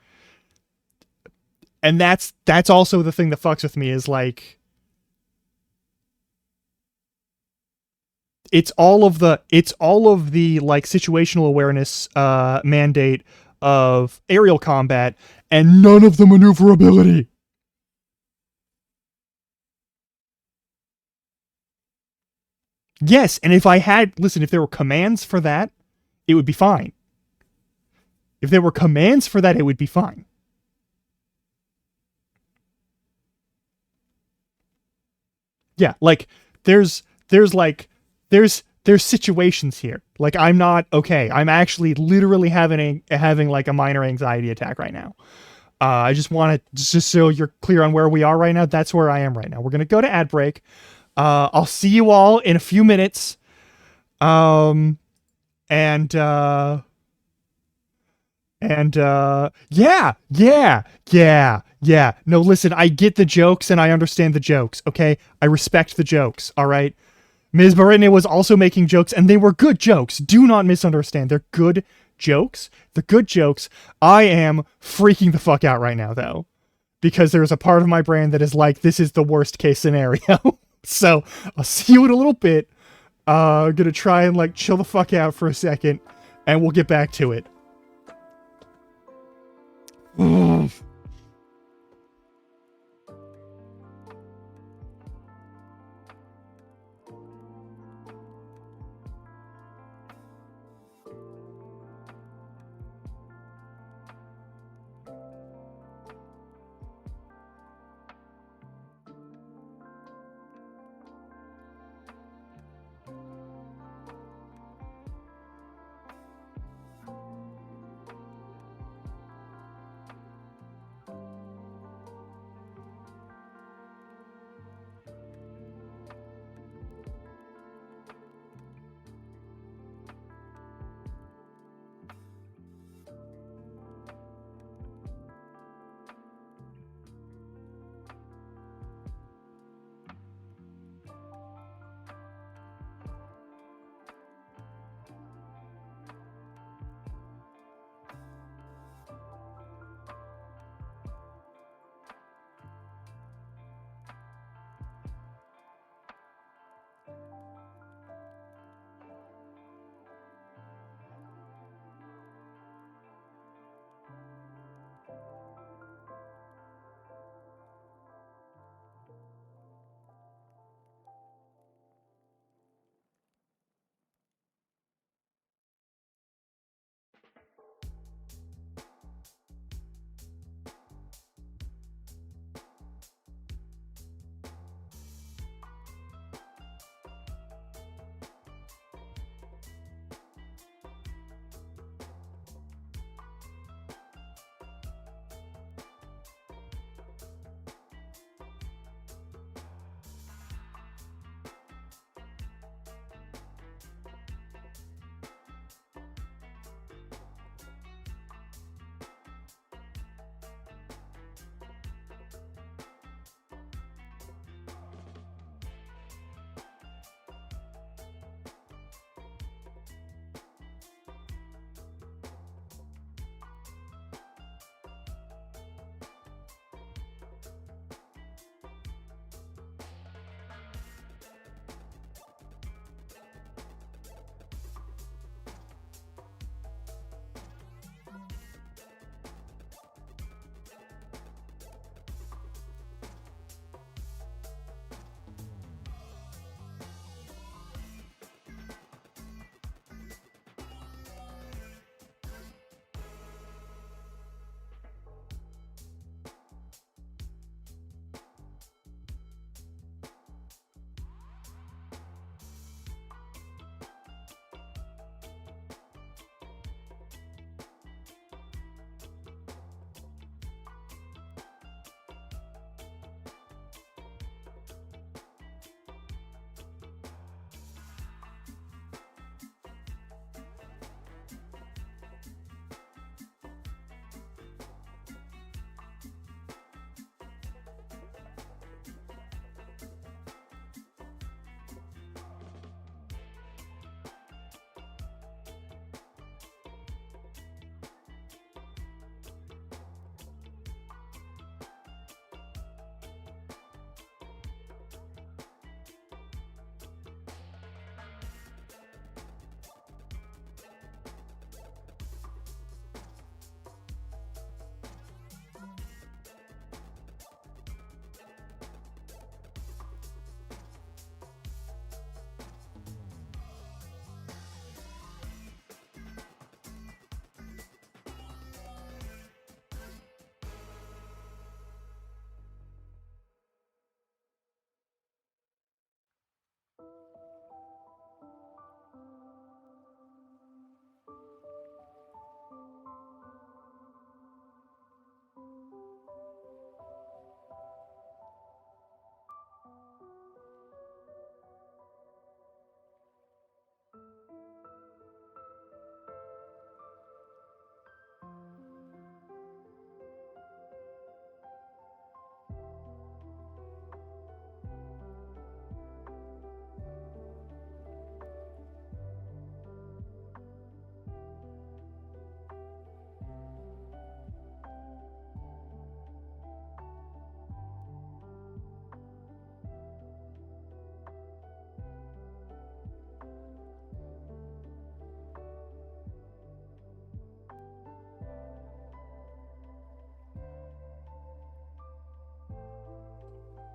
And that's also the thing that fucks with me is, like... It's all of the like situational awareness mandate of aerial combat and none of the maneuverability. Yes, and if there were commands for that, it would be fine. If there were commands for that, it would be fine. Yeah, like there's situations here. Like I'm not okay. I'm actually literally having like a minor anxiety attack right now. I just want to just so you're clear on where we are right now. That's where I am right now. We're gonna go to ad break. I'll see you all in a few minutes. Yeah. No, listen, I get the jokes and I understand the jokes. Okay, I respect the jokes. All right. Ms. Baritne was also making jokes, and they were good jokes. Do not misunderstand. They're good jokes. They're good jokes. I am freaking the fuck out right now, though, because there's a part of my brain that is like, this is the worst case scenario. So I'll see you in a little bit. I'm gonna try and like chill the fuck out for a second, and we'll get back to it.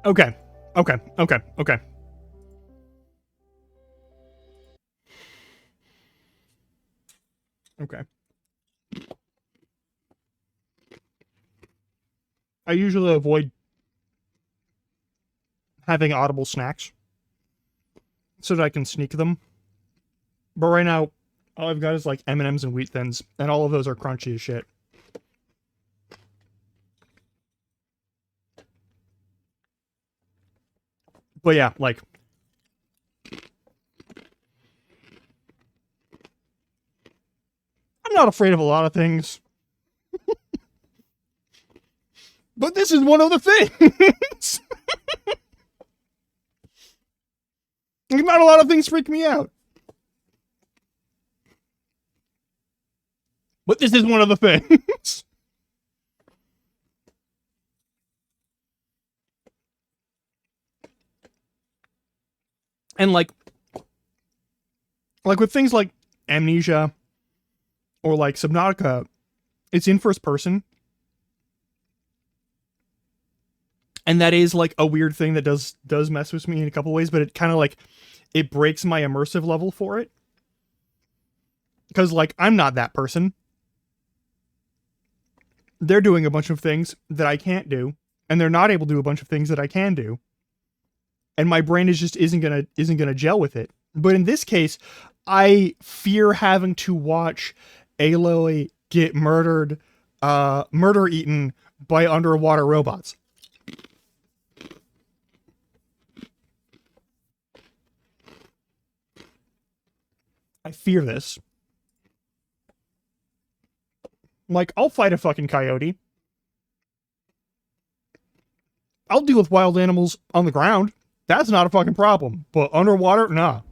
Okay. Okay. Okay. Okay. Okay. I usually avoid having audible snacks so that I can sneak them. But right now, all I've got is like M&Ms and Wheat Thins, and all of those are crunchy as shit. But yeah, like, I'm not afraid of a lot of things. But this is one of the things. Not a lot of things freak me out. But this is one of the things. And like with things like Amnesia or like Subnautica, it's in first person. And that is like a weird thing that does mess with me in a couple ways, but it kind of like, it breaks my immersive level for it. Because like, I'm not that person. They're doing a bunch of things that I can't do, and they're not able to do a bunch of things that I can do. And my brain is just isn't gonna gel with it. But in this case, I fear having to watch Aloy get murder eaten by underwater robots. I fear this. Like, I'll fight a fucking coyote. I'll deal with wild animals on the ground. That's not a fucking problem. But underwater, nah.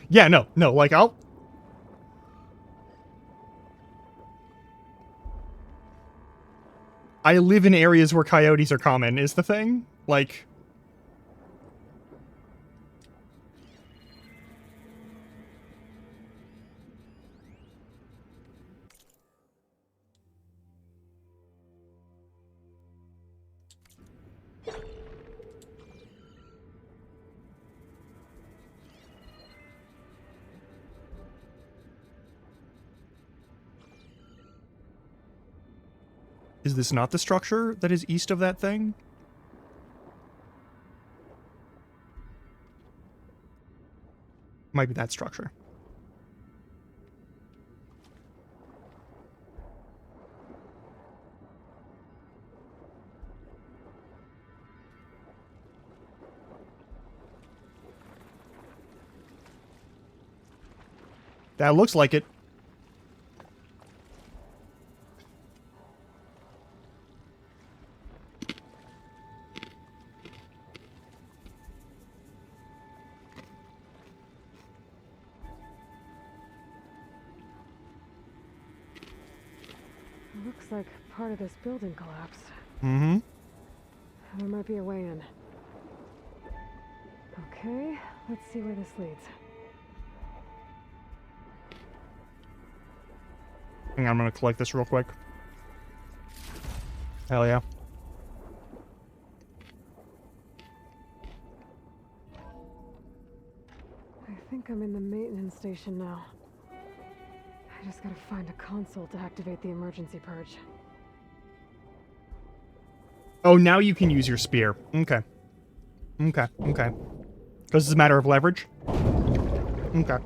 Yeah, no, like I live in areas where coyotes are common, is the thing. Like, is this not the structure that is east of that thing? Might be that structure. That looks like it. Looks like part of this building collapsed. Mm-hmm. There might be a way in. Okay, let's see where this leads. Hang on, I'm gonna collect this real quick. Hell yeah. I think I'm in the maintenance station now. I just gotta find a console to activate the emergency purge. Oh, now you can use your spear. Okay. Okay. Because it's a matter of leverage? Okay.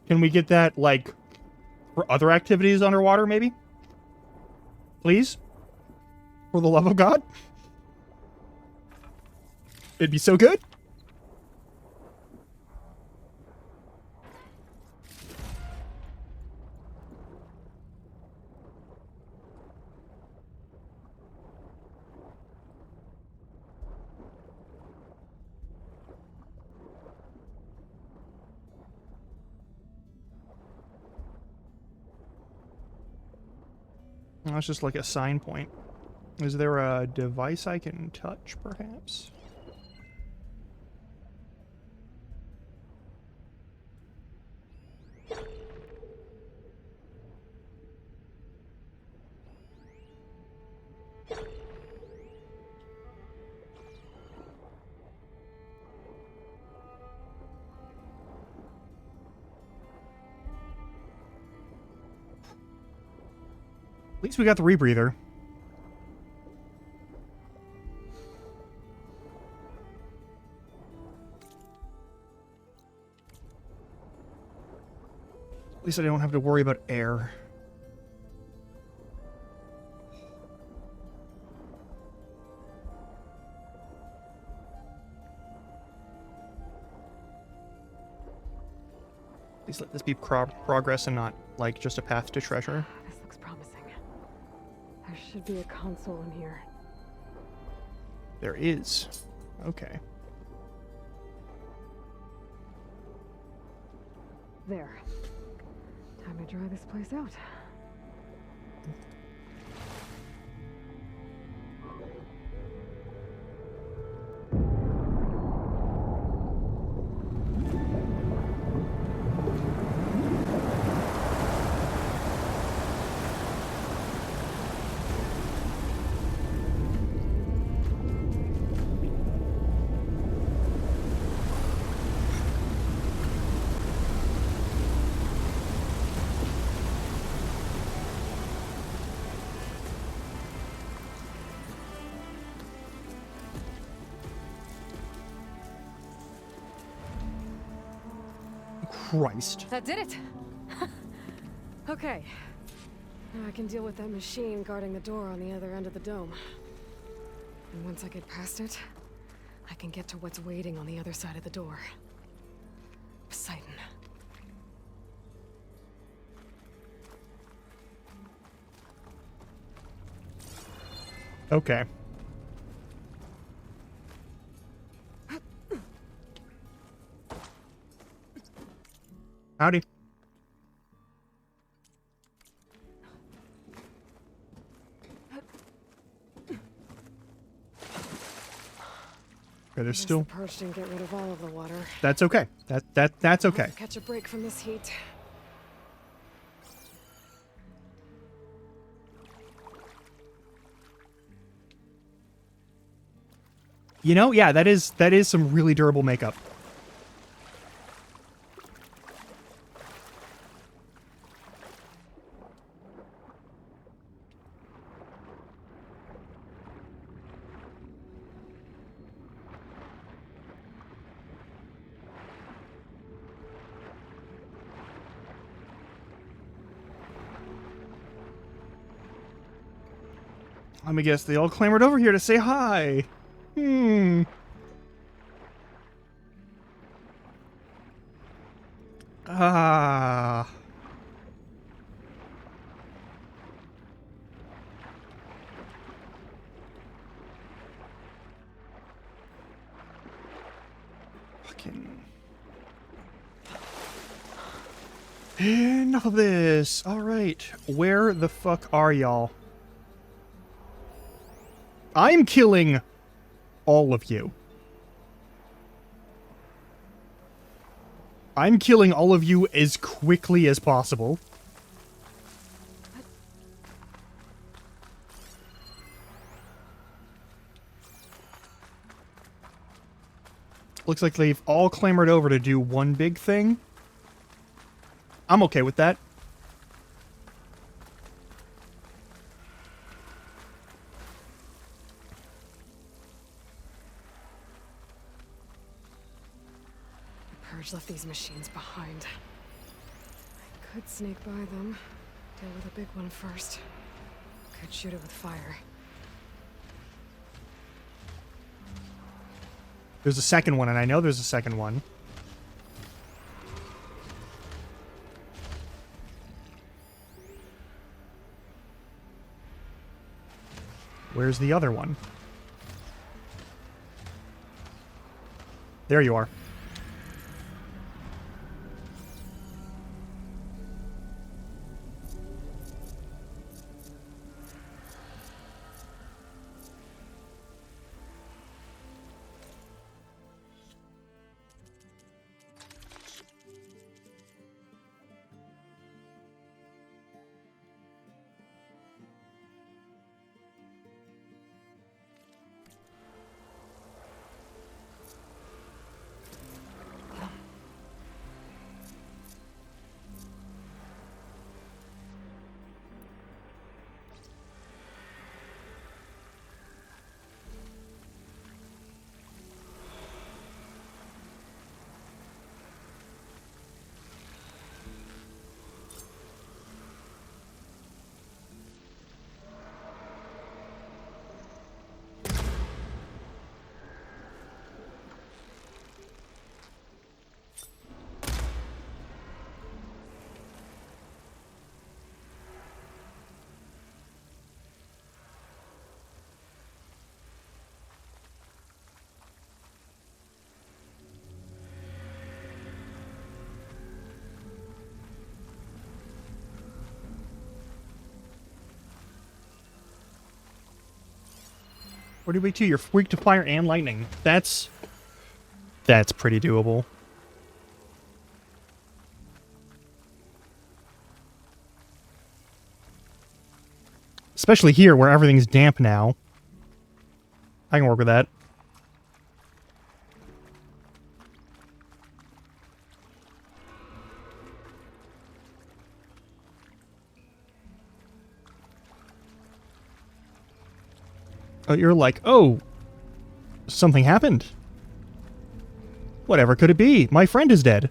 Can we get that, like, for other activities underwater, maybe? Please? For the love of God? It'd be so good. That's just like a sign point. Is there a device I can touch, perhaps? At least we got the rebreather. At least I don't have to worry about air. Please let this be progress and not, like, just a path to treasure. This looks promising. There should be a console in here. There is. Okay. There. Time to dry this place out. Christ. That did it! Okay. Now I can deal with that machine guarding the door on the other end of the dome. And once I get past it, I can get to what's waiting on the other side of the door. Poseidon. Okay. Howdy. Okay, there's still. The purge didn't get rid of all of the water. That's okay. That's okay. I'll catch a break from this heat. You know, yeah, that is some really durable makeup. Let me guess, they all clamored over here to say hi. Ah. Fucking. Enough of this. All right. Where the fuck are y'all? I'm killing all of you. I'm killing all of you as quickly as possible. Looks like they've all clamored over to do one big thing. I'm okay with that. Left these machines behind. I could sneak by them, deal with a big one first. Could shoot it with fire. There's a second one, and I know there's a second one. Where's the other one? There you are. 42, you're weak to fire and lightning. That's pretty doable. Especially here where everything's damp now. I can work with that. Oh, you're like, oh, something happened. Whatever could it be? My friend is dead.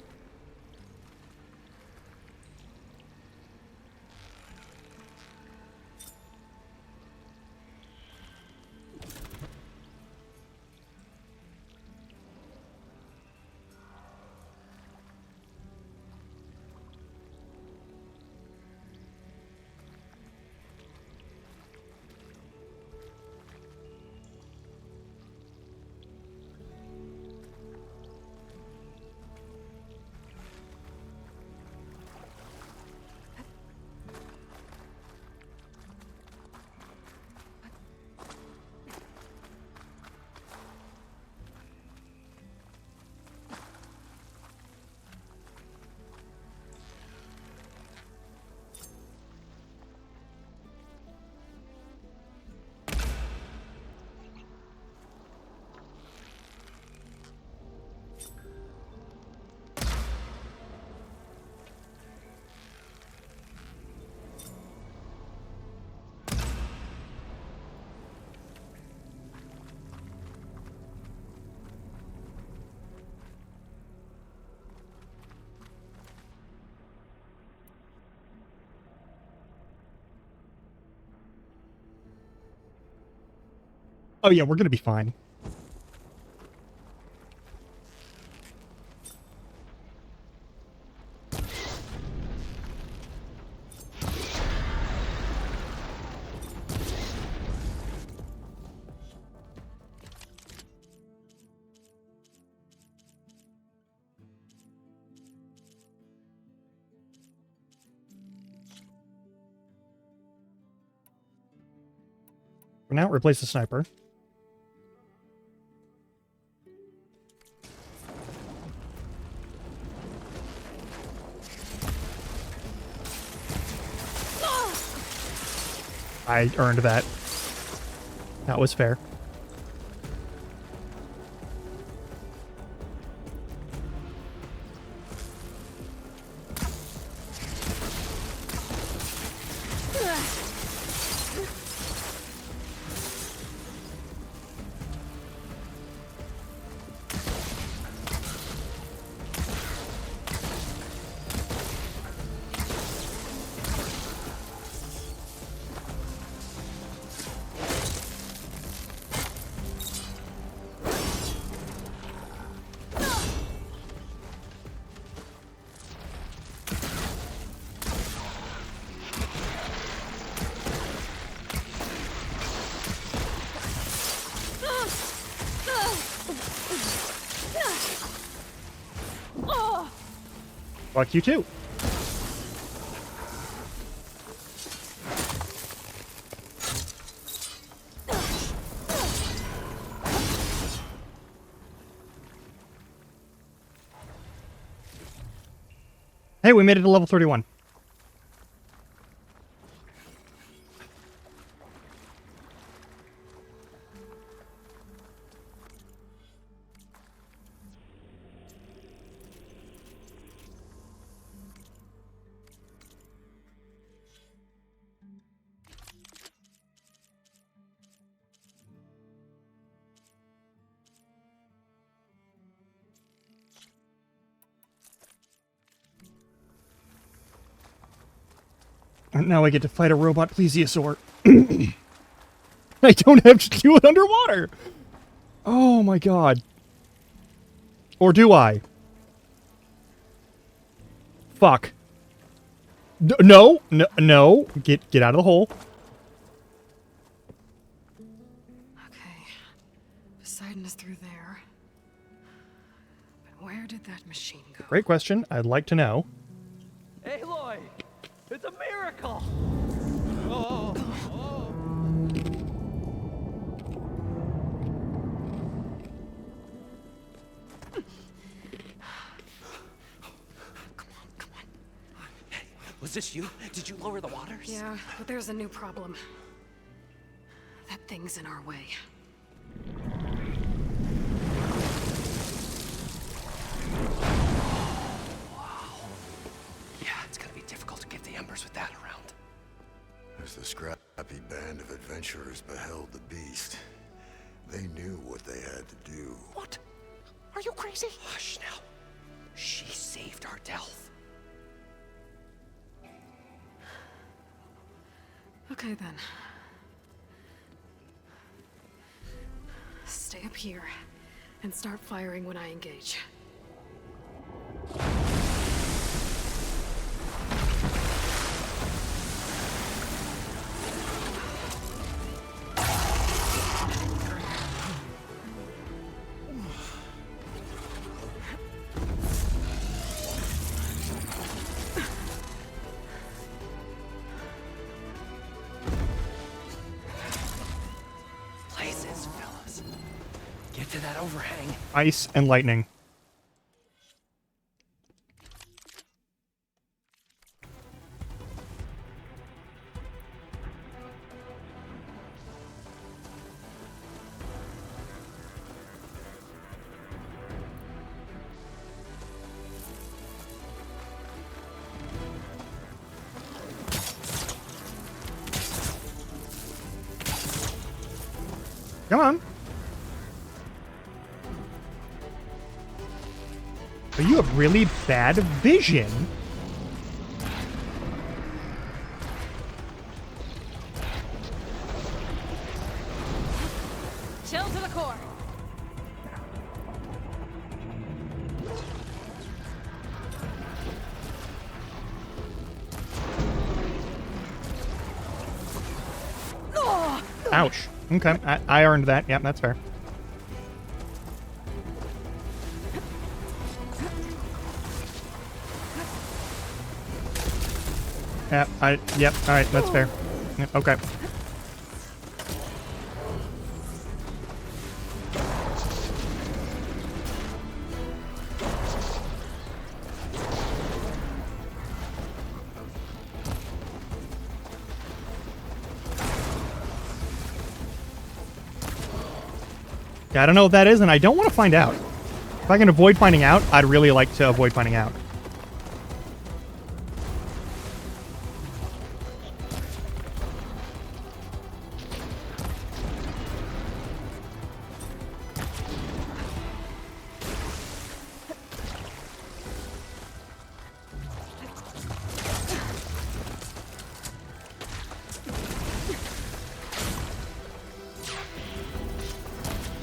Oh yeah, we're gonna be fine. For now, replace the sniper. I earned that. That was fair. Fuck you too. Hey, we made it to level 31. And now I get to fight a robot plesiosaur. I don't have to do it underwater. Oh my god. Or do I? Fuck. No, no, no. Get out of the hole. Okay. Poseidon is through there. But where did that machine go? Great question. I'd like to know. Aloy! It's a miracle! Oh, oh, Was this you? Did you lower the waters? Yeah, but there's a new problem. That thing's in our way. Yeah, it's gonna be difficult to get the embers with that around. As the scrappy band of adventurers beheld the beast, they knew what they had to do. What? Are you crazy? Hush now. She saved our Delph. Okay then. Stay up here and start firing when I engage. Places, fellas. Get to that overhang. Ice and lightning. Come on. But you have really bad vision. Chill to the core. Ouch. Okay, I earned that. Yep, that's fair. Yep, alright, that's fair. Yep, okay. Yeah, I don't know what that is, and I don't want to find out. If I can avoid finding out, I'd really like to avoid finding out.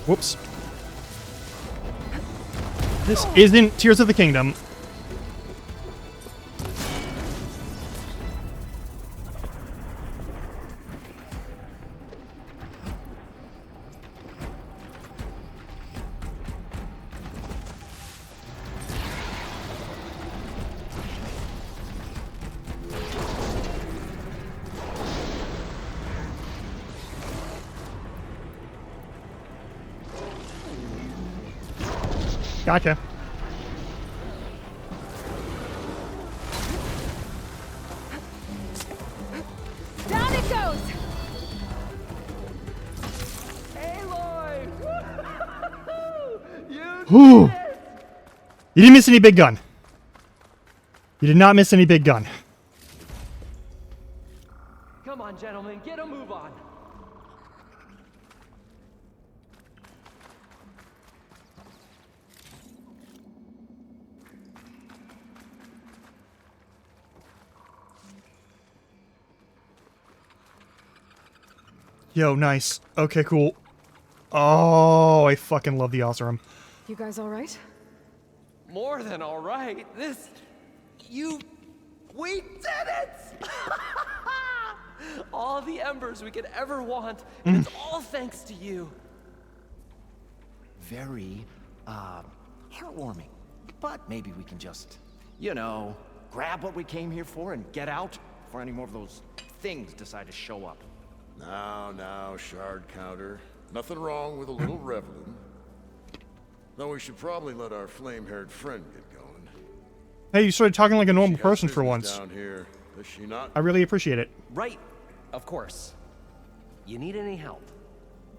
Whoops. This isn't Tears of the Kingdom. Gotcha. Down it goes! Aloy! Whew. You didn't miss any big gun. You did not miss any big gun. Come on, gentlemen, get a move on. Yo, nice. Okay, cool. Oh, I fucking love the Oseram. You guys all right? More than all right. We did it! All the embers we could ever want, and it's all thanks to you. Very, heartwarming. But maybe we can just, you know, grab what we came here for and get out before any more of those things decide to show up. Now, shard counter. Nothing wrong with a little reveling. Though we should probably let our flame-haired friend get going. Hey, you started talking like a normal She has person for business once. down here, Does she not? I really appreciate it. Right, of course. You need any help?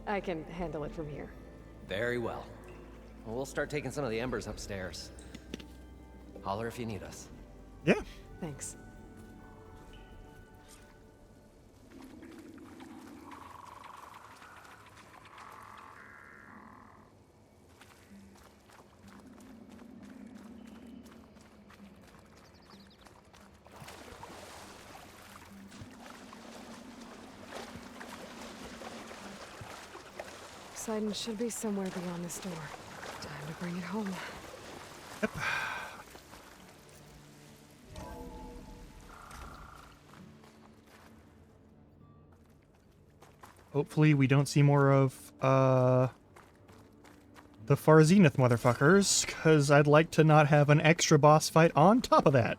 I can handle it from here. Very well. We'll start taking some of the embers upstairs. Holler if you need us. Yeah. Thanks. Poseidon should be somewhere beyond this door. Time to bring it home. Yep. Hopefully we don't see more of, the Far Zenith motherfuckers, because I'd like to not have an extra boss fight on top of that.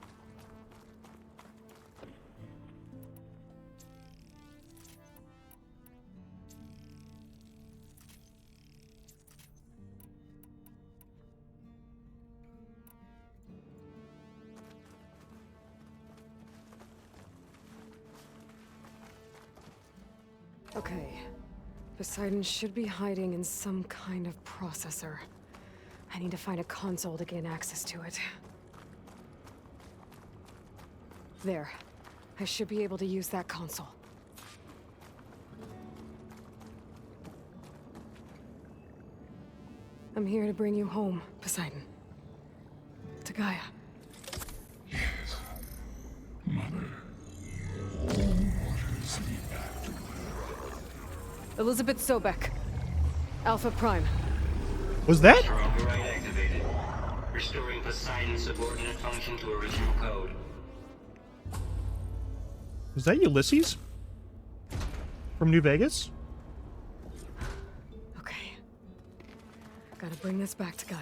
Okay. Poseidon should be hiding in some kind of processor. I need to find a console to gain access to it. There. I should be able to use that console. I'm here to bring you home, Poseidon. To Gaia. Elizabeth Sobek. Alpha Prime. Was that? Override activated. Restoring Poseidon's subordinate function to original code. Was that Ulysses? From New Vegas? Okay. Gotta bring this back to Gaia.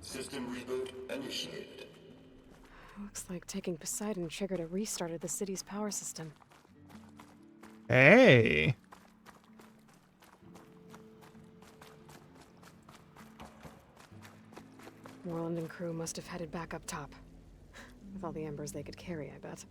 System reboot initiated. Looks like taking Poseidon triggered a restart of the city's power system. Hey. Moreland and crew must have headed back up top. With all the embers they could carry, I bet.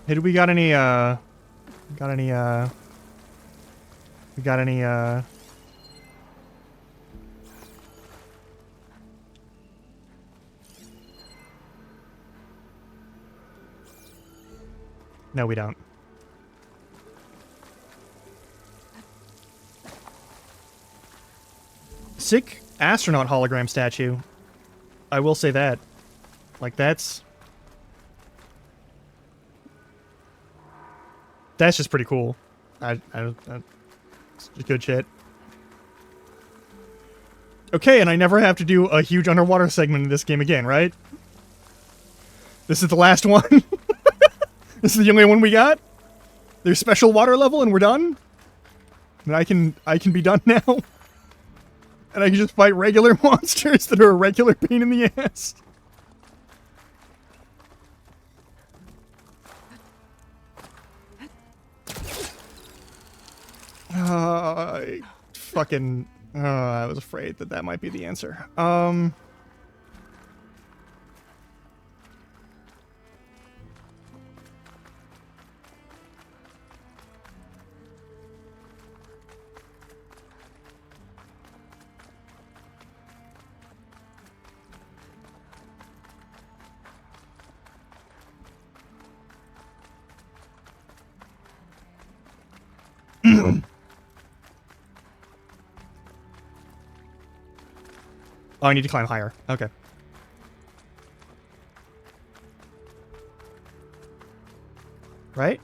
Hey, do we got any, No, we don't. Sick astronaut hologram statue. I will say that. Like, that's just pretty cool. That's good shit. Okay, and I never have to do a huge underwater segment in this game again, right? This is the last one? This is the only one we got? There's special water level and we're done? And I can be done now? And I can just fight regular monsters that are a regular pain in the ass? fucking... I was afraid that that might be the answer. Oh, I need to climb higher. Okay. Right?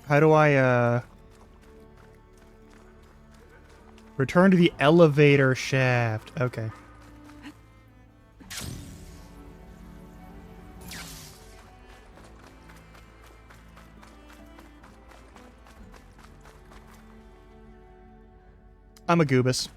How do I, return to the elevator shaft? Okay. I'm a goobus.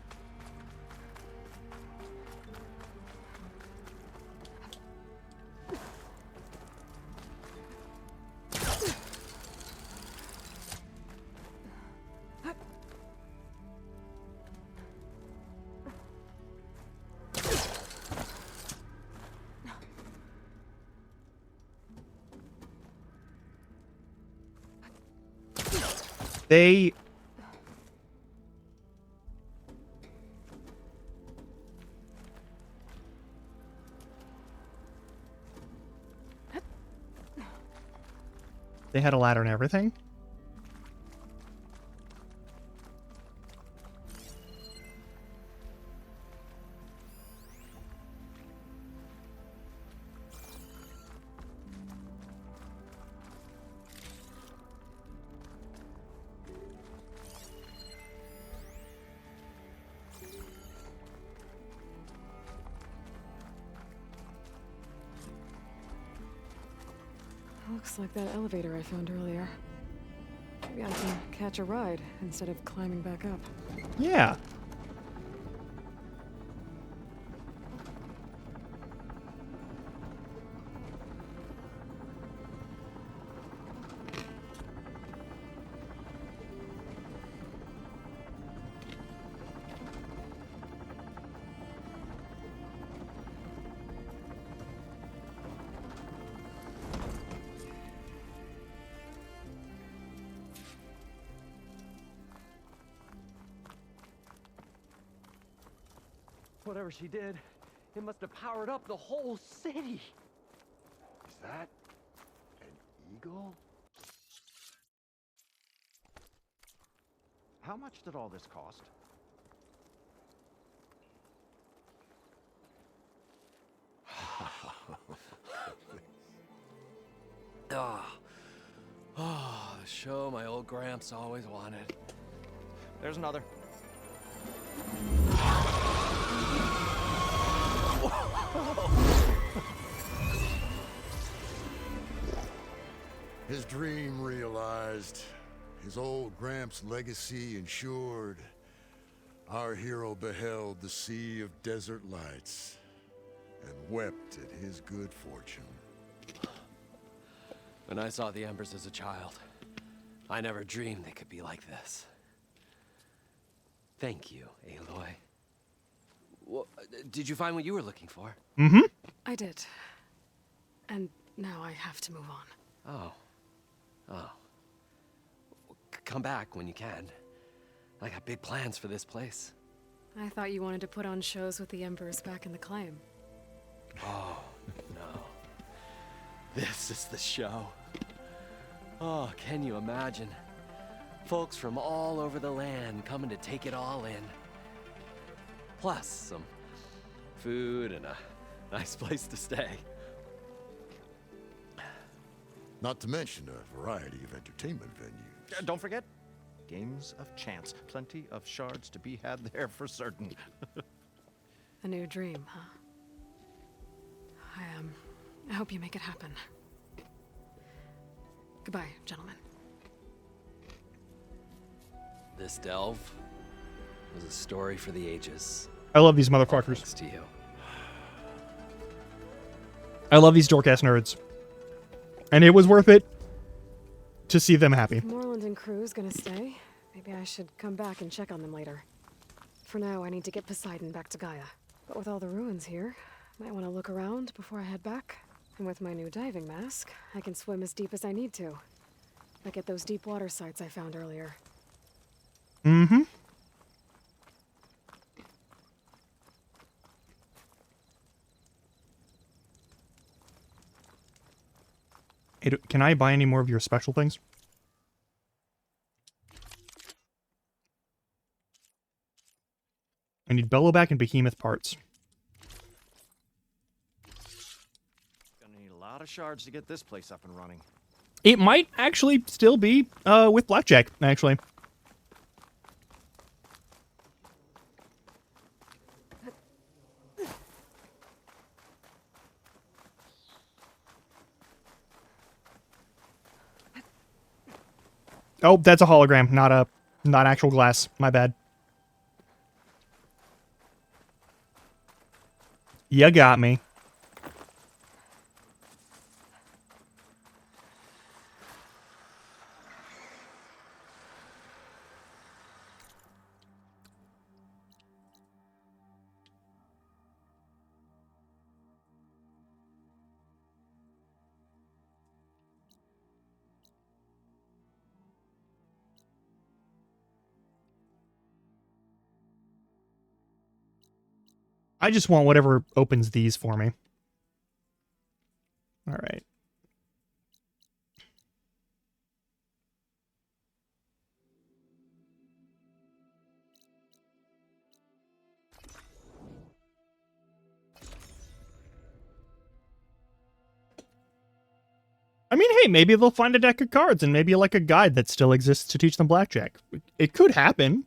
They... They had a ladder and everything? Looks like that elevator I found earlier. Maybe I can catch a ride instead of climbing back up. Yeah. Whatever she did, it must have powered up the whole city. Is that an eagle? How much did all this cost? Oh, the show my old Gramps always wanted. There's another. His dream realized, his old Gramps' legacy ensured. Our hero beheld the sea of desert lights and wept at his good fortune. When I saw the embers as a child, I never dreamed they could be like this. Thank you, Aloy. Well, did you find what you were looking for? Mm-hmm. I did. And now I have to move on. Oh. Oh. Come back when you can. I got big plans for this place. I thought you wanted to put on shows with the Embers back in the claim. Oh, no. This is the show. Oh, can you imagine? Folks from all over the land coming to take it all in. Plus some food and a nice place to stay. Not to mention a variety of entertainment venues. Don't forget, games of chance. Plenty of shards to be had there for certain. A new dream, huh? I hope you make it happen. Goodbye, gentlemen. This delve was a story for the ages. I love these motherfuckers. Thanks to you. I love these dork-ass nerds. And it was worth it to see them happy. Moreland and crew's gonna stay. Maybe I should come back and check on them later. For now, I need to get Poseidon back to Gaia. But with all the ruins here, might want to look around before I head back. And with my new diving mask, I can swim as deep as I need to. Like at those deep water sites I found earlier. Mm-hmm. Can I buy any more of your special things? I need Bellowback and Behemoth parts. Gonna need a lot of shards to get this place up and running. It might actually still be with Blackjack, actually. Oh, that's a hologram, not actual glass. My bad. You got me. I just want whatever opens these for me. All right. I mean, hey, maybe they'll find a deck of cards and maybe like a guide that still exists to teach them blackjack. It could happen.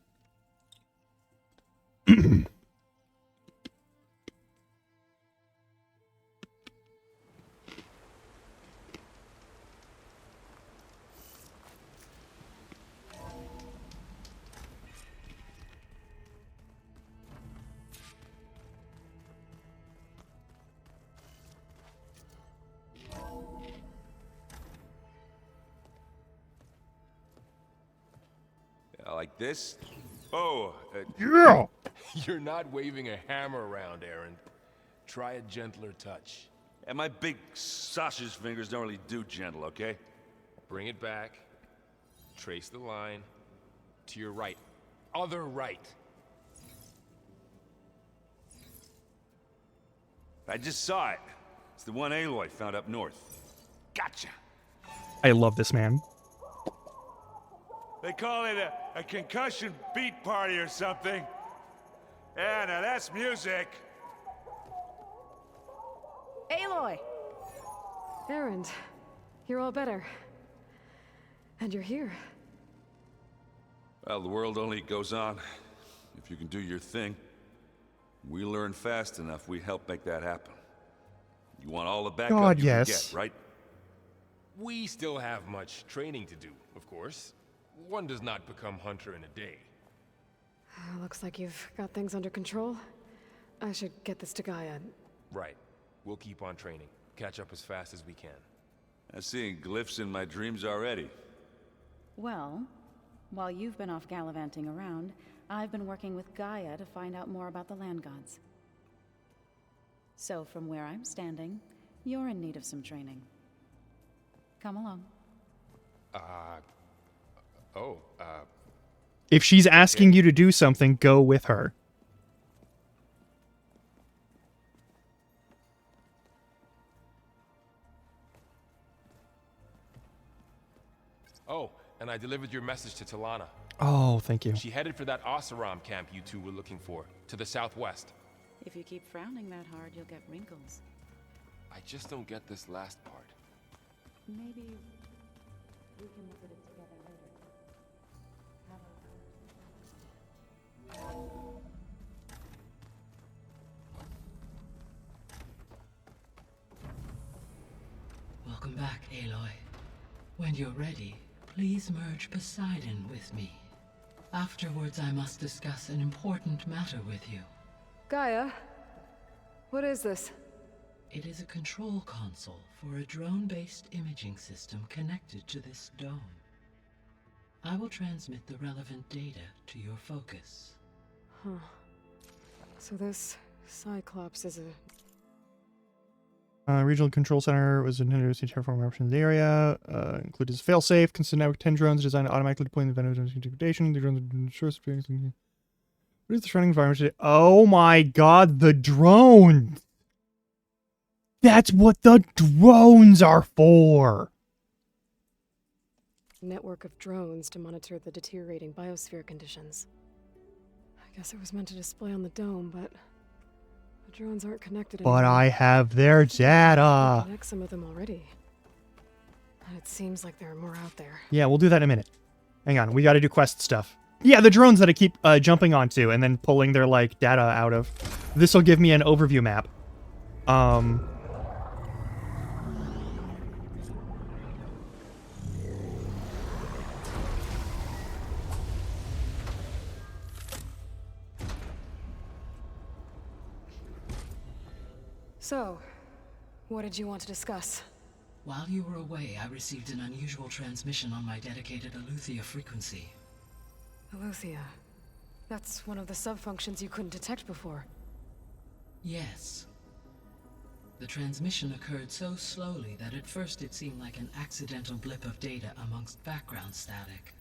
Like this? Oh. Yeah! You're not waving a hammer around, Aaron. Try a gentler touch. And my big sausage fingers don't really do gentle, okay? Bring it back. Trace the line. To your right. Other right. I just saw it. It's the one Aloy found up north. Gotcha. I love this man. They call it a concussion beat party or something. Yeah, now that's music. Aloy! Aaron, you're all better. And you're here. Well, the world only goes on if you can do your thing. We learn fast enough, we help make that happen. You want all the backup God, you yes. can get, right? We still have much training to do, of course. One does not become hunter in a day. Looks like you've got things under control. I should get this to Gaia. Right. We'll keep on training. Catch up as fast as we can. I'm seeing glyphs in my dreams already. Well, while you've been off gallivanting around, I've been working with Gaia to find out more about the land gods. So from where I'm standing, you're in need of some training. Come along. If she's asking you to do something, go with her. Oh, and I delivered your message to Talana. Oh, thank you. She headed for that Oseram camp you two were looking for, to the southwest. If you keep frowning that hard, you'll get wrinkles. I just don't get this last part. Maybe we can look at it together later. Welcome back, Aloy. When you're ready, please merge Poseidon with me. Afterwards, I must discuss an important matter with you. Gaia? What is this? It is a control console for a drone-based imaging system connected to this dome. I will transmit the relevant data to your focus. Huh. So this Cyclops is a... Regional Control Center was intended to terraform options in the area. Included as failsafe, consistent network 10 drones designed to automatically deploy in the event of degradation. The drones ensure what is the surrounding environment today? Oh my god, the drones! That's what the drones are for! network of drones to monitor the deteriorating biosphere conditions. I guess it was meant to display on the dome, but the drones aren't connected anymore. But I have their data. Connect some of them already. And it seems like there are more out there. Yeah, we'll do that in a minute. Hang on, we gotta do quest stuff. Yeah, the drones that I keep jumping onto and then pulling their, like, data out of. This will give me an overview map. So, what did you want to discuss? While you were away, I received an unusual transmission on my dedicated Aletheia frequency. Aletheia. That's one of the sub-functions you couldn't detect before. Yes. The transmission occurred so slowly that at first it seemed like an accidental blip of data amongst background static.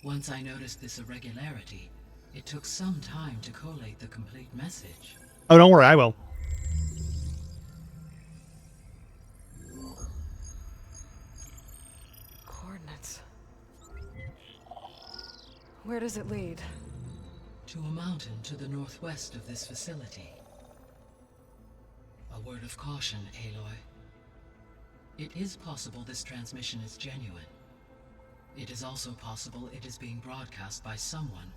Once I noticed this irregularity, it took some time to collate the complete message. Oh, don't worry, I will. Coordinates. Where does it lead? To a mountain to the northwest of this facility. A word of caution, Aloy. It is possible this transmission is genuine. It is also possible it is being broadcast by someone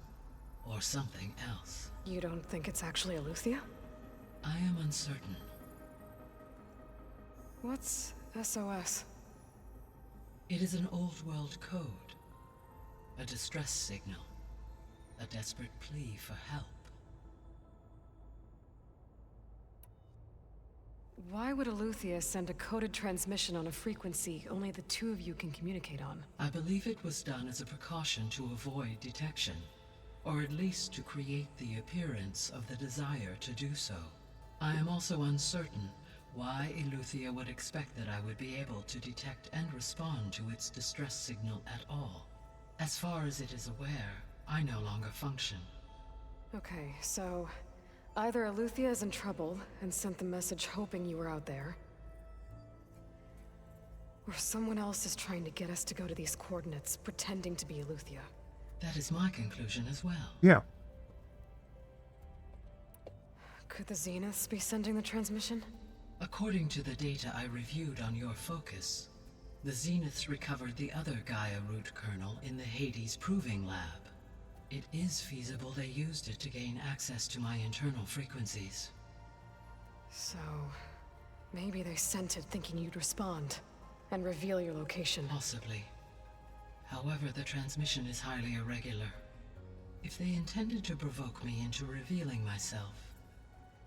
or something else. You don't think it's actually Aletheia? I am uncertain. What's SOS? It is an old world code. A distress signal. A desperate plea for help. Why would Aletheia send a coded transmission on a frequency only the two of you can communicate on? I believe it was done as a precaution to avoid detection, or at least to create the appearance of the desire to do so. I am also uncertain why Aletheia would expect that I would be able to detect and respond to its distress signal at all. As far as it is aware, I no longer function. Okay, so either Aletheia is in trouble and sent the message hoping you were out there, or someone else is trying to get us to go to these coordinates, pretending to be Aletheia. That is my conclusion as well. Yeah. Could the Zeniths be sending the transmission? According to the data I reviewed on your focus, the Zeniths recovered the other Gaia root kernel in the Hades Proving Lab. It is feasible they used it to gain access to my internal frequencies. So, maybe they sent it thinking you'd respond and reveal your location. Possibly. However, the transmission is highly irregular. If they intended to provoke me into revealing myself,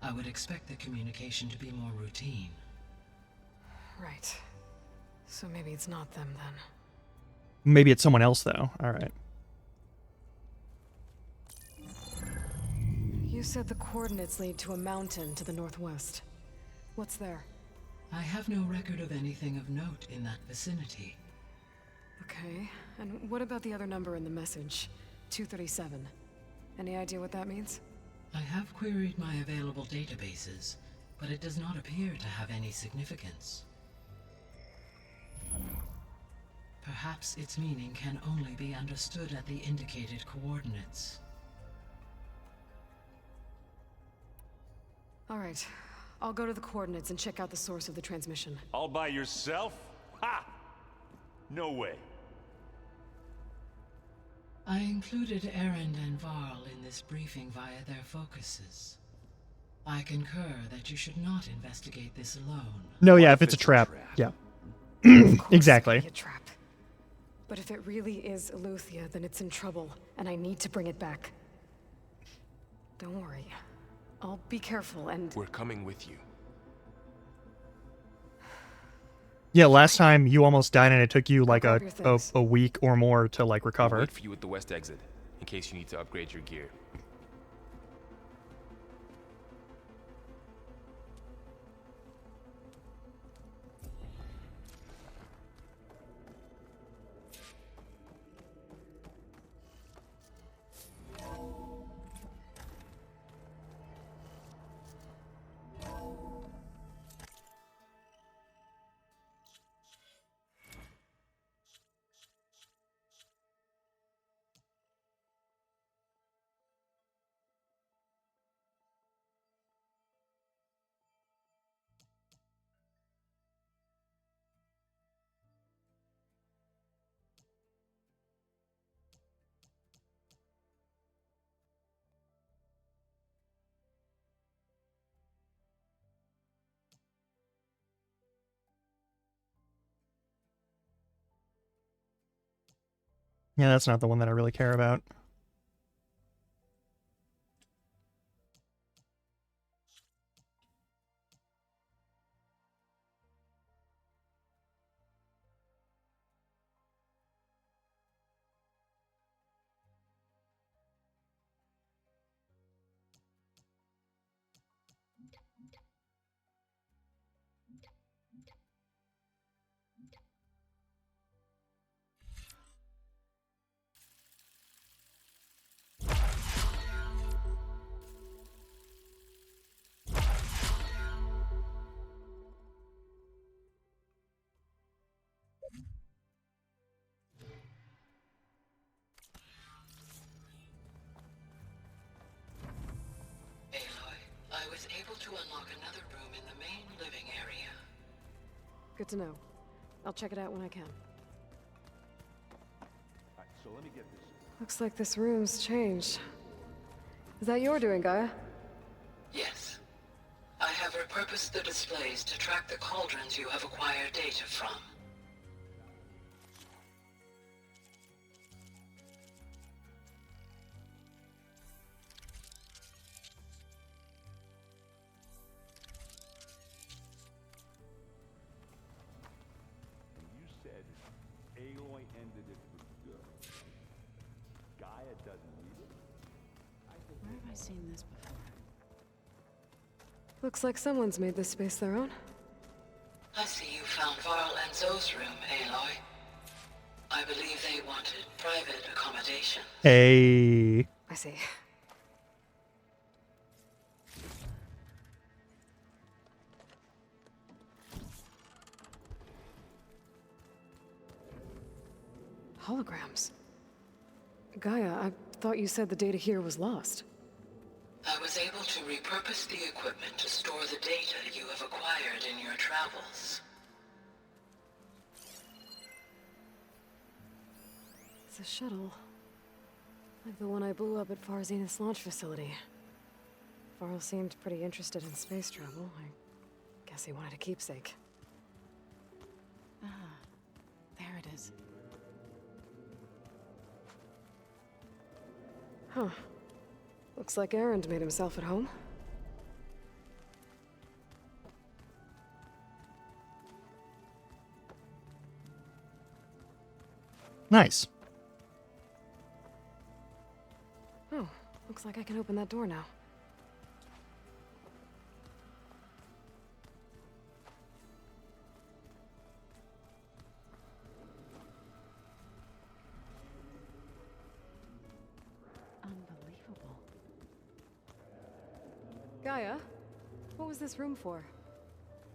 I would expect the communication to be more routine. Right. So maybe it's not them then. Maybe it's someone else, though. Alright. You said the coordinates lead to a mountain to the northwest. What's there? I have no record of anything of note in that vicinity. Okay, and what about the other number in the message? 237. Any idea what that means? I have queried my available databases, but it does not appear to have any significance. Perhaps its meaning can only be understood at the indicated coordinates. All right, I'll go to the coordinates and check out the source of the transmission. All by yourself? Ha! No way. I included Erend and Varl in this briefing via their focuses. I concur that you should not investigate this alone. No, yeah, if it's a trap. Yeah. Exactly. A trap. But if it really is Aletheia, then it's in trouble, and I need to bring it back. Don't worry. I'll be careful and... We're coming with you. Yeah, last time you almost died and it took you like Grab a, your a things. a week or more to like We'll recover. wait for you at the west exit, in case you need to upgrade your gear. Yeah, that's not the one that I really care about. Aloy, I was able to unlock another room in the main living area. Good to know. I'll check it out when I can. Alright, so let me get this. Looks like this room's changed. Is that your doing, Gaia? Yes. I have repurposed the displays to track the cauldrons you have acquired data from. And you said Aloy ended it for good. Gaia doesn't need it. Where have I seen this before? Looks like someone's made this space their own. I see you found Varl and Zoe's room, Aloy. I believe they wanted private accommodation. Hey. I see. Holograms. Gaia, I thought you said the data here was lost. I was able to repurpose the equipment to store the data you have acquired in your travels. It's a shuttle. Like the one I blew up at Far Zenith's launch facility. Varl seemed pretty interested in space travel. I guess he wanted a keepsake. Ah, there it is. Huh. Looks like Erend made himself at home. Nice. Oh, looks like I can open that door now. Unbelievable. Gaia, what was this room for?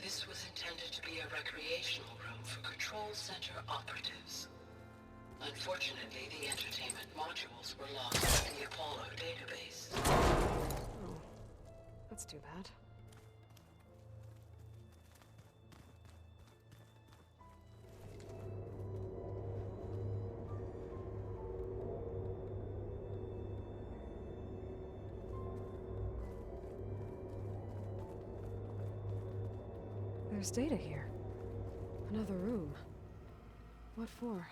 This was intended to be a recreational room for Control Center operatives. Unfortunately, the entertainment modules were lost in the Apollo database. Oh, that's too bad. There's data here. Another room. What for?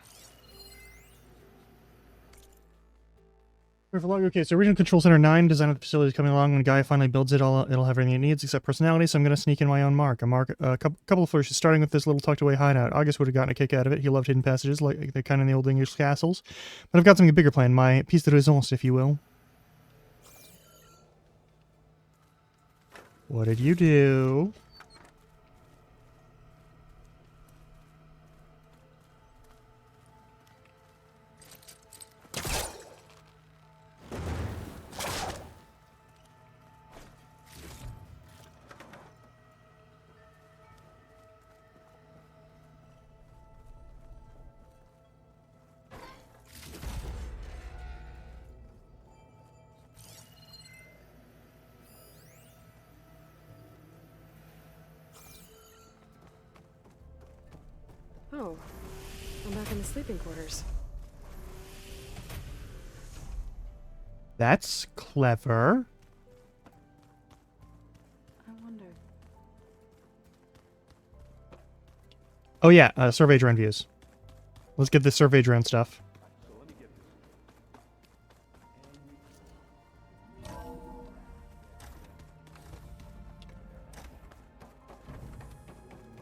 Okay, so Regional Control Center 9, design of the facility is coming along. When Gaia finally builds it, it'll have everything it needs except personality, so I'm going to sneak in my own mark. A couple of flourishes, starting with this little tucked-away hideout. August would have gotten a kick out of it. He loved hidden passages, like they're kind of in the old English castles. But I've got something bigger planned, my piece de resistance, if you will. What did you do? Oh, I'm back in the sleeping quarters. That's clever. I wonder. Oh yeah, survey drone views. Let's get this survey drone stuff.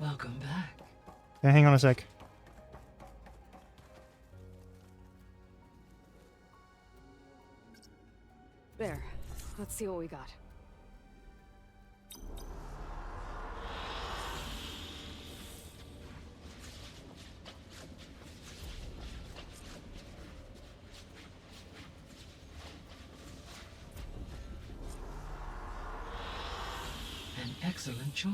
Welcome back. Yeah, hang on a sec. There. Let's see what we got. An excellent choice.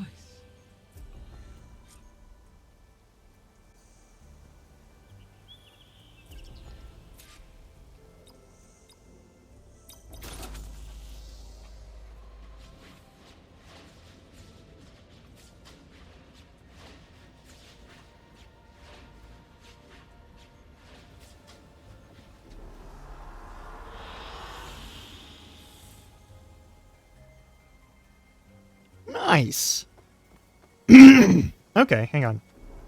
Nice. Okay, hang on.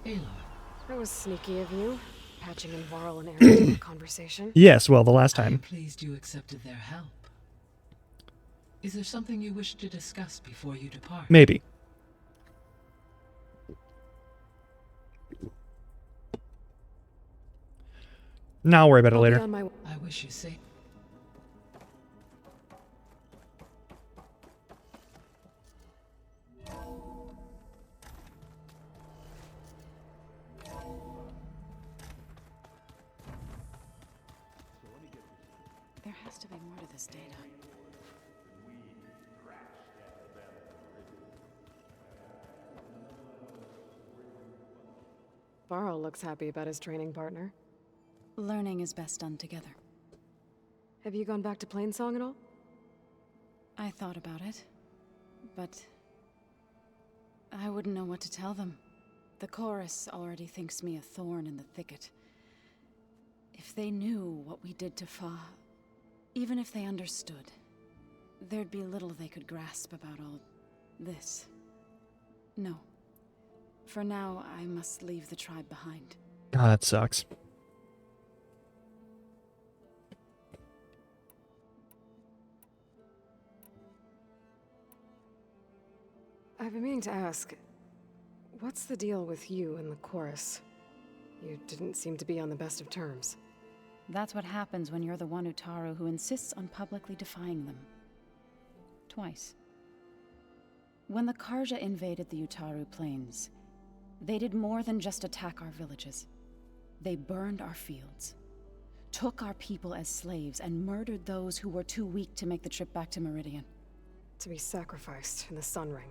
That was sneaky of you, patching in Varl and Aaron in a conversation. Yes, well, the last I am time. pleased you accepted their help. Is there something you wish to discuss before you depart? Maybe. Now I'll worry about it later. I wish you safe. There has to be more to this data. Varl looks happy about his training partner. Learning is best done together. Have you gone back to Plainsong at all? I thought about it, but I wouldn't know what to tell them. The chorus already thinks me a thorn in the thicket. If they knew what we did to Fa, even if they understood, there'd be little they could grasp about all this. No. For now, I must leave the tribe behind. Ah, that sucks. I've been meaning to ask, what's the deal with you and the chorus? You didn't seem to be on the best of terms. That's what happens when you're the one Utaru who insists on publicly defying them. Twice. When the Karja invaded the Utaru plains, they did more than just attack our villages. They burned our fields, took our people as slaves, and murdered those who were too weak to make the trip back to Meridian. To be sacrificed in the Sun Ring.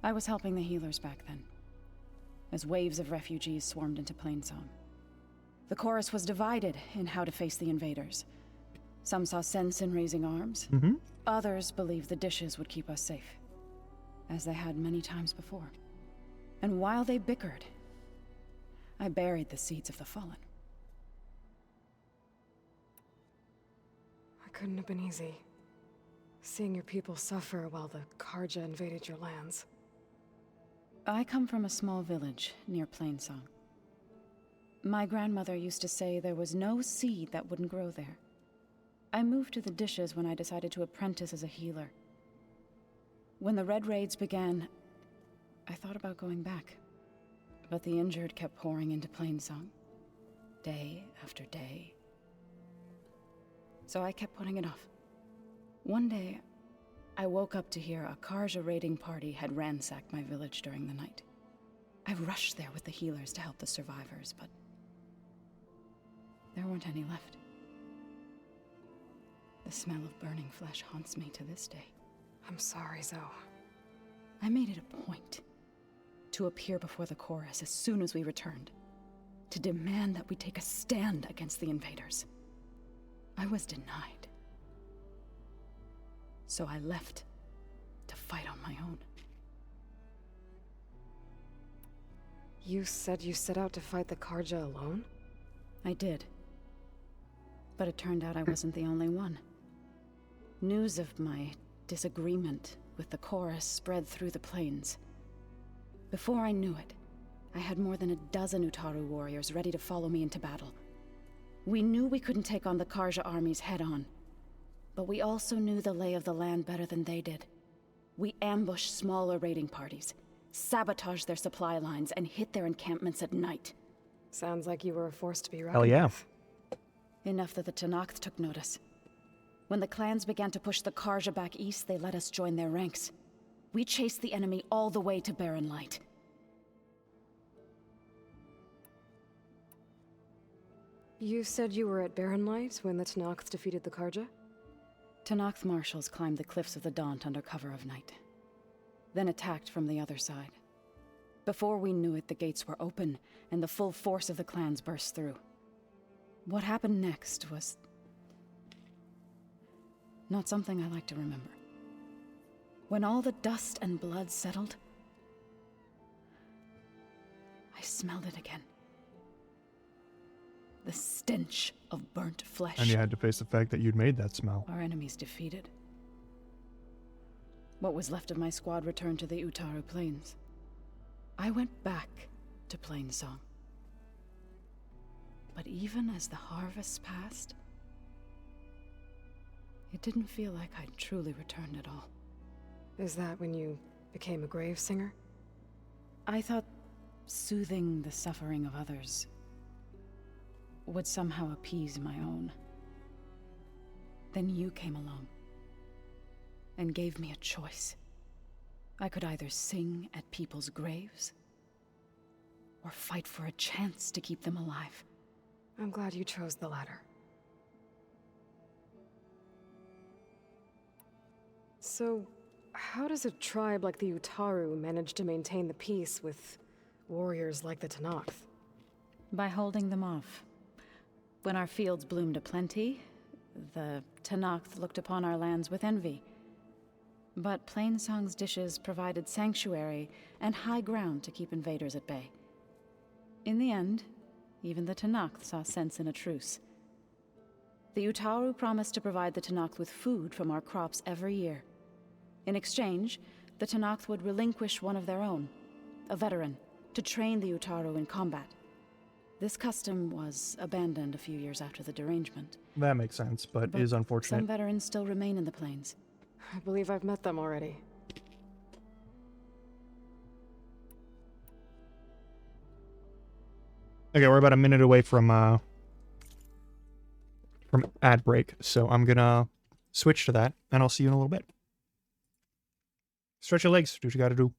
I was helping the healers back then, as waves of refugees swarmed into Plainsong. The chorus was divided in how to face the invaders. Some saw sense in raising arms. Others believed the dishes would keep us safe, as they had many times before. And while they bickered, I buried the seeds of the fallen. It couldn't have been easy. Seeing your people suffer while the Karja invaded your lands. I come from a small village near Plainsong. My grandmother used to say there was no seed that wouldn't grow there. I moved to the dishes when I decided to apprentice as a healer. When the Red Raids began, I thought about going back. But the injured kept pouring into Plainsong, day after day. So I kept putting it off. One day, I woke up to hear a Karja raiding party had ransacked my village during the night. I rushed there with the healers to help the survivors, but there weren't any left. The smell of burning flesh haunts me to this day. I'm sorry, Zoe. I made it a point to appear before the chorus as soon as we returned, to demand that we take a stand against the invaders. I was denied. So I left to fight on my own. You said you set out to fight the Karja alone? I did. But it turned out I wasn't the only one. News of my disagreement with the chorus spread through the plains. Before I knew it, I had more than a dozen Utaru warriors ready to follow me into battle. We knew we couldn't take on the Karja armies head-on, but we also knew the lay of the land better than they did. We ambushed smaller raiding parties, sabotaged their supply lines, and hit their encampments at night. Sounds like you were a force to be reckoned Hell yeah. with. Enough that the Tenakth took notice. When the clans began to push the Karja back east, they let us join their ranks. We chased the enemy all the way to Barren Light. You said you were at Barren Light when the Tenakth defeated the Karja? Tenakth marshals climbed the cliffs of the Daunt under cover of night, then attacked from the other side. Before we knew it, the gates were open, and the full force of the clans burst through. What happened next was not something I like to remember. When all the dust and blood settled, I smelled it again. The stench of burnt flesh. And you had to face the fact that you'd made that smell. Our enemies defeated. What was left of my squad returned to the Utaru Plains. I went back to Plainsong. But even as the harvest passed, it didn't feel like I'd truly returned at all. Is that when you became a grave singer? I thought soothing the suffering of others would somehow appease my own. Then you came along and gave me a choice. I could either sing at people's graves or fight for a chance to keep them alive. I'm glad you chose the latter. So, how does a tribe like the Utaru manage to maintain the peace with warriors like the Tenakth? By holding them off. When our fields bloomed aplenty, the Tenakth looked upon our lands with envy. But Plainsong's dishes provided sanctuary and high ground to keep invaders at bay. In the end, even the Tenakth saw sense in a truce. The Utaru promised to provide the Tenakth with food from our crops every year. In exchange, the Tenakth would relinquish one of their own, a veteran, to train the Utaru in combat. This custom was abandoned a few years after the derangement. That makes sense, but is unfortunate. Some veterans still remain in the plains. I believe I've met them already. Okay, we're about a minute away from ad break, so I'm gonna switch to that, and I'll see you in a little bit. Stretch your legs, do what you gotta do.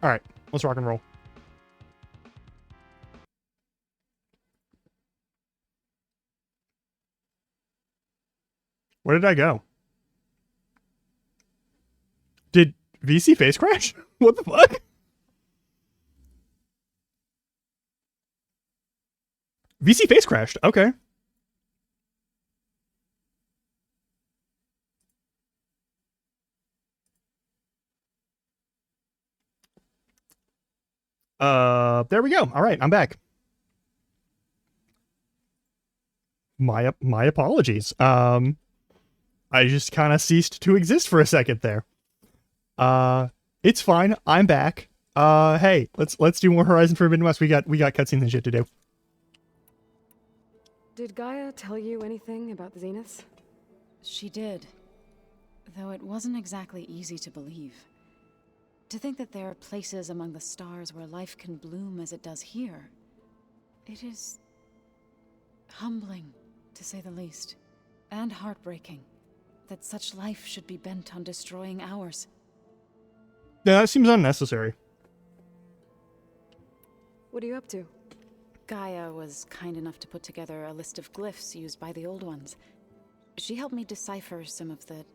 All right, let's rock and roll. Where did I go? Did VC face crash? What the fuck? VC face crashed. Okay. There we go. All right, I'm back. My apologies. I just kind of ceased to exist for a second there. It's fine. I'm back. Hey, let's do more Horizon Forbidden West. We got cutscenes and shit to do. Did Gaia tell you anything about the Zeniths? She did. Though it wasn't exactly easy to believe. To think that there are places among the stars where life can bloom as it does here. It is humbling, to say the least. And heartbreaking that such life should be bent on destroying ours. Yeah, that seems unnecessary. What are you up to? Gaia was kind enough to put together a list of glyphs used by the Old Ones. She helped me decipher some of the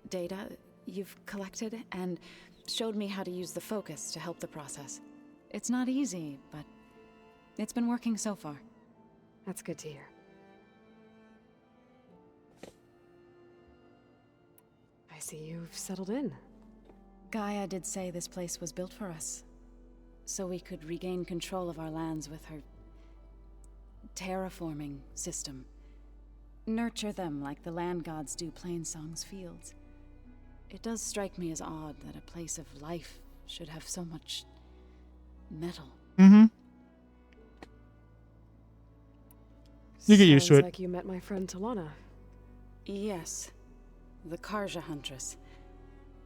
data you've collected and showed me how to use the focus to help the process. It's not easy, but it's been working so far. That's good to hear. I see you've settled in. Gaia did say this place was built for us, so we could regain control of our lands with her terraforming system. Nurture them like the land gods do Plainsong's fields. It does strike me as odd that a place of life should have so much metal. Mm-hmm. You get used to it. Sounds like you met my friend Talana. Yes. The Karja Huntress.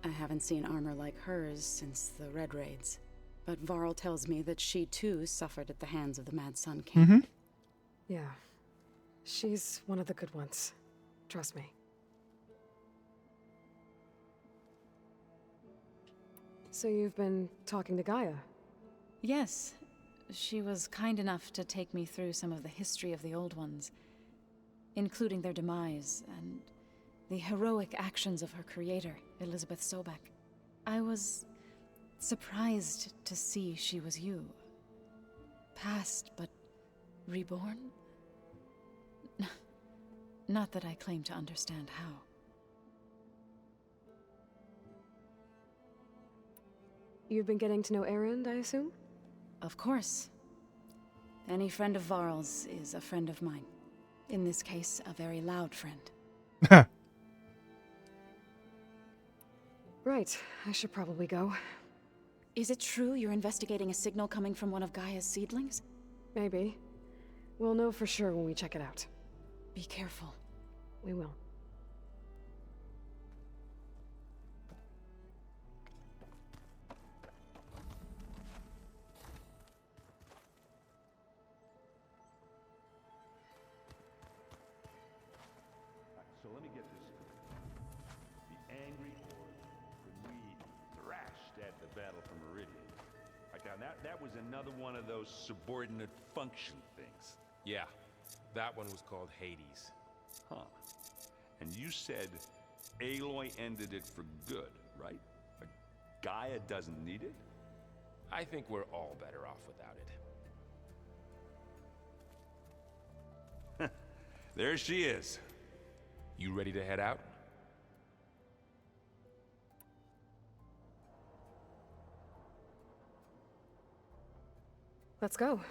I haven't seen armor like hers since the Red Raids. But Varl tells me that she too suffered at the hands of the Mad Sun King. Mm-hmm. Yeah. She's one of the good ones. Trust me. So you've been talking to Gaia? Yes. She was kind enough to take me through some of the history of the Old Ones, including their demise and the heroic actions of her creator, Elizabeth Sobek. I was surprised to see she was you. Past, but reborn? Not that I claim to understand how. You've been getting to know Erend, I assume? Of course. Any friend of Varl's is a friend of mine. In this case, a very loud friend. Right, I should probably go. Is it true you're investigating a signal coming from one of Gaia's seedlings? Maybe. We'll know for sure when we check it out. Be careful. We will. So let me get this straight. The angry horde, when we thrashed at the battle for Meridian. Right now, that was another one of those subordinate function things. Yeah, that one was called Hades. Huh. And you said Aloy ended it for good, right? Like Gaia doesn't need it? I think we're all better off without it. There she is. You ready to head out? Let's go.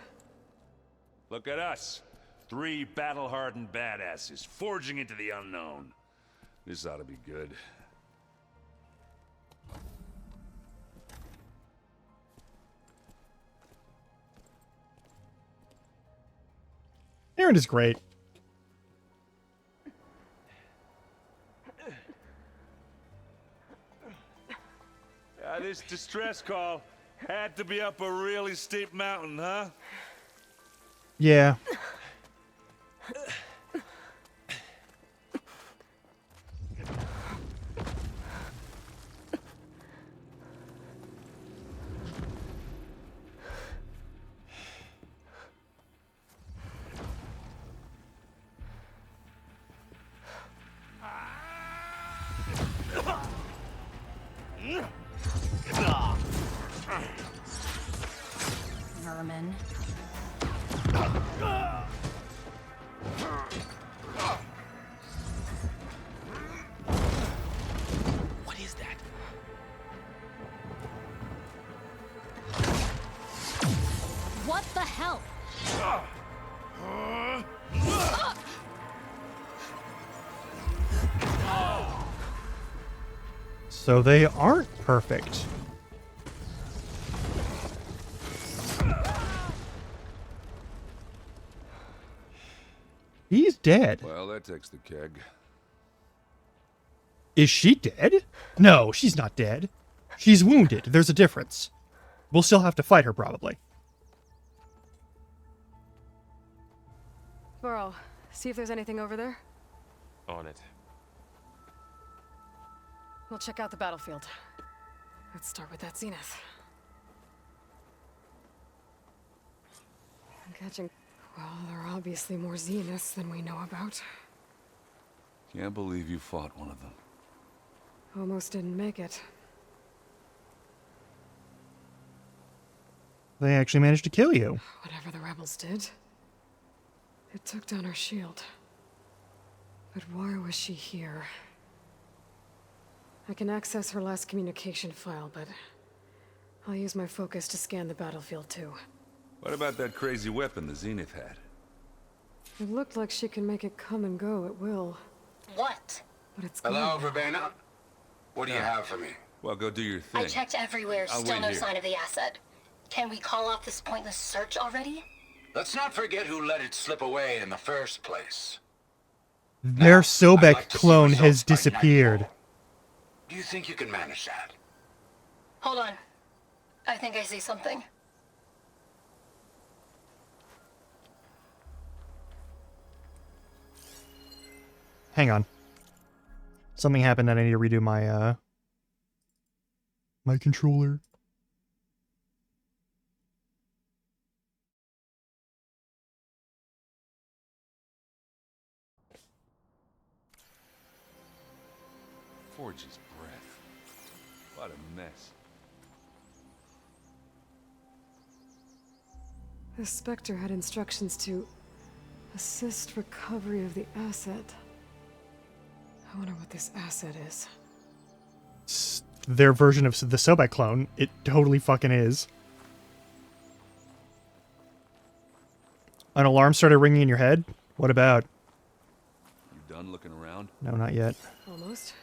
Look at us. 3 battle-hardened badasses forging into the unknown. This ought to be good. Erend is great. This distress call had to be up a really steep mountain, huh? Yeah. What is that? What the hell? So they aren't perfect. He's dead. Well, that takes the keg. Is she dead? No, she's not dead. She's wounded. There's a difference. We'll still have to fight her, probably. Burrow, see if there's anything over there. On it. We'll check out the battlefield. Let's start with that zenith. I'm catching... Well, there are obviously more zeniths than we know about. Can't believe you fought one of them. Almost didn't make it. They actually managed to kill you. Whatever the rebels did, it took down our shield. But why was she here? I can access her last communication file, but I'll use my focus to scan the battlefield too. What about that crazy weapon the Zenith had? It looked like she can make it come and go at will. What? But it's Hello, gone. Verbena? What do you have for me? Well, go do your thing. I checked everywhere, I'll still wait no here. sign of the asset. Can we call off this pointless search already? Let's not forget who let it slip away in the first place. Their Sobek clone has disappeared. Do you think you can manage that? Hold on. I think I see something. Hang on. Something happened and I need to redo my, my controller. Forge's breath. What a mess. The Spectre had instructions to assist recovery of the asset. I wonder what this asset is. It's their version of the Sobek clone. It totally fucking is. An alarm started ringing in your head? What about? You done looking around? No, not yet. Almost.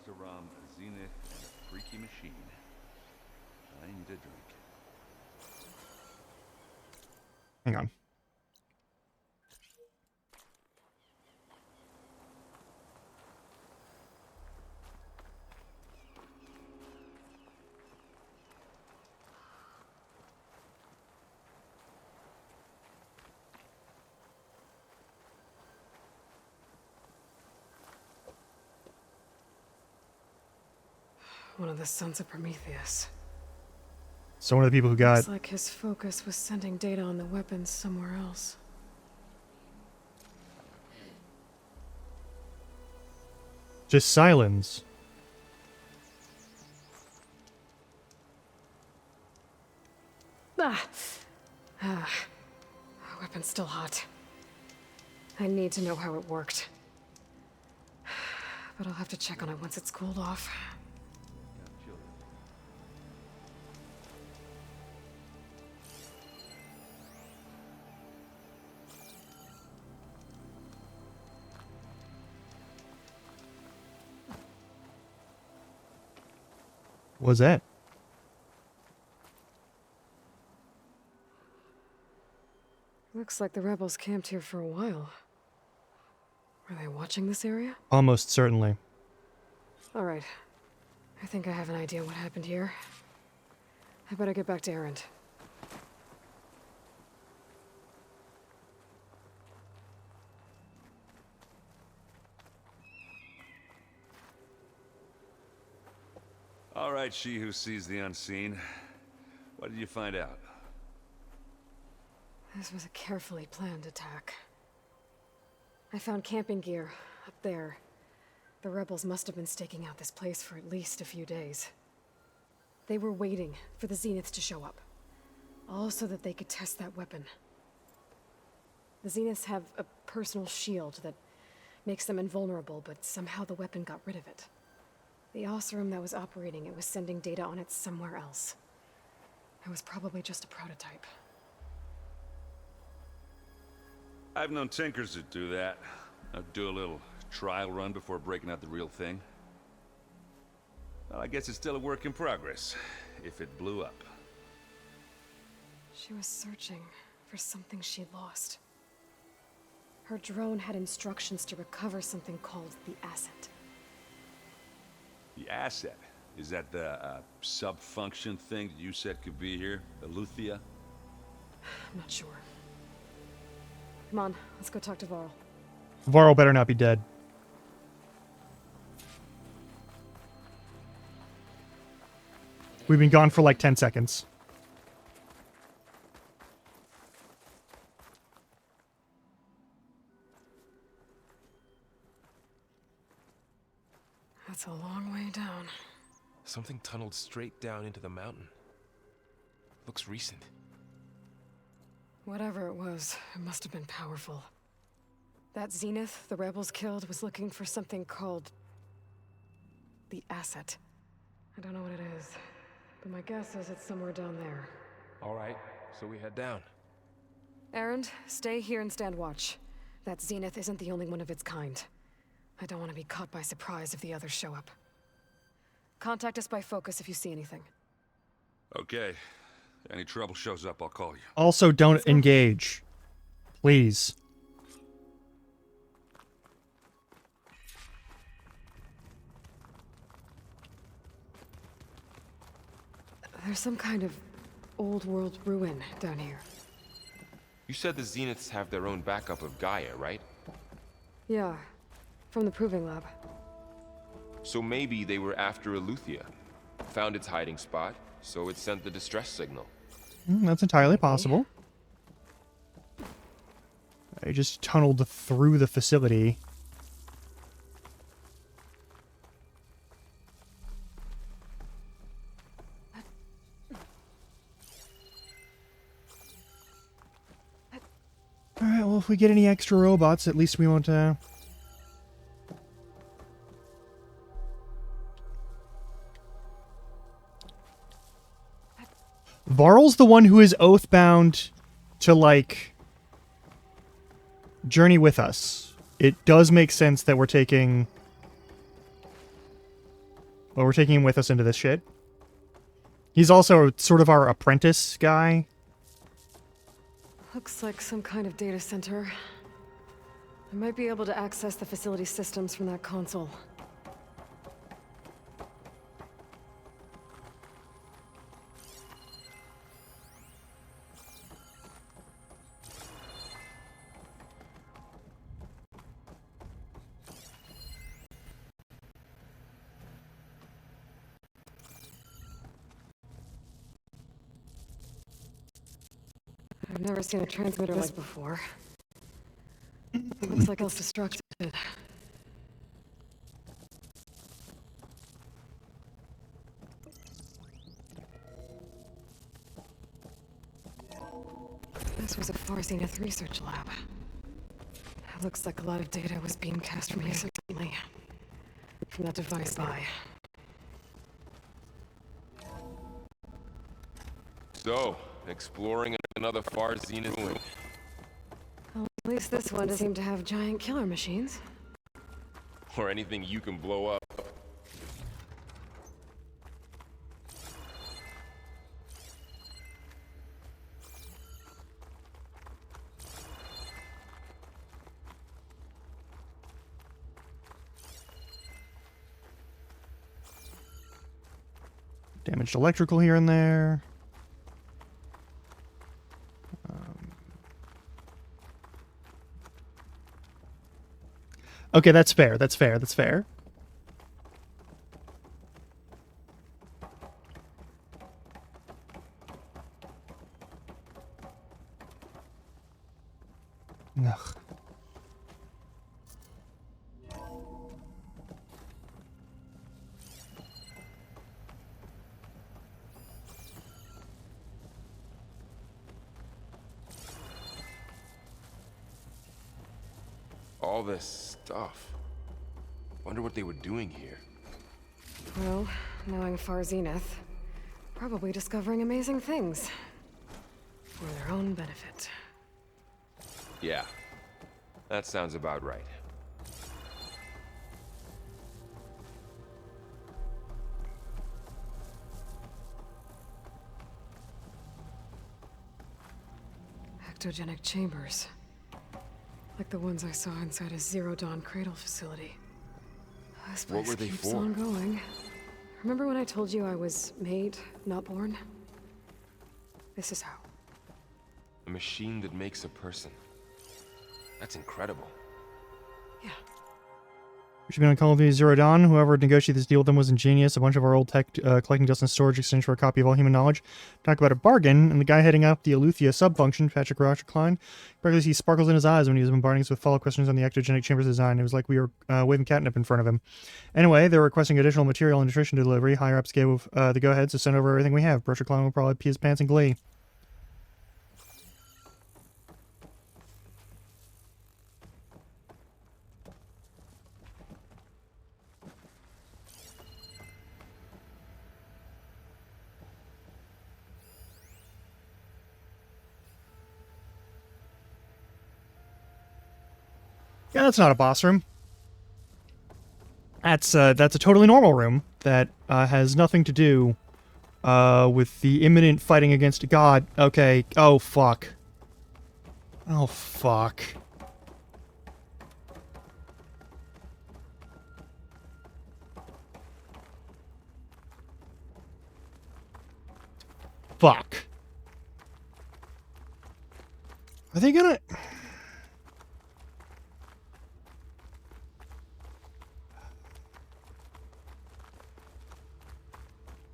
Asaram, a Zenith, and a freaky machine. I need a drink. Hang on. One of the sons of Prometheus. So one of the people who got... Looks like his focus was sending data on the weapons somewhere else. Just silence. Ah. Weapon's still hot. I need to know how it worked. But I'll have to check on it once it's cooled off. What was that? Looks like the rebels camped here for a while. Were they watching this area? Almost certainly. Alright. I think I have an idea what happened here. I better get back to Erend. All right, she who sees the unseen. What did you find out? This was a carefully planned attack. I found camping gear up there. The rebels must have been staking out this place for at least a few days. They were waiting for the Zeniths to show up. All so that they could test that weapon. The Zeniths have a personal shield that makes them invulnerable, but somehow the weapon got rid of it. The Oseram that was operating it was sending data on it somewhere else. It was probably just a prototype. I've known tinkers that do that. I'd do a little trial run before breaking out the real thing. Well, I guess it's still a work in progress, if it blew up. She was searching for something she'd lost. Her drone had instructions to recover something called the asset. The asset? Is that the sub-function thing that you said could be here? Eleuthia? I'm not sure. Come on, let's go talk to Varl. Varl better not be dead. We've been gone for like 10 seconds. That's a long way down. Something tunneled straight down into the mountain. Looks recent. Whatever it was, it must have been powerful. That Zenith the rebels killed was looking for something called the asset. I don't know what it is, but my guess is it's somewhere down there. All right, so we head down. Erend, stay here and stand watch. That Zenith isn't the only one of its kind. I don't want to be caught by surprise if the others show up. Contact us by focus if you see anything. Okay. Any trouble shows up, I'll call you. Also, don't engage. Please. There's some kind of old world ruin down here. You said the Zeniths have their own backup of Gaia, right? Yeah, from the proving lab. So maybe they were after Eleuthia. Found its hiding spot, so it sent the distress signal. That's entirely possible. I just tunneled through the facility. Alright, well, if we get any extra robots, at least we won't, Varl's the one who is oath-bound to, like, journey with us. It does make sense that we're taking... Well, we're taking him with us into this shit. He's also sort of our apprentice guy. Looks like some kind of data center. I might be able to access the facility systems from that console. I've never seen a transmitter like this before. Looks like it's destructed. This was a Far Zenith research lab. It looks like a lot of data was beamcast from here recently. From that device by. So, exploring another Far Zenith ruin. Well, at least this one doesn't seem to have giant killer machines. Or anything you can blow up. Damaged electrical here and there. Okay, that's fair. That's fair. That's fair. Ugh. All this stuff. Wonder what they were doing here. Well, knowing Far Zenith, probably discovering amazing things. For their own benefit. Yeah, that sounds about right. Ectogenic chambers. Like the ones I saw inside a Zero Dawn cradle facility. This place What were they keeps for? on going. Remember when I told you I was made, not born? This is how. A machine that makes a person. That's incredible. We should be on Call of Duty Zero Dawn. Whoever negotiated this deal with them was ingenious. A bunch of our old tech collecting dust in storage exchange for a copy of all human knowledge. Talk about a bargain, and the guy heading up the Eleuthia sub-function, Patrick Rochecline, practically sees sparkles in his eyes when he was bombarding us with follow-up questions on the ectogenic chambers design. It was like we were waving catnip in front of him. Anyway, they were requesting additional material and nutrition delivery. Higher-ups gave the go-ahead to send over everything we have. Rochecline will probably pee his pants in glee. Yeah, that's not a boss room. That's a totally normal room that has nothing to do with the imminent fighting against God. Okay. Oh, fuck. Oh, fuck. Fuck. Are they gonna...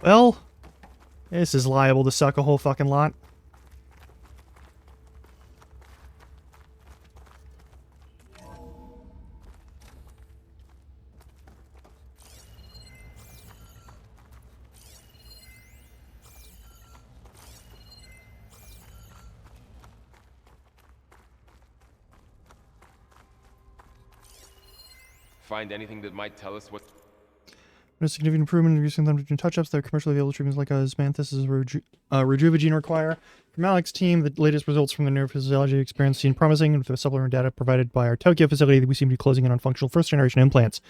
Well, this is liable to suck a whole fucking lot. Find anything that might tell us what... A significant improvement in reducing them to touch-ups. Their commercially available treatments like Osmanthus is Rejuvagene require. From Alec's team, the latest results from the neurophysiology experience seem promising, and with the supplementary data provided by our Tokyo facility, we seem to be closing in on functional first-generation implants.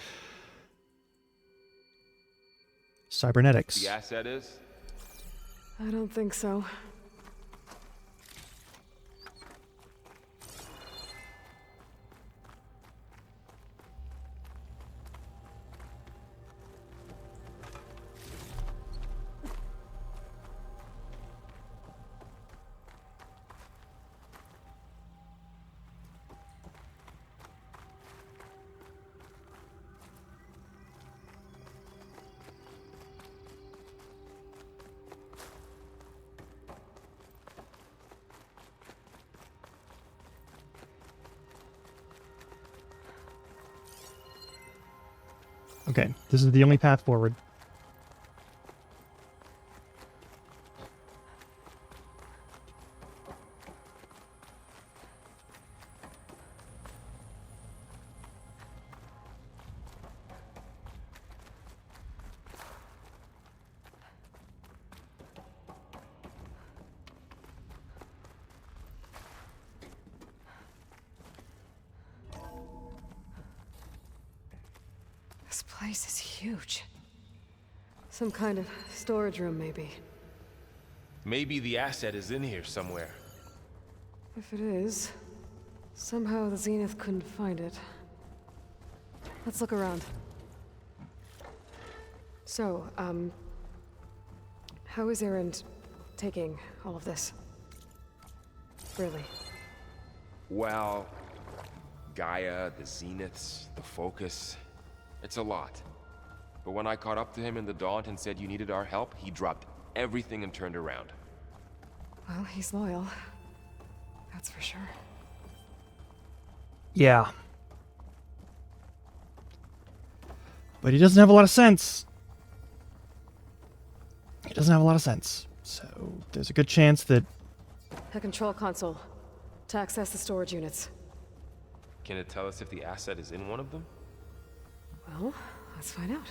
Cybernetics. The asset is? I don't think so. Okay, this is the only path forward. This place is huge. Some kind of storage room, maybe. Maybe the asset is in here somewhere. If it is, somehow the Zenith couldn't find it. Let's look around. So, how is Erend taking all of this? Really? Well, Gaia, the Zeniths, the Focus. It's a lot. But when I caught up to him in the Daunt and said you needed our help, he dropped everything and turned around. Well, he's loyal. That's for sure. Yeah. But he doesn't have a lot of sense. He doesn't have a lot of sense. So there's a good chance that... A control console. To access the storage units. Can it tell us if the asset is in one of them? Well, let's find out.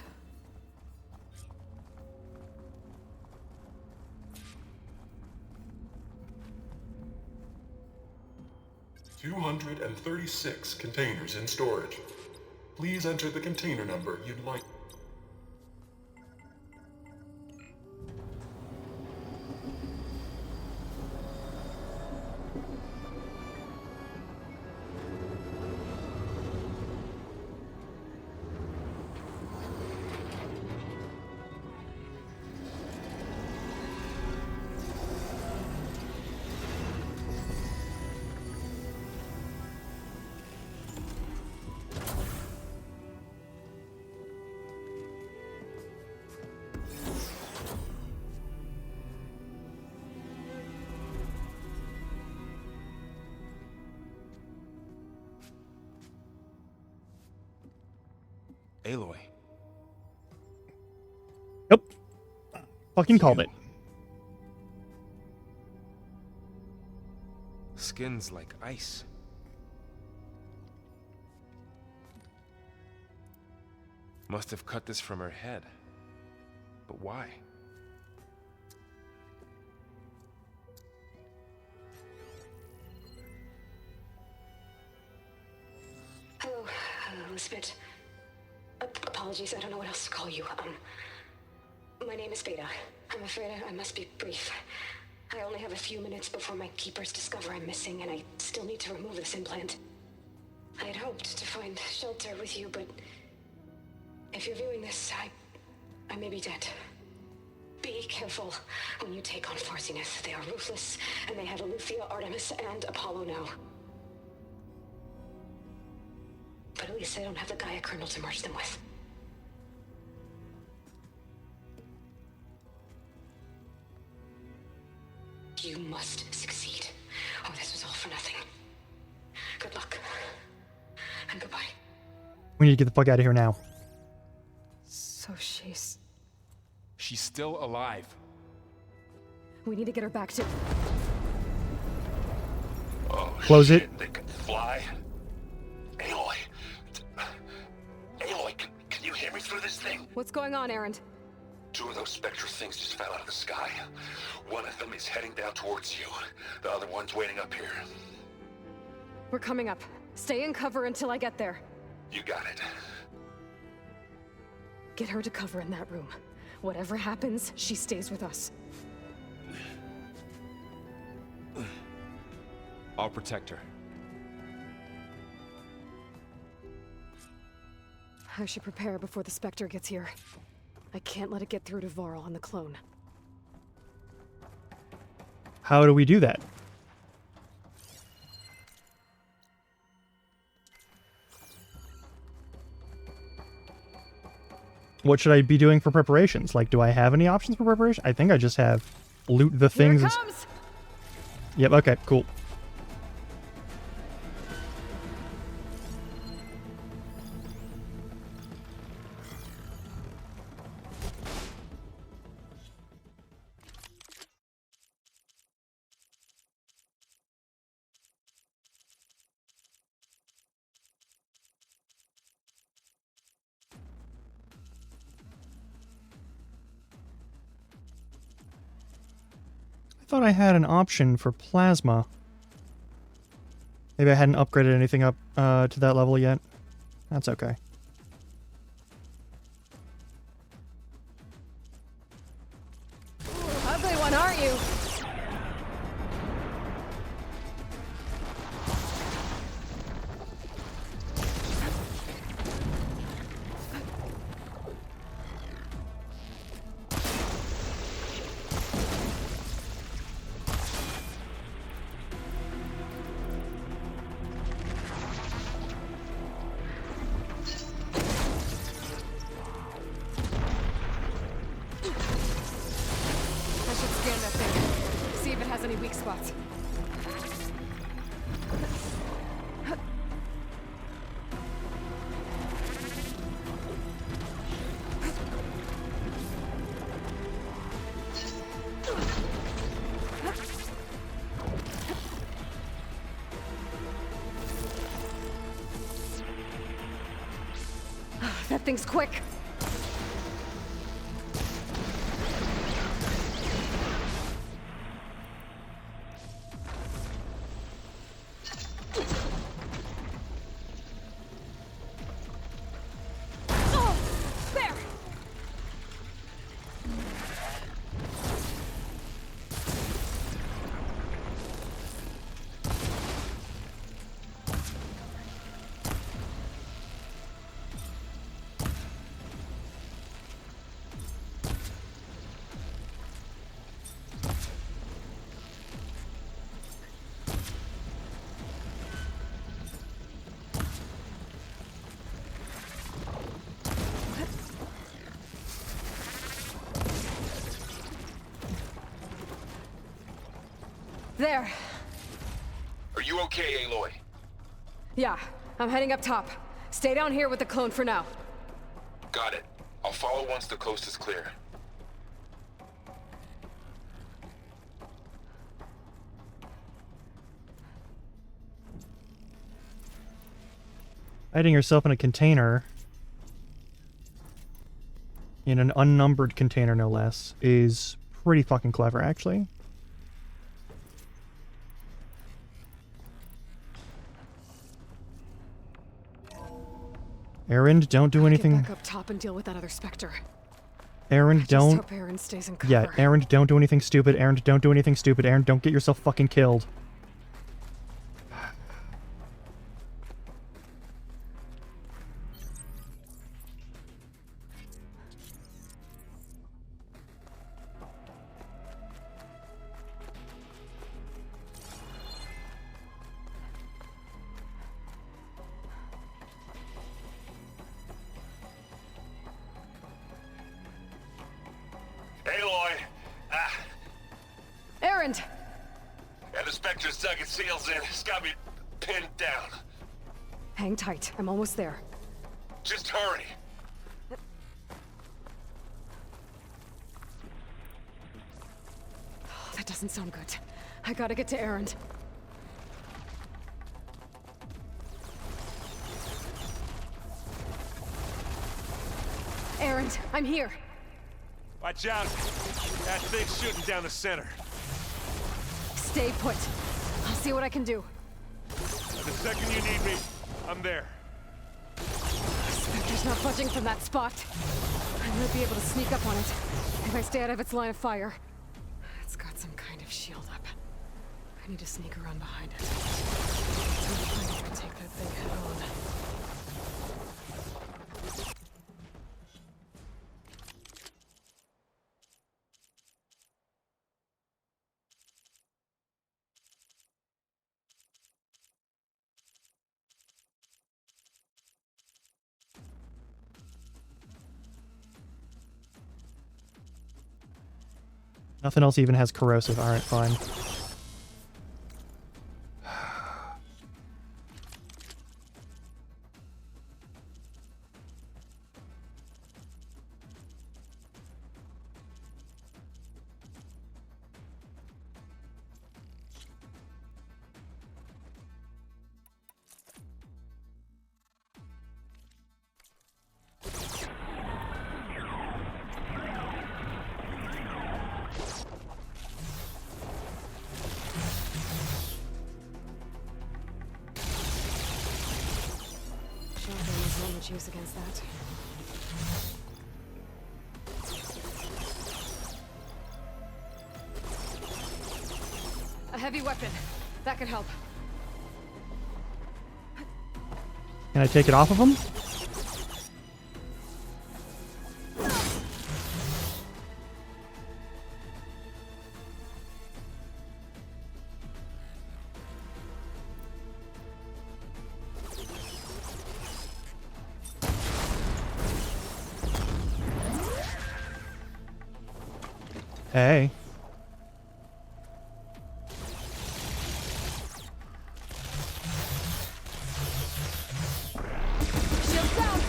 $236 containers in storage. Please enter the container number you'd like. Aloy. Yep. Fucking called it. Skin's like ice. Must have cut this from her head. But why? Hello, Elizabeth. Apologies, I don't know what else to call you. My name is Beta. I'm afraid I must be brief. I only have a few minutes before my keepers discover I'm missing, and I still need to remove this implant. I had hoped to find shelter with you, but if you're viewing this, I may be dead. Be careful when you take on Farsineth. They are ruthless, and they have Eleuthia, Artemis, and Apollo now. But at least I don't have the Gaia kernel to merge them with. You must succeed, or this was all for nothing. Good luck. And goodbye. We need to get the fuck out of here now. So she's... She's still alive. We need to get her back to... Oh, Close shit, it. They can fly. Aloy. Aloy, can you hear me through this thing? What's going on, Erend? 2 of those Spectre things just fell out of the sky. One of them is heading down towards you. The other one's waiting up here. We're coming up. Stay in cover until I get there. You got it. Get her to cover in that room. Whatever happens, she stays with us. I'll protect her. I should prepare before the Spectre gets here. I can't let it get through to Varl on the clone. How do we do that? What should I be doing for preparations? Like, do I have any options for preparation? I think I just have loot the things. Here it comes! Yep, okay, cool. I thought I had an option for plasma. Maybe I hadn't upgraded anything up to that level yet. That's okay. Ugly one, aren't you? that thing's quick. Oh, there. There. Are you okay, Aloy? Yeah, I'm heading up top. Stay down here with the clone for now. Got it. I'll follow once the coast is clear. Hiding yourself in a container, in an unnumbered container no less, is pretty fucking clever, actually. Erend, don't do anything. Get back up top and deal with that other Spectre. Erend, don't. Just hope Erend stays in cover. Yeah, Erend, don't do anything stupid. Erend, don't do anything stupid. Erend, don't get yourself fucking killed. Aloy! Erend! Yeah, the Spectre's dug its heels in. It's got me pinned down. Hang tight. I'm almost there. Just hurry. Oh, that doesn't sound good. I gotta get to Erend. Erend, I'm here. Watch out. That thing's shooting down the center. Stay put. I'll see what I can do. The second you need me, I'm there. Spectre's not budging from that spot. I might be able to sneak up on it if I stay out of its line of fire. It's got some kind of shield up. I need to sneak around behind it. I'm trying to take that thing head on. Nothing else even has corrosive. Alright, fine. Use against that. A heavy weapon. That could help. Can I take it off of him? Hey. Shield down!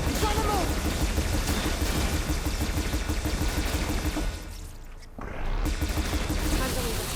It's on the move! Time to leave it.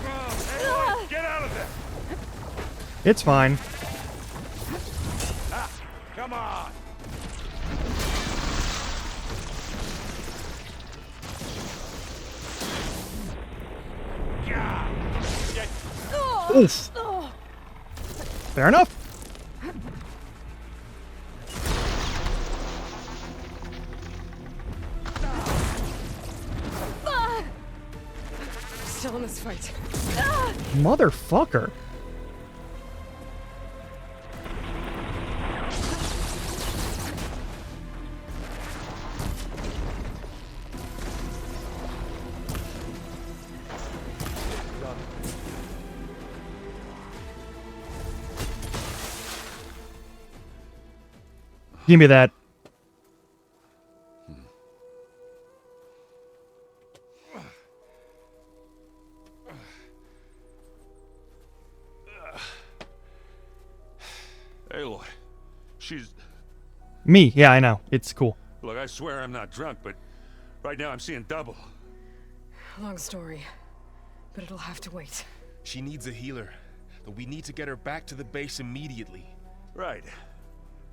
Aloy, get out of there! It's fine. Ah, come on! Oof. Fair enough. Still in this fight. Motherfucker. Give me that. Aloy, she's... Me, yeah, I know. It's cool. Look, I swear I'm not drunk, but right now I'm seeing double. Long story, but it'll have to wait. She needs a healer, but we need to get her back to the base immediately. Right.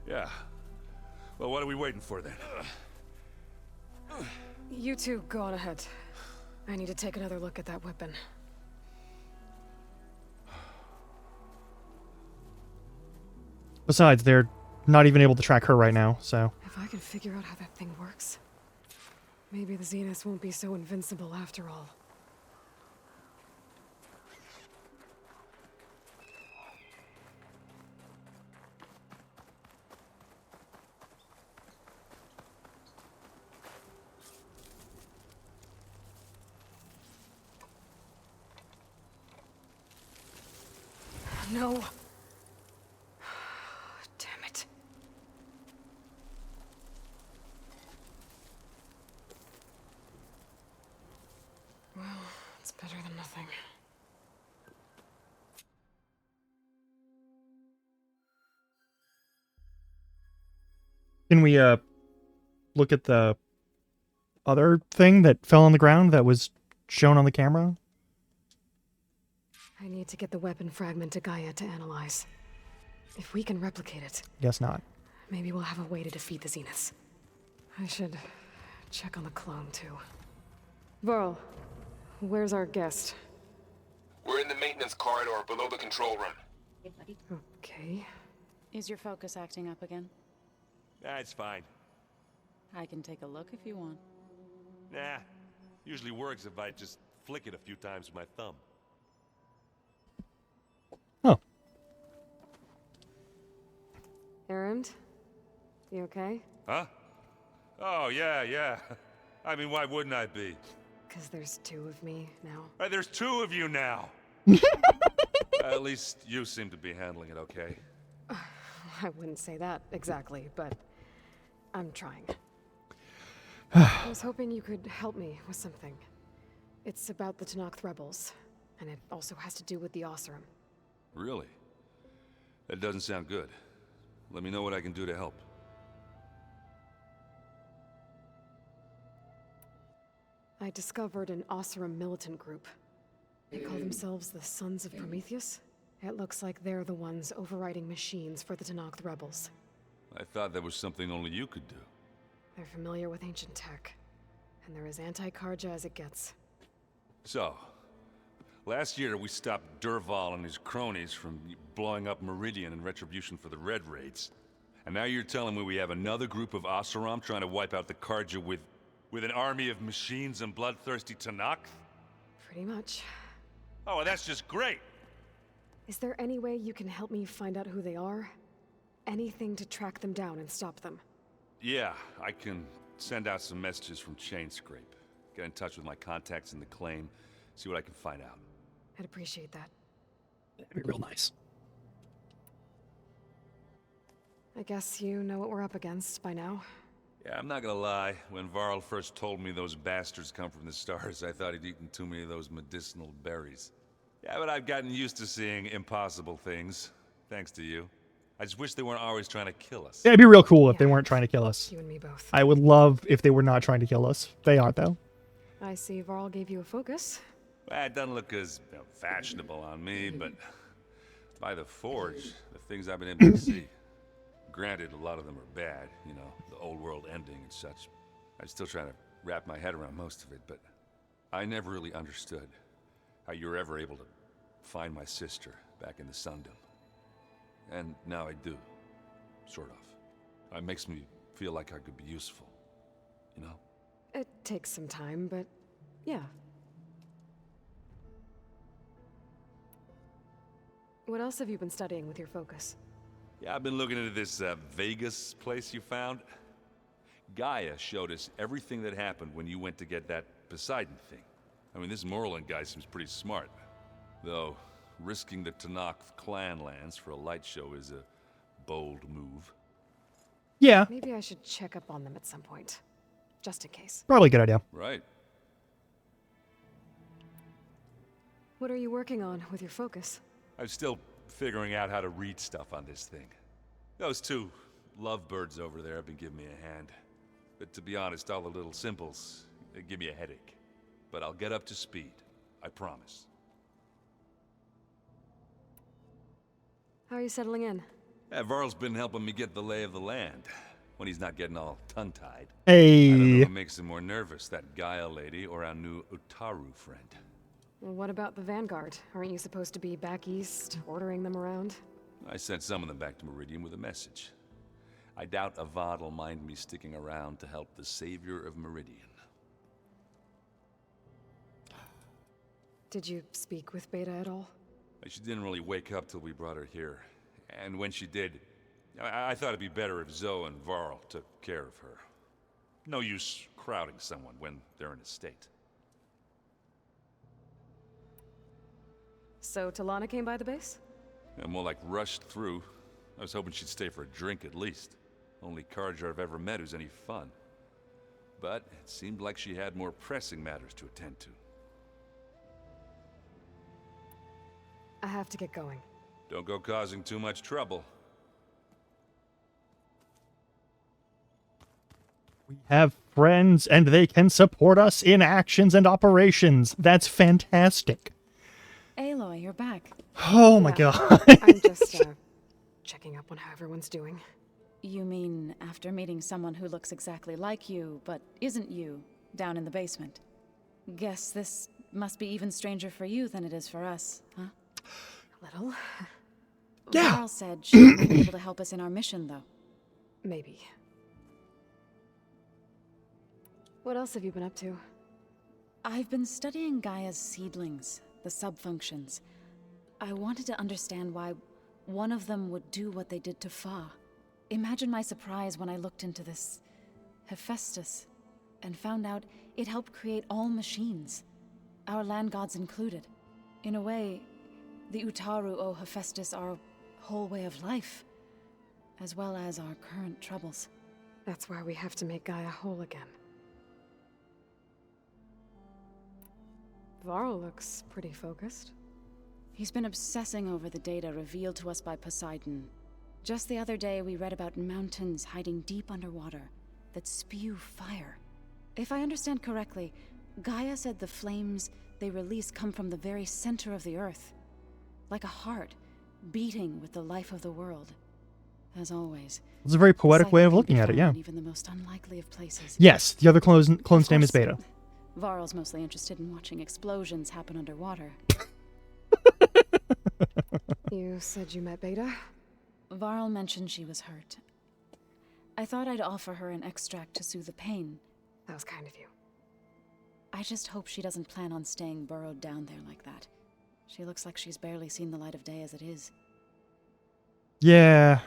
Yeah. Well, what are we waiting for then? You two go on ahead. I need to take another look at that weapon. Besides, they're not even able to track her right now, so... If I can figure out how that thing works, maybe the Zeniths won't be so invincible after all. No. Damn it. Well, it's better than nothing. Can we, look at the other thing that fell on the ground that was shown on the camera? I need to get the weapon fragment to Gaia to analyze. If we can replicate it, Guess not. maybe we'll have a way to defeat the Zeniths. I should check on the clone, too. Varl, where's our guest? We're in the maintenance corridor below the control room. Okay. Is your focus acting up again? That's fine. I can take a look if you want. Nah. Usually works if I just flick it a few times with my thumb. Oh. Erend? You okay? Huh? Oh, yeah. I mean, why wouldn't I be? Because there's two of me now. There's two of you now! At least you seem to be handling it okay. I wouldn't say that exactly, but I'm trying. I was hoping you could help me with something. It's about the Tenakth rebels, and it also has to do with the Oseram. Really? That doesn't sound good. Let me know what I can do to help. I discovered an Oseram militant group. They call themselves the Sons of Prometheus. It looks like they're the ones overriding machines for the Tenakth rebels. I thought that was something only you could do. They're familiar with ancient tech, and they're as anti-Karja as it gets. So, last year we stopped Durval and his cronies from blowing up Meridian in retribution for the Red Raids. And now you're telling me we have another group of Oseram trying to wipe out the Karja with an army of machines and bloodthirsty Tenakth? Pretty much. Oh, well, that's just great! Is there any way you can help me find out who they are? Anything to track them down and stop them? Yeah, I can send out some messages from Chainscrape. Get in touch with my contacts in the claim, see what I can find out. I'd appreciate that. That'd be real nice. I guess you know what we're up against by now. Yeah, I'm not gonna lie. When Varl first told me those bastards come from the stars, I thought he'd eaten too many of those medicinal berries. Yeah, but I've gotten used to seeing impossible things, thanks to you. I just wish they weren't always trying to kill us. Yeah, it'd be real cool if they weren't trying to kill us. You and me both. I would love if they were not trying to kill us. They aren't, though. I see Varl gave you a focus. Well, it doesn't look as fashionable on me, but by the forge, the things I've been able to see. Granted, a lot of them are bad, you know, the old world ending and such. I'm still trying to wrap my head around most of it, but I never really understood how you were ever able to find my sister back in the Sundom. And now I do, sort of. It makes me feel like I could be useful, you know? It takes some time, but yeah. What else have you been studying with your focus? Yeah, I've been looking into this Vegas place you found. Gaia showed us everything that happened when you went to get that Poseidon thing. I mean, this Merlin guy seems pretty smart. Though, risking the Tanakh clan lands for a light show is a bold move. Yeah. Maybe I should check up on them at some point. Just in case. Probably a good idea. Right. What are you working on with your focus? I'm still figuring out how to read stuff on this thing. Those two lovebirds over there have been giving me a hand. But to be honest, all the little symbols, they give me a headache. But I'll get up to speed. I promise. How are you settling in? Yeah, Varl's been helping me get the lay of the land. When he's not getting all tongue-tied. Hey. I don't know what makes him more nervous, that Gaia lady or our new Utaru friend. Well, what about the Vanguard? Aren't you supposed to be back east, ordering them around? I sent some of them back to Meridian with a message. I doubt Avad will mind me sticking around to help the savior of Meridian. Did you speak with Beta at all? She didn't really wake up till we brought her here. And when she did, I thought it'd be better if Zoe and Varl took care of her. No use crowding someone when they're in a state. So Talana came by the base? Yeah, more like rushed through. I was hoping she'd stay for a drink at least. Only Carja I've ever met who's any fun. But it seemed like she had more pressing matters to attend to. I have to get going. Don't go causing too much trouble. We have friends, and they can support us in actions and operations. That's fantastic. Aloy, you're back. Oh my god. I'm just, checking up on how everyone's doing. You mean after meeting someone who looks exactly like you, but isn't you, down in the basement? Guess this must be even stranger for you than it is for us, huh? A little. Yeah. Varl said she might be able to help us in our mission, though. Maybe. What else have you been up to? I've been studying Gaia's seedlings, the subfunctions. I wanted to understand why one of them would do what they did to Fa. Imagine my surprise when I looked into this Hephaestus and found out it helped create all machines, our land gods included. In a way, the Utaru owe Hephaestus our whole way of life, as well as our current troubles. That's why we have to make Gaia whole again. Varl looks pretty focused. He's been obsessing over the data revealed to us by Poseidon. Just the other day, we read about mountains hiding deep underwater that spew fire. If I understand correctly, Gaia said the flames they release come from the very center of the earth, like a heart beating with the life of the world. As always, It's a very poetic way of looking at it, yeah. Even the most unlikely of places. Yes, the other clone's name is Beta. Varl's mostly interested in watching explosions happen underwater. You said you met Beta? Varl mentioned she was hurt. I thought I'd offer her an extract to soothe the pain. That was kind of you. I just hope she doesn't plan on staying burrowed down there like that. She looks like she's barely seen the light of day as it is. Yeah.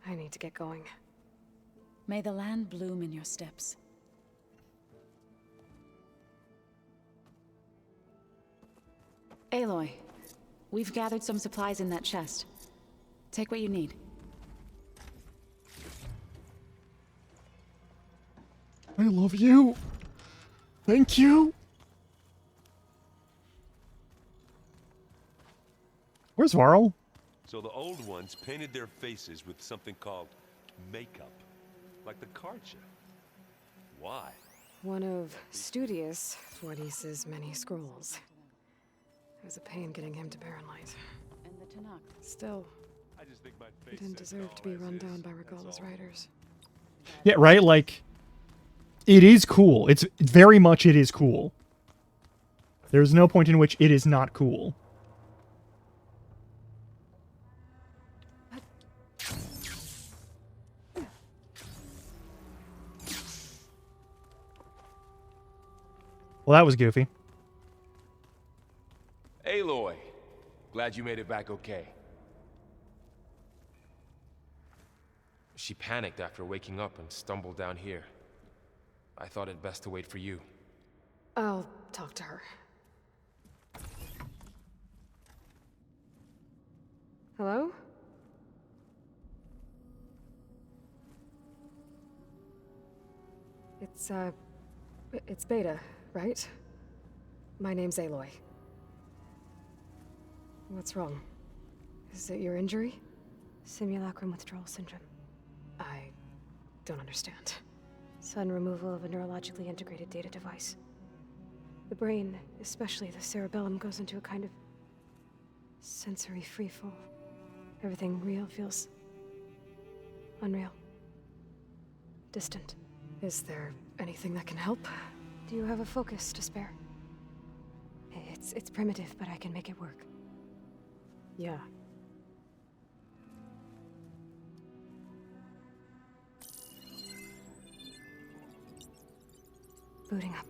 I need to get going. May the land bloom in your steps. Aloy, we've gathered some supplies in that chest. Take what you need. I love you. Thank you. Where's Varl? So the old ones painted their faces with something called makeup, like the Karcha. Why? One of Studious Fuadis's many scrolls. It was a pain getting him to Barrenlight. And the Tanakh. Still, I just think my he face didn't says deserve it to all be as run is, down by that's Regalla's all. riders. Yeah, right? Like, it is cool. It's very much it is cool. There's no point in which it is not cool. Well, that was goofy. Aloy, glad you made it back okay. She panicked after waking up and stumbled down here. I thought it best to wait for you. I'll talk to her. Hello? It's Beta, right? My name's Aloy. What's wrong? Is it your injury? Simulacrum withdrawal syndrome. I don't understand. Sudden removal of a neurologically integrated data device. The brain, especially the cerebellum, goes into a kind of sensory freefall. Everything real feels unreal. Distant. Is there anything that can help? Do you have a focus to spare? It's primitive, but I can make it work. Yeah. Booting up.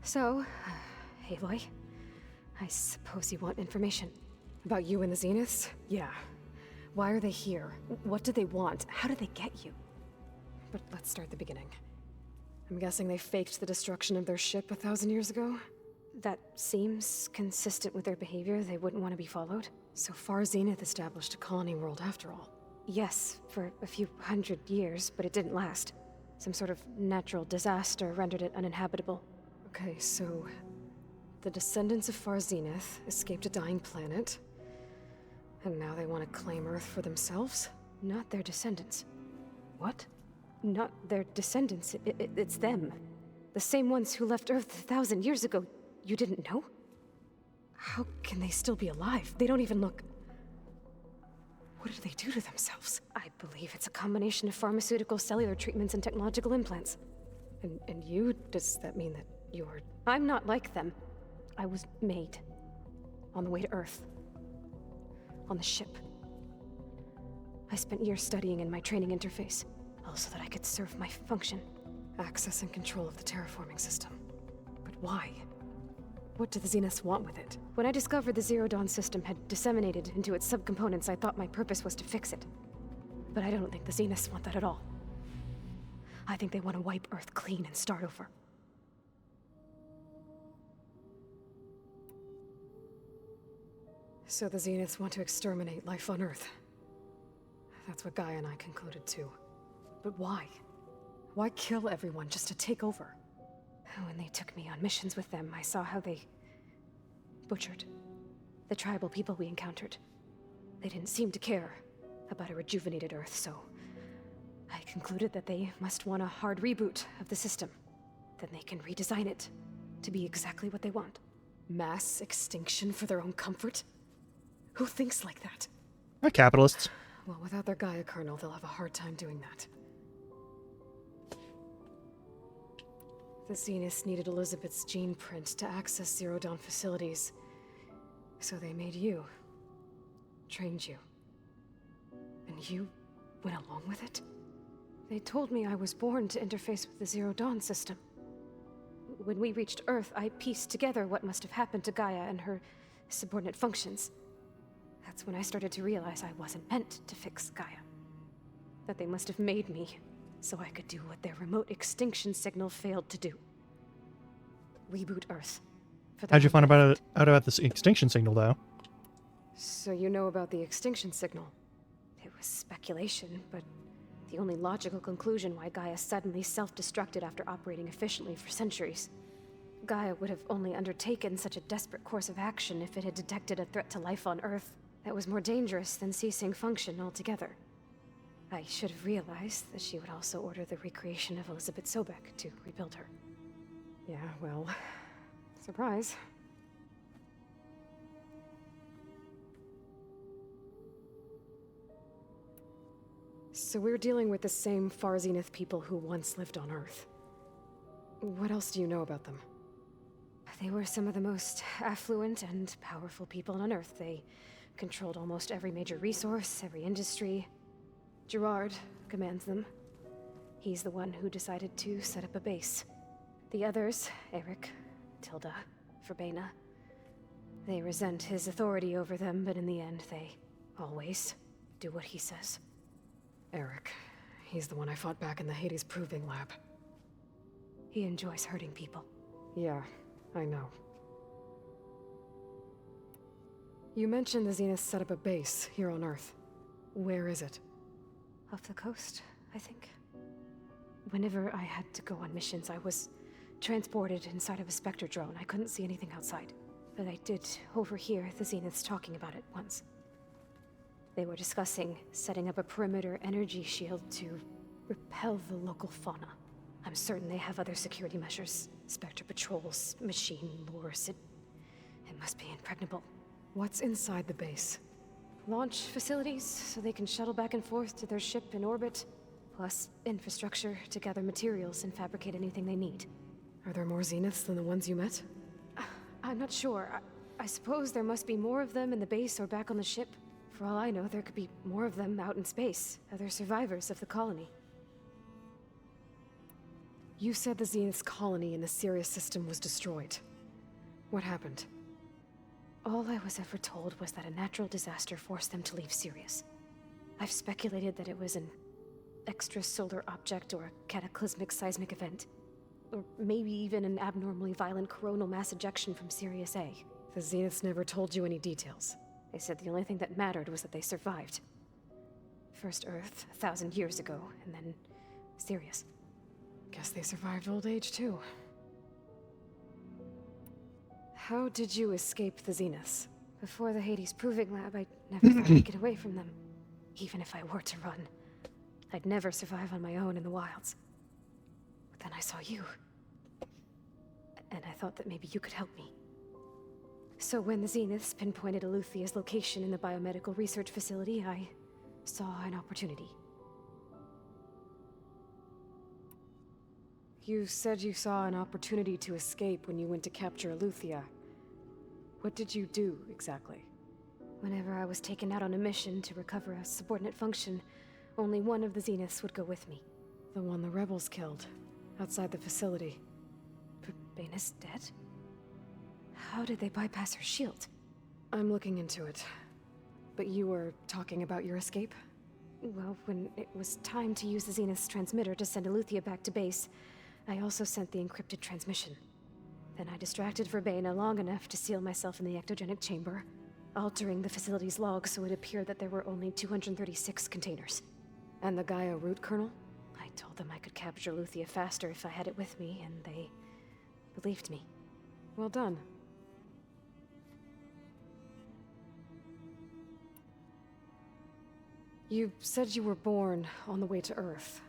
So, Aloy, I suppose you want information. About you and the Zeniths? Yeah. Why are they here? What do they want? How did they get you? But let's start at the beginning. I'm guessing they faked the destruction of their ship 1,000 years ago? That seems consistent with their behavior. They wouldn't want to be followed. So far, Zenith established a colony world after all. Yes, for a few hundred years, but it didn't last. Some sort of natural disaster rendered it uninhabitable. Okay, so the descendants of Far Zenith escaped a dying planet, and now they want to claim Earth for themselves? Not their descendants. What? Not their descendants. It's them. The same ones who left Earth 1,000 years ago. You didn't know? How can they still be alive? They don't even look... What did they do to themselves? I believe it's a combination of pharmaceutical, cellular treatments, and technological implants. And you? Does that mean that you're... I'm not like them. I was made. On the way to Earth. On the ship. I spent years studying in my training interface, all so that I could serve my function. Access and control of the terraforming system. But why? What do the Zeniths want with it? When I discovered the Zero Dawn system had disseminated into its subcomponents, I thought my purpose was to fix it. But I don't think the Zeniths want that at all. I think they want to wipe Earth clean and start over. So the Zeniths want to exterminate life on Earth. That's what Gaia and I concluded too. But why? Why kill everyone just to take over? When they took me on missions with them, I saw how they butchered the tribal people we encountered. They didn't seem to care about a rejuvenated Earth, so I concluded that they must want a hard reboot of the system. Then they can redesign it to be exactly what they want. Mass extinction for their own comfort? Who thinks like that? Capitalists. Well, without their Gaia kernel, they'll have a hard time doing that. The Zeniths needed Elizabeth's gene print to access Zero Dawn facilities. So they made you. Trained you. And you went along with it? They told me I was born to interface with the Zero Dawn system. When we reached Earth, I pieced together what must have happened to Gaia and her subordinate functions. That's when I started to realize I wasn't meant to fix Gaia. That they must have made me so I could do what their remote extinction signal failed to do. Reboot Earth. How'd you find out about this extinction signal, though? So you know about the extinction signal? It was speculation, but the only logical conclusion why Gaia suddenly self-destructed after operating efficiently for centuries. Gaia would have only undertaken such a desperate course of action if it had detected a threat to life on Earth. that was more dangerous than ceasing function altogether. I should have realized that she would also order the recreation of Elizabeth Sobek to rebuild her. Yeah, well, surprise. So we're dealing with the same Far Zenith people who once lived on Earth. What else do you know about them? They were some of the most affluent and powerful people on Earth. They controlled almost every major resource, every industry. Gerard commands them. He's the one who decided to set up a base. The others, Eric, Tilda, Verbena, they resent his authority over them, but in the end, they always do what he says. Eric. He's the one I fought back in the Hades Proving Lab. He enjoys hurting people. Yeah, I know. You mentioned the Zenith set up a base here on Earth. Where is it? Off the coast, I think. Whenever I had to go on missions, I was transported inside of a Spectre drone. I couldn't see anything outside. But I did overhear the Zeniths talking about it once. They were discussing setting up a perimeter energy shield to repel the local fauna. I'm certain they have other security measures. Spectre patrols, machine lures. It must be impregnable. What's inside the base? Launch facilities, so they can shuttle back and forth to their ship in orbit. Plus infrastructure to gather materials and fabricate anything they need. Are there more Zeniths than the ones you met? I'm not sure. I suppose there must be more of them in the base or back on the ship. For all I know, there could be more of them out in space, other survivors of the colony. You said the Zenith's colony in the Sirius system was destroyed. What happened? All I was ever told was that a natural disaster forced them to leave Sirius. I've speculated that it was an extrasolar object or a cataclysmic seismic event. Or maybe even an abnormally violent coronal mass ejection from Sirius A. The Zeniths never told you any details. They said the only thing that mattered was that they survived. First Earth, 1,000 years ago, and then Sirius. Guess they survived old age, too. How did you escape the Zeniths? Before the Hades Proving Lab, I never thought I'd get away from them. Even if I were to run, I'd never survive on my own in the wilds. But then I saw you. And I thought that maybe you could help me. So when the Zeniths pinpointed Eluthia's location in the biomedical research facility, I saw an opportunity. You said you saw an opportunity to escape when you went to capture Eluthia. What did you do, exactly? Whenever I was taken out on a mission to recover a subordinate function, only one of the Zeniths would go with me. The one the rebels killed, outside the facility. Baina's dead? How did they bypass her shield? I'm looking into it. But you were talking about your escape? Well, when it was time to use the Zenith's transmitter to send Eluthia back to base, I also sent the encrypted transmission. Then I distracted Verbena long enough to seal myself in the ectogenic chamber, altering the facility's log so it appeared that there were only 236 containers. And the Gaia root kernel? I told them I could capture Eluthia faster if I had it with me, and they believed me. Well done. You said you were born on the way to Earth.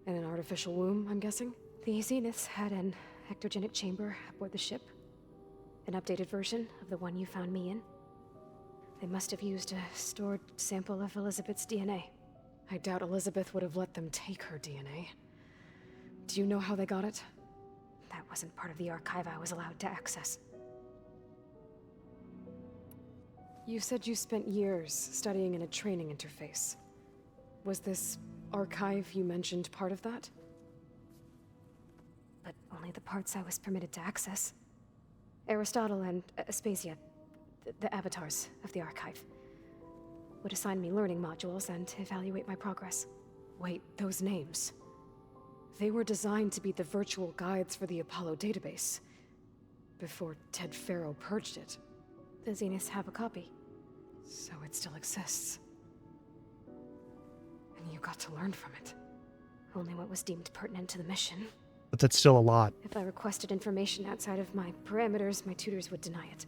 In an artificial womb, I'm guessing? The Zeniths had an ectogenic chamber aboard the ship. An updated version of the one you found me in. They must have used a stored sample of Elizabeth's DNA. I doubt Elizabeth would have let them take her DNA. Do you know how they got it? That wasn't part of the archive I was allowed to access. You said you spent years studying in a training interface. Was this archive you mentioned part of that? But only the parts I was permitted to access. Aristotle and Aspasia, the avatars of the archive, would assign me learning modules and evaluate my progress. Wait, those names. They were designed to be the virtual guides for the Apollo database, before Ted Faro purged it. The Zeniths have a copy. So it still exists. And you got to learn from it. Only what was deemed pertinent to the mission. But that's still a lot. If I requested information outside of my parameters, my tutors would deny it.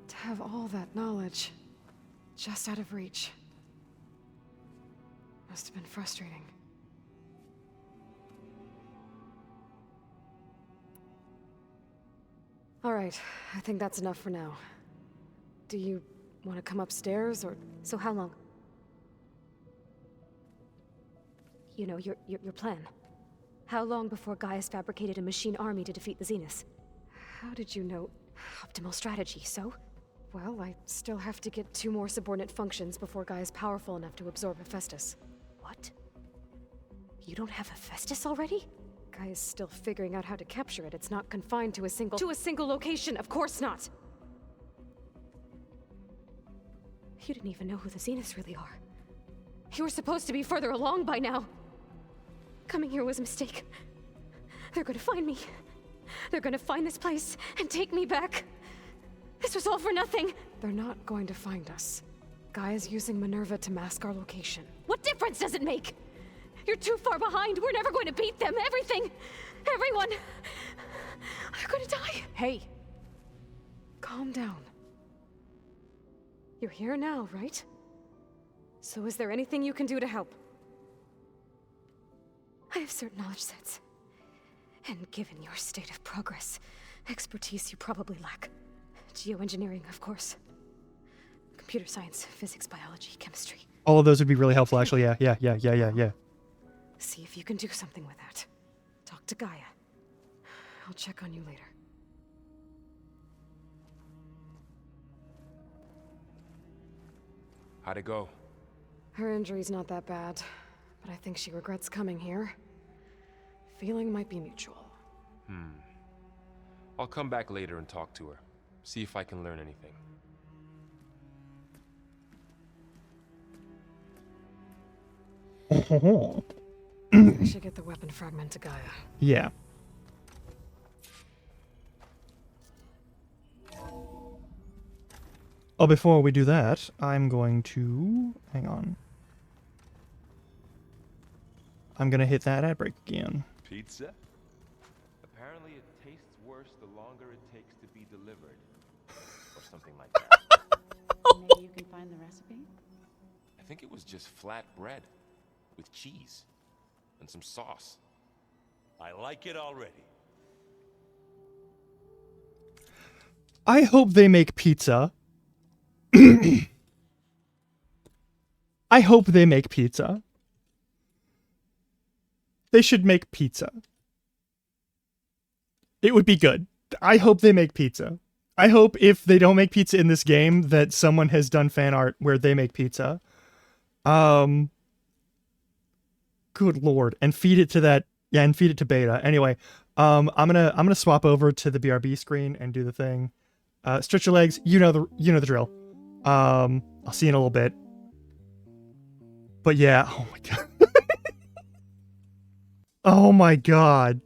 To have all that knowledge, Just out of reach. Must have been frustrating. Alright, I think that's enough for now. Do you want to come upstairs, or... So how long? You know, your plan. How long before Gaius fabricated a machine army to defeat the Zeniths? How did you know? Optimal strategy, so? Well, I still have to get 2 more subordinate functions before Guy is powerful enough to absorb Hephaestus. What? You don't have Hephaestus already? Guy is still figuring out how to capture it. It's not confined to a single... To a single location! Of course not! You didn't even know who the Zeniths really are. You were supposed to be further along by now! Coming here was a mistake. They're gonna find me. They're gonna find this place and take me back. This was all for nothing! They're not going to find us. Guy is using Minerva to mask our location. What difference does it make? You're too far behind. We're never going to beat them. Everything. Everyone. They're gonna die. Hey. Calm down. You're here now, right? So is there anything you can do to help? I have certain knowledge sets. And given your state of progress, expertise you probably lack. Geoengineering, of course. Computer science, physics, biology, chemistry. All of those would be really helpful, actually. Yeah. See if you can do something with that. Talk to Gaia. I'll check on you later. How'd it go? Her injury's not that bad, but I think she regrets coming here. Feeling might be mutual. I'll come back later and talk to her. See if I can learn anything. I should get the weapon fragment to Gaia. Yeah. Oh, before we do that, I'm going to... Hang on. I'm going to hit that ad break again. Pizza? Apparently it tastes worse the longer it takes to be delivered. Or something like that. Maybe you can find the recipe? I think it was just flat bread with cheese and some sauce. I like it already. I hope they make pizza. I hope they make pizza. They should make pizza. It would be good. I hope they make pizza. I hope if they don't make pizza in this game that someone has done fan art where they make pizza. Good lord. And feed it to that, yeah, and feed it to Beta. Anyway, I'm gonna swap over to the BRB screen and do the thing. Stretch your legs, you know the drill. I'll see you in a little bit. But yeah, oh my god. Oh my god.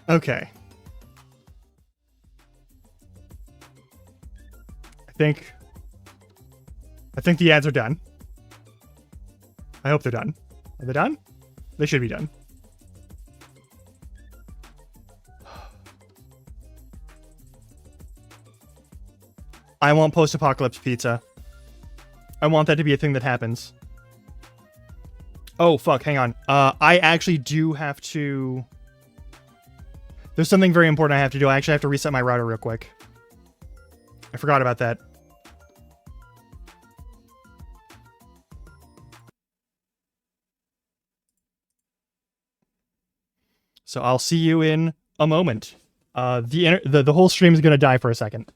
Okay. I think the ads are done. I hope they're done. Are they done? They should be done. I want post-apocalypse pizza. I want that to be a thing that happens. Oh, fuck, hang on. I actually do have to... There's something very important I have to do. I actually have to reset my router real quick. I forgot about that. So I'll see you in a moment. The whole stream is going to die for a second.